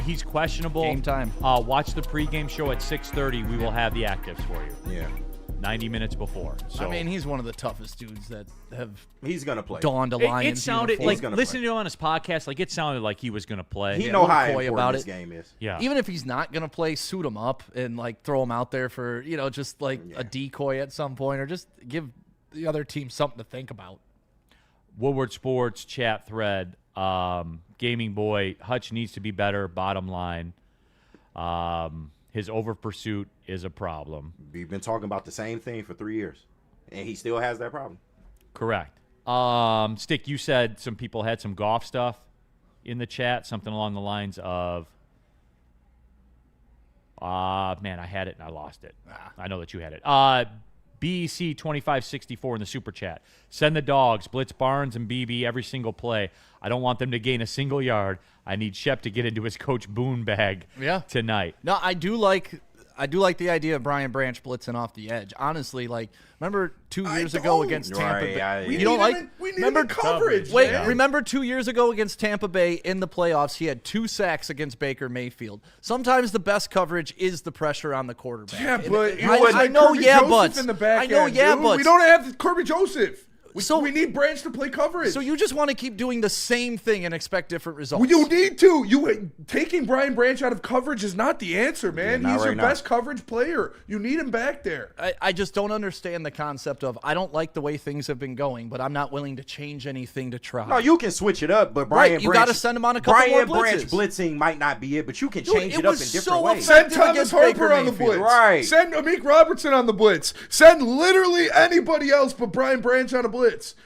He's questionable. Game time. Watch the pregame show at 6:30. We will have the actives for you. Yeah. 90 minutes before. So I mean, he's one of the toughest dudes that have He's gonna play. donned a it Lions sounded uniform. like gonna listening to him on his podcast. Like it sounded like he was going to play. He Yeah, know a little how coy important about this it. game is. Yeah. Even if he's not going to play, suit him up and like throw him out there for, just like a decoy at some point, or just give the other team something to think about. Woodward Sports chat thread. Gaming Boy, Hutch needs to be better, bottom line. His over pursuit is a problem. We've been talking about the same thing for 3 years, and he still has that problem. Correct. Stick, you said some people had some golf stuff in the chat, something along the lines of, man, I had it and I lost it. I know that you had it. BEC 2564 in the super chat. Send the dogs, blitz Barnes and BB every single play. I don't want them to gain a single yard. I need Shep to get into his Coach Boone bag tonight. No, I do like the idea of Brian Branch blitzing off the edge. Honestly, like, remember 2 years ago against Tampa Bay? We need him in coverage. Wait, man. remember 2 years ago against Tampa Bay in the playoffs, he had 2 sacks against Baker Mayfield. Sometimes the best coverage is the pressure on the quarterback. Yeah, but I know, but in the back I know, end, yeah, dude. but We don't have Kirby Joseph. So we need Branch to play coverage. So you just want to keep doing the same thing and expect different results. Well, you need to. Taking Brian Branch out of coverage is not the answer, man. He's your best coverage player. You need him back there. I just don't understand the concept of, I don't like the way things have been going, but I'm not willing to change anything to try. No, you can switch it up, but Brian Branch, you got to send him on a couple more blitzes. Brian Branch blitzing might not be it, but you can change it up in different ways. Send Thomas Harper on the blitz. Right. Send Amik Robertson on the blitz. Send literally anybody else but Brian Branch on a blitz.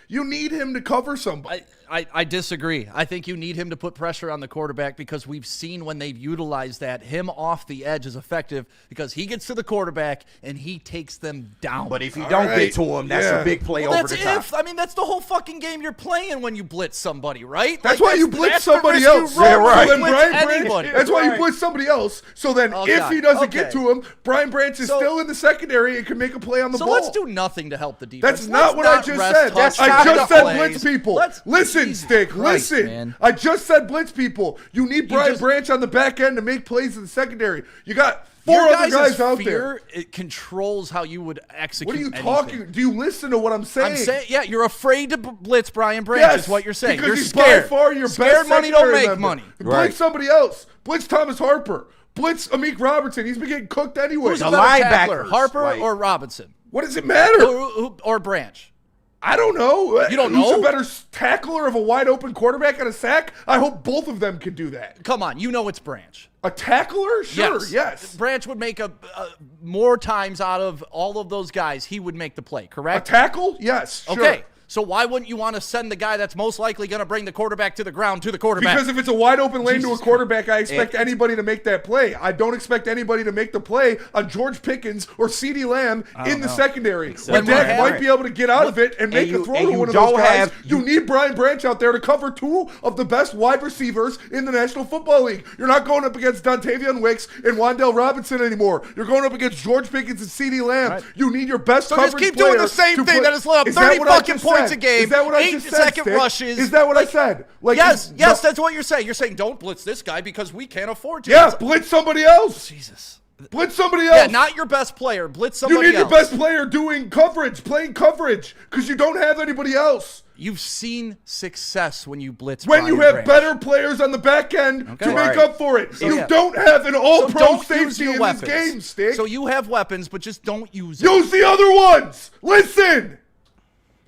You need him to cover somebody. I disagree. I think you need him to put pressure on the quarterback because we've seen when they've utilized that, him off the edge is effective because he gets to the quarterback and he takes them down. But if you don't get to him, that's a big play over the top. I mean, that's the whole fucking game you're playing when you blitz somebody, right? That's why you blitz somebody else. Yeah, right. So then that's why you blitz somebody else. So then if he doesn't get to him, Brian Branch is still in the secondary and can make a play on the ball. So let's do nothing to help the defense. That's not what I just said. I just said blitz people. Listen, Stick, listen. I just said blitz people. You need Brian Branch on the back end to make plays in the secondary. You got 4 other guys out there. It controls how you would execute. What are you talking? Do you listen to what I'm saying? I'm saying, yeah, you're afraid to blitz Brian Branch. Is what you're saying. Because you're he's scared. by far your scared best money don't make member. money. Blitz somebody else. Blitz Thomas Harper. Blitz Amik Robertson. He's been getting cooked anyway. Who's the linebacker? Harper or Robinson? What does it matter? Or Branch? I don't know. You don't Who's know? a better tackler of a wide open quarterback at a sack? I hope both of them can do that. Come on, you know it's Branch. A tackler? Sure, yes. Branch would make more times out of all of those guys. He would make the play, correct? A tackle? Yes, sure. Okay. So why wouldn't you want to send the guy that's most likely going to bring the quarterback to the ground to the quarterback? Because if it's a wide open lane to a quarterback, I expect anybody to make that play. I don't expect anybody to make the play on George Pickens or CeeDee Lamb in the secondary. When Dak might be able to get out of it and make a throw to one of those guys, you need Brian Branch out there to cover 2 of the best wide receivers in the National Football League. You're not going up against Dontavian Wicks and Wan'Dale Robinson anymore. You're going up against George Pickens and CeeDee Lamb. Right. You need your best coverage player. So just keep doing the same thing that has let up 30 fucking points a game. Is that what I just said, 8-second rushes. Is that what I said? Like, yes, that's what you're saying. You're saying don't blitz this guy because we can't afford to. Yeah, blitz somebody else. Jesus. Blitz somebody else. Yeah, not your best player. Blitz somebody else. You need your best player doing coverage, playing coverage, because you don't have anybody else. You've seen success when you blitz when Brian you have Branch. better players on the back end to make up for it. You don't have an all-pro safety in this game, Stick. So you have weapons, but just don't use them. Use the other ones. Listen.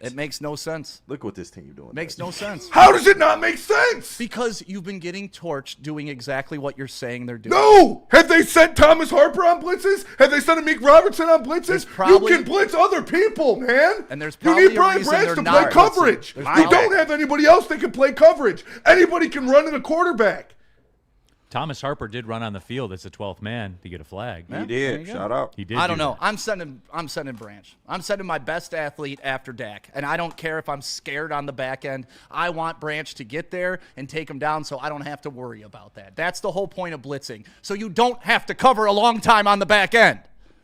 It makes no sense. Look what this team doing. Makes no sense. How does it not make sense? Because you've been getting torched doing exactly what you're saying they're doing. No! Have they sent Thomas Harper on blitzes? Have they sent Amik Robertson on blitzes? You can blitz other people, man. And there's you probably need Brian Branch to play coverage. You don't have anybody else that can play coverage. Anybody can run in a quarterback. Thomas Harper did run on the field as the 12th man to get a flag. He did. Shout out. He did. I don't know. I'm sending Branch. I'm sending my best athlete after Dak. And I don't care if I'm scared on the back end. I want Branch to get there and take him down so I don't have to worry about that. That's the whole point of blitzing. So you don't have to cover a long time on the back end.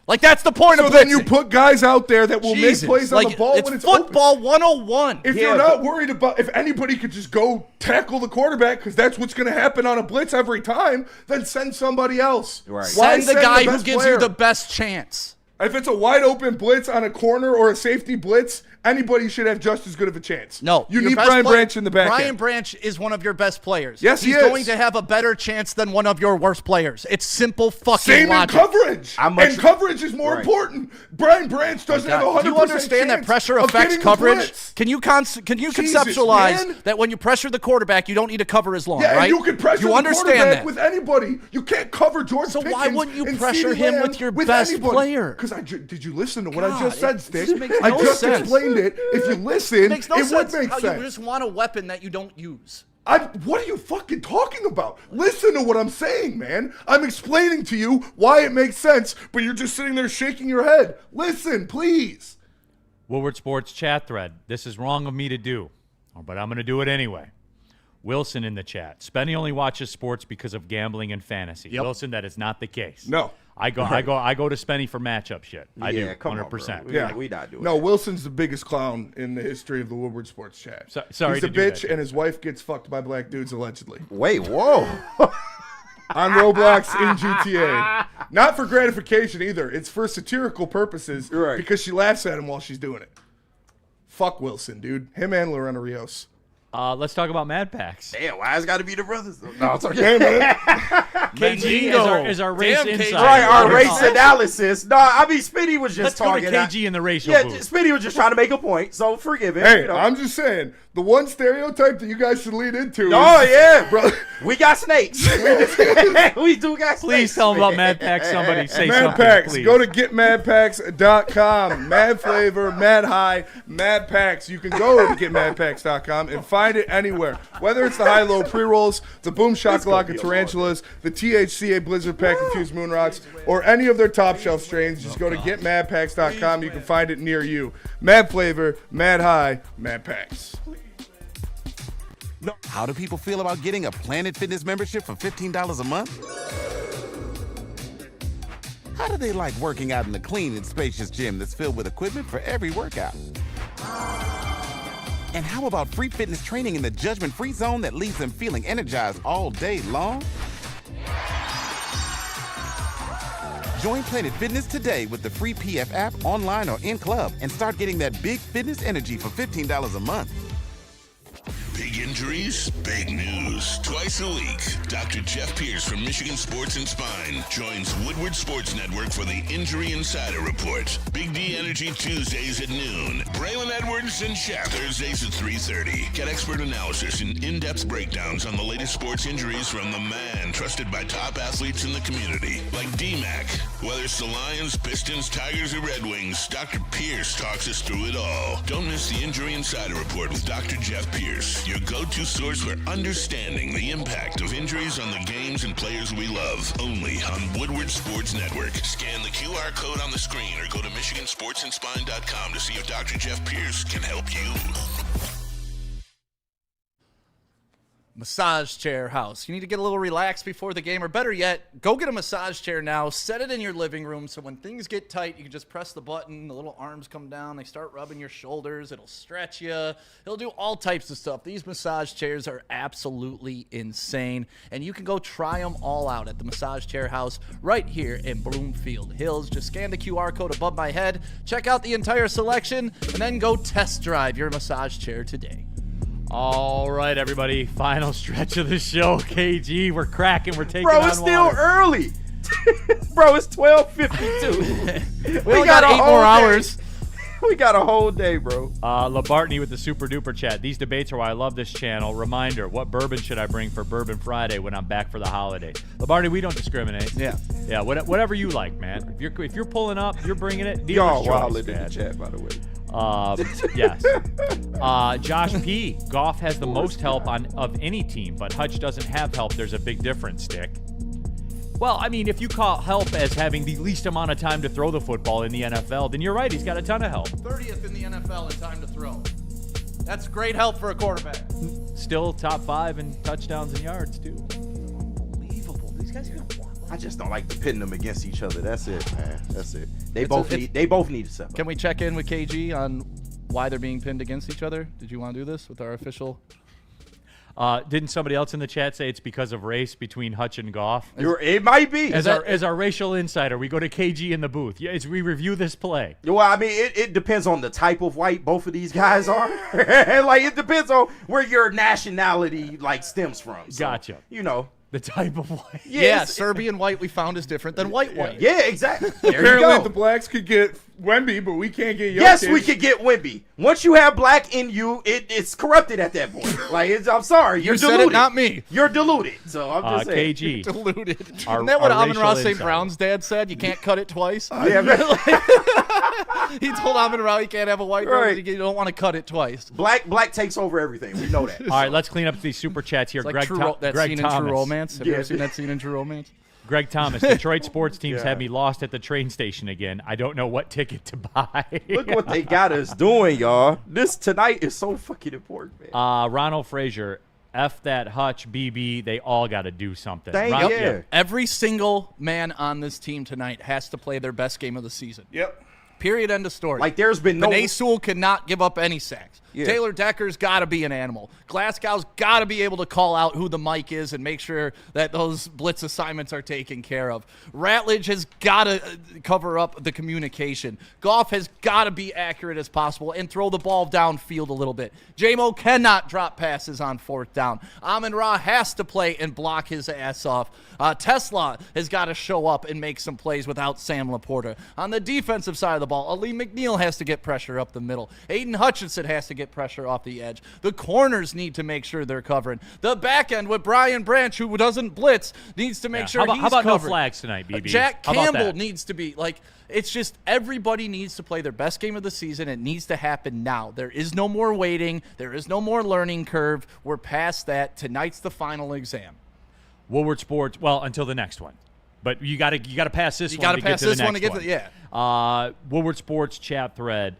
Like, that's the point of blitzing. So then you put guys out there that will make plays on the ball when it's football open. 101. If you're not worried about if anybody could just go tackle the quarterback, because that's what's going to happen on a blitz every time, then send somebody else. Right. Send the guy who gives you the best chance. If it's a wide open blitz on a corner or a safety blitz, anybody should have just as good of a chance. No. You your need best Brian player- Branch in the back Brian end. Branch is one of your best players. Yes, he He's is. going to have a better chance than one of your worst players. It's simple fucking Same logic. in coverage. I'm much- And coverage is more Right. important. Brian Branch doesn't have a 100% Do you understand that chance pressure of affects getting the coverage? blitz. Can you conceptualize man. that when you pressure the quarterback, you don't need to cover as long, Yeah, right? and you can pressure you the understand quarterback that. with anybody. You can't cover George So Pickens why wouldn't you and pressure CeeDee him Lamb with your best player? Because did you listen to what I God, just said, it Stick? just makes I no just sense. explained it. If you listen, It makes no it sense would make how sense. you just want a weapon that you don't use. What are you fucking talking about? Listen to what I'm saying, man. I'm explaining to you why it makes sense, but you're just sitting there shaking your head. Listen, please. Woodward Sports chat thread. This is wrong of me to do, but I'm going to do it anyway. Wilson in the chat. Spenny only watches sports because of gambling and fantasy. Yep. Wilson, that is not the case. No. I go to Spenny for matchup shit. I do, come on, 100%. bro. Yeah, we not doing No, that. Wilson's the biggest clown in the history of the Woodward Sports chat. Sorry He's to a do bitch, that. and his wife gets fucked by black dudes allegedly Wait, whoa. on Roblox in GTA. Not for gratification either. It's for satirical purposes Right. because she laughs at him while she's doing it. Fuck Wilson, dude. Him and Lorena Rios. Let's talk about Mad Packs. Damn, why it's got to be the brothers? No, it's okay. Hey, man. KG is our race Damn, KG. insider. Right, our Let's race talk- analysis. No, I mean, Spinny was just Let's go to talking. KG in the racial Yeah, booth. Spinny was just trying to make a point, so forgive him. Hey, you know. I'm just saying, the one stereotype that you guys should lead into Oh, is, yeah. bro, We got snakes. We do got snakes. Please tell them about Mad Packs. Somebody say Mad something, Packs. please. Go to getmadpacks.com. Mad flavor, mad high, Mad Packs. You can go to getmadpacks.com and find it anywhere. Whether it's the high-low pre-rolls, the Boom Shakalaka Tarantulas, the THCA Blizzard Pack Infused Moon Rocks, or any of their top shelf strains, just go to getmadpacks.com. You can find it near you. Mad flavor, mad high, Mad Packs. How do people feel about getting a Planet Fitness membership for $15 a month? How do they like working out in a clean and spacious gym that's filled with equipment for every workout? And how about free fitness training in the judgment-free zone that leaves them feeling energized all day long? Join Planet Fitness today with the free PF app, online or in club, and start getting that big fitness energy for $15 a month. Big injuries, big news. Twice a week, Dr. Jeff Pierce from Michigan Sports and Spine joins Woodward Sports Network for the Injury Insider Report. Big D Energy Tuesdays at noon. Braylon Edwards and Shaq Thursdays at 3:30. Get expert analysis and in-depth breakdowns on the latest sports injuries from the man trusted by top athletes in the community, like D-Mac. Whether it's the Lions, Pistons, Tigers, or Red Wings, Dr. Pierce talks us through it all. Don't miss the Injury Insider Report with Dr. Jeff Pierce, your go-to source for understanding the impact of injuries on the games and players we love. Only on Woodward Sports Network. Scan the QR code on the screen or go to MichiganSportsandSpine.com to see if Dr. Jeff Pierce can help you. Massage chair house. You need to get a little relaxed before the game, or better yet, go get a massage chair now, set it in your living room so when things get tight, you can just press the button, the little arms come down, they start rubbing your shoulders, it'll stretch you, it'll do all types of stuff. These massage chairs are absolutely insane, and you can go try them all out at the Massage Chair House right here in Bloomfield Hills. Just scan the QR code above my head, check out the entire selection, and then go test drive your massage chair today. All right, everybody. Final stretch of the show. KG, we're cracking. We're taking Bro, on it's still water. early. Bro, it's 12:52. We only got 8 more hours. We got a whole day, bro. LaBartney with the super duper chat. These debates are why I love this channel. Reminder, what bourbon should I bring for Bourbon Friday when I'm back for the holiday? LaBartney, we don't discriminate. Yeah. Yeah, whatever you like, man. If you're pulling up, you're bringing it. Y'all Dealer's wild choice, in the man. chat, by the way. Yes. Josh P. Goff has the most help of any team, but Hutch doesn't have help. There's a big difference, Stick. Well, I mean, if you call help as having the least amount of time to throw the football in the NFL, then you're right. He's got a ton of help. 30th in the NFL in time to throw. That's great help for a quarterback. Still top 5 in touchdowns and yards, too. Unbelievable. These guys are going to want. I just don't like to pitting them against each other. That's it, man. That's it. They It's both a- need. They both need to step up. Can we check in with KG on why they're being pinned against each other? Did you want to do this with our official? Didn't somebody else in the chat say it's because of race between Hutch and Goff? It might be. As our racial insider, we go to KG in the booth. Yeah, as we review this play. Well, I mean, it depends on the type of white both of these guys are. Like, it depends on where your nationality, like, stems from. So, Gotcha. You know. The type of white. Yeah, Serbian white we found is different than white white. Yeah, exactly. There you Apparently go. the blacks could get Wemby, but we can't get Jokic. Yes, we could get Wemby. Once you have black in you, it's corrupted at that point. Like, I'm sorry, you're You deluded. said it, not me. You're deluded. So I'm just saying. KG. Deluded. Our- Isn't that what our Amon-Ra racial St. insider. Brown's dad said? You can't cut it twice. Yeah, man. He told Amon-Ra he can't have a white girl. Right. You don't want to cut it twice. Black takes over everything. We know that. All right, let's clean up these super chats here. It's like Greg, that Greg scene Thomas. in True Romance. Have you Yeah. ever seen that scene in True Romance? Greg Thomas. Detroit sports teams Yeah. have me lost at the train station again. I don't know what ticket to buy. Look what they got us doing, y'all. This tonight is so fucking important, man. Ronald Frazier. F that Hutch, BB. They all got to do something. Thank Ron- you. Yeah. Every single man on this team tonight has to play their best game of the season. Yep. Period. End of story. Like, there's been no. Panay Sewell cannot give up any sacks. Yeah. Taylor Decker's got to be an animal. Glasgow's got to be able to call out who the mic is and make sure that those blitz assignments are taken care of. Ratledge has got to cover up the communication. Goff has got to be accurate as possible and throw the ball downfield a little bit. J-Mo cannot drop passes on fourth down. Amon-Ra has to play and block his ass off. Tesla has got to show up and make some plays without Sam Laporta. On the defensive side of the ball, Ali McNeil has to get pressure up the middle. Aiden Hutchinson has to get pressure off the edge. The corners need to make sure they're covering. The back end with Brian Branch, who doesn't blitz, needs to make sure he's how about covered. no flags tonight, BB? Jack How about Campbell that? needs to be like, it's just everybody needs to play their best game of the season. It needs to happen now. There is no more waiting. There is no more learning curve. We're past that. Tonight's the final exam. Woodward Sports. Well, until the next one, but you got to pass this You one. got to to pass get to this the one next to get to yeah. Woodward Sports chat thread.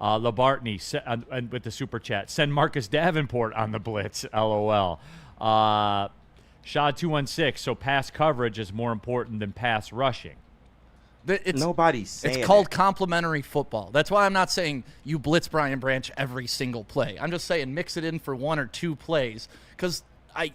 Labartney with the super chat. Send Marcus Davenport on the blitz. LOL. Shaw 216. So pass coverage is more important than pass rushing. Nobody's saying It's called that. complementary football. That's why I'm not saying you blitz Brian Branch every single play. I'm just saying mix it in for one or two plays because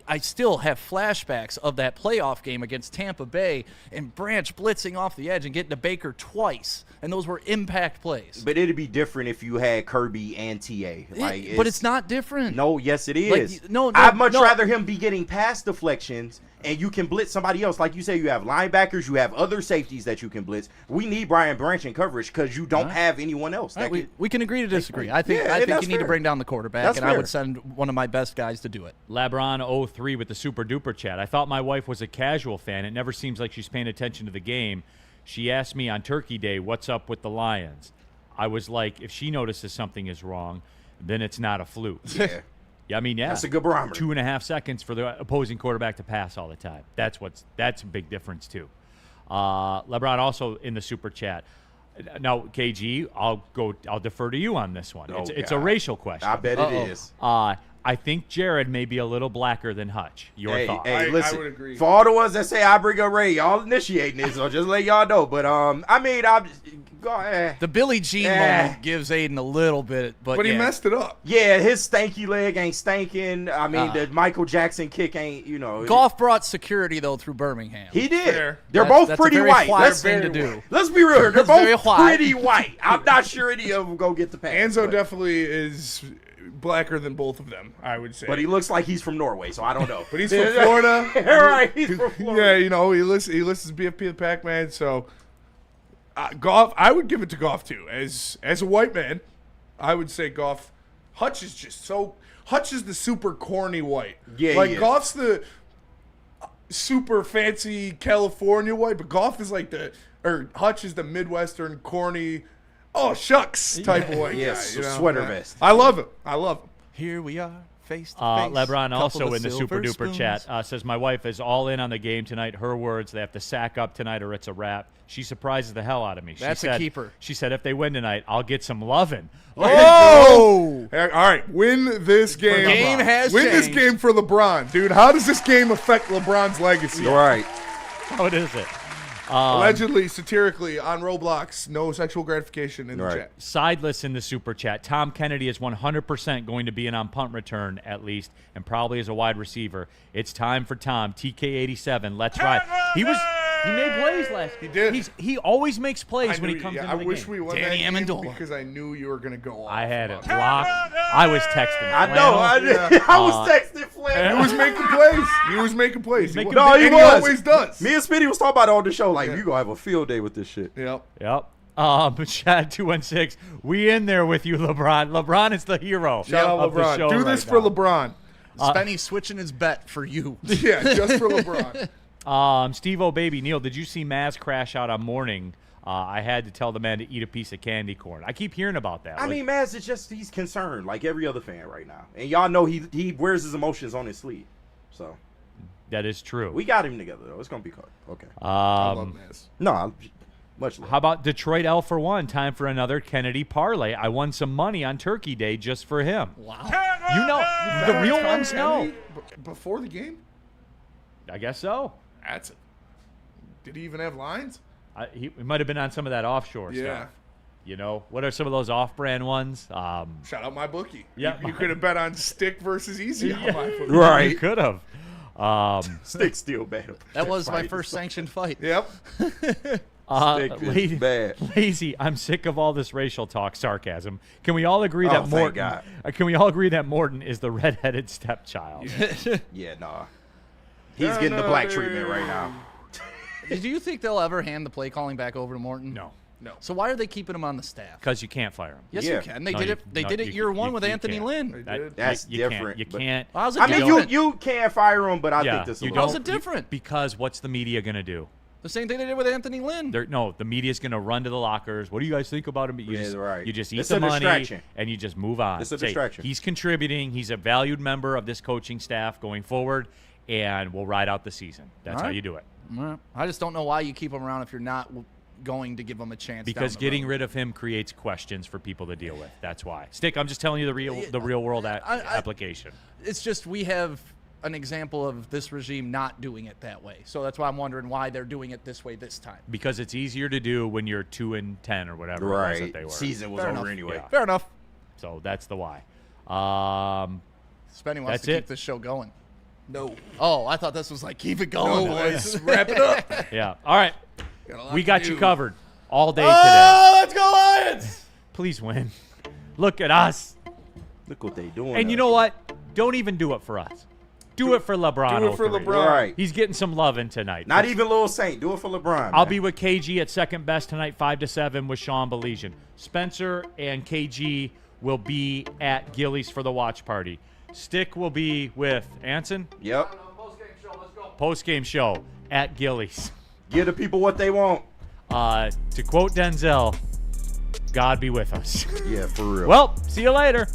I still have flashbacks of that playoff game against Tampa Bay and Branch blitzing off the edge and getting to Baker twice, and those were impact plays. But it'd be different if you had Kirby and TA. Like, But it's not different. No, yes, it Like, is. no, I'd much no. rather him be getting pass deflections, and you can blitz somebody else. Like you say, you have linebackers, you have other safeties that you can blitz. We need Brian Branch in coverage because you don't have anyone else. All right, that we can agree to disagree. I think Yeah, I think that's you need to fair. bring down the quarterback, That's and I fair. would send one of my best guys to do it. Labron 03 with the super duper chat. I thought my wife was a casual fan. It never seems like she's paying attention to the game. She asked me on Turkey Day, what's up with the Lions? I was like, if she notices something is wrong, then it's not a fluke. Yeah. Yeah, I mean, yeah. That's a good barometer. 2.5 seconds for the opposing quarterback to pass all the time. That's a big difference too. LeBron also in the super chat. Now, KG, I'll defer to you on this one. Oh, It's a God. racial question. I bet it is. I think Jared may be a little blacker than Hutch. Your thoughts? I Listen, would agree. for all the ones that say I bring up Ray, y'all initiating this, so just let y'all know. But I mean, The Billie Jean moment gives Aiden a little bit, but But he yeah. messed it up. yeah, his stanky leg ain't stanking. I mean, the Michael Jackson kick ain't, you know. Golf brought security though through Birmingham. He did. Fair. They're That's- both that's a pretty very white. white Let's, thing to do. let's be real. They're That's very both white. pretty white. I'm not sure any of them go get the pass. Enzo but, definitely is blacker than both of them, I would say. but he looks like he's from Norway, so I don't know. But he's from Florida. Right, he's from Florida. Yeah, you know, he listens to BFP the Pac-Man, so Goff, I would give it to Goff too. As a white man, I would say Goff. Hutch is just so. Hutch is the super corny white. Yeah, like he is. Goff's the super fancy California white, but Goff is like Hutch is the Midwestern corny. Oh shucks, type of white Yes, guy. You know? sweater Yeah. vest. I love him. I love him. Here we are, face to face. LeBron couple also of in the super silver duper spoons. chat says, my wife is all in on the game tonight. Her words, they have to sack up tonight or it's a wrap. She surprises the hell out of me. That's she a said, keeper. She said, if they win tonight, I'll get some lovin'. Oh! All right, win this game. game has win this changed. game for LeBron, dude. How does this game affect LeBron's legacy? Right. What is it? Allegedly, satirically, on Roblox, no sexual gratification in the Right. chat. Sideless in the super chat. Tom Kennedy is 100% going to be in on punt return at least, and probably as a wide receiver. It's time for Tom. TK87. Let's ride. He made plays last. He did. He always makes plays I when he knew- comes yeah, into I the wish game. we won Danny that game Amendola. because I knew you were going to go off. I had it locked. I was texting. I know. I was texting He Flynn. was making plays. He was making plays. making- No, he and was. He always does. Me and Speedy was talking about it on the show. Like, Yeah. you gonna have a field day with this shit. Yep. Yep. Chad 216. We in there with you, LeBron. LeBron is the hero. Shout out of the LeBron. show Do right this for now. LeBron. Spenny switching his bet for you. Yeah, just for LeBron. Steve O'Baby, Neal, did you see Maz crash out on morning? I had to tell the man to eat a piece of candy corn. I keep hearing about that. I mean, Maz, it's just he's concerned like every other fan right now, and y'all know he wears his emotions on his sleeve. So that is true. we got him together though. It's gonna be good. Okay. I love this. No, much love. How about Detroit L for one? Time for another Kennedy parlay. I won some money on Turkey Day just for him. Wow. You know, the real ones know. Before the game? I guess so. That's it. Did he even have lines? He might have been on some of that offshore Yeah. stuff. You know, what are some of those off-brand ones? Shout out my bookie. Yeah. You could have bet on stick versus easy on my bookie. You Right. could have. Stick still bad. That was my first sanctioned fight. Yep. Stick is bad. Lazy, I'm sick of all this racial talk, sarcasm. Can we all agree Oh, that thank Morton? God. Can we all agree that Morton is the redheaded stepchild? Yeah, nah. He's getting the black treatment right now. Do you think they'll ever hand the play calling back over to Morton? No, So why are they keeping him on the staff? because you can't fire him. Yes, Yeah. you can. They No, did you- it. They no, did it you- year one you- with you Anthony can't. Lynn. did. That's you different. Can't, you but- can't. How's it I mean, different? you can fire him, but I think this is a you little. How's it different? Because what's the media going to do? The same thing they did with Anthony Lynn. No, the media's going to run to the lockers. What do you guys think about him? You Yeah, just, right. You just eat It's the a money distraction. and you just move on. It's a Say, distraction. He's contributing. He's a valued member of this coaching staff going forward, and we'll ride out the season. That's how right. you do it. I just don't know why you keep him around if you're not going to give him a chance. Because down the getting road. rid of him creates questions for people to deal with. That's why. Stick, I'm just telling you the real world application. It's just we have an example of this regime not doing it that way. So that's why I'm wondering why they're doing it this way this time. Because it's easier to do when you're 2-10 or whatever it was that they Right. were. Season was Fair over enough. anyway. Yeah. Fair enough. So that's the why. Spenny wants That's to keep it. this show going. No. Oh, I thought this was like keep it going, No, boys. boys. Wrap it up. Yeah. All right. We got you do. covered all day today. Oh, let's go Lions! Please win. Look at us. Look what they doing. And you know what? Don't even do it for us. Do it for LeBron. Do it for 03. LeBron. Right. He's getting some loving tonight. Not even Lil Saint. Do it for LeBron. I'll man. be with KG at second best tonight, 5-7 with Sean Baligian. Spencer and KG will be at Gillies for the watch party. Stick will be with Anson. Yep. Post-game show at Gillies. Give the people what they want. To quote Denzel, God be with us. Yeah, for real. Well, see you later.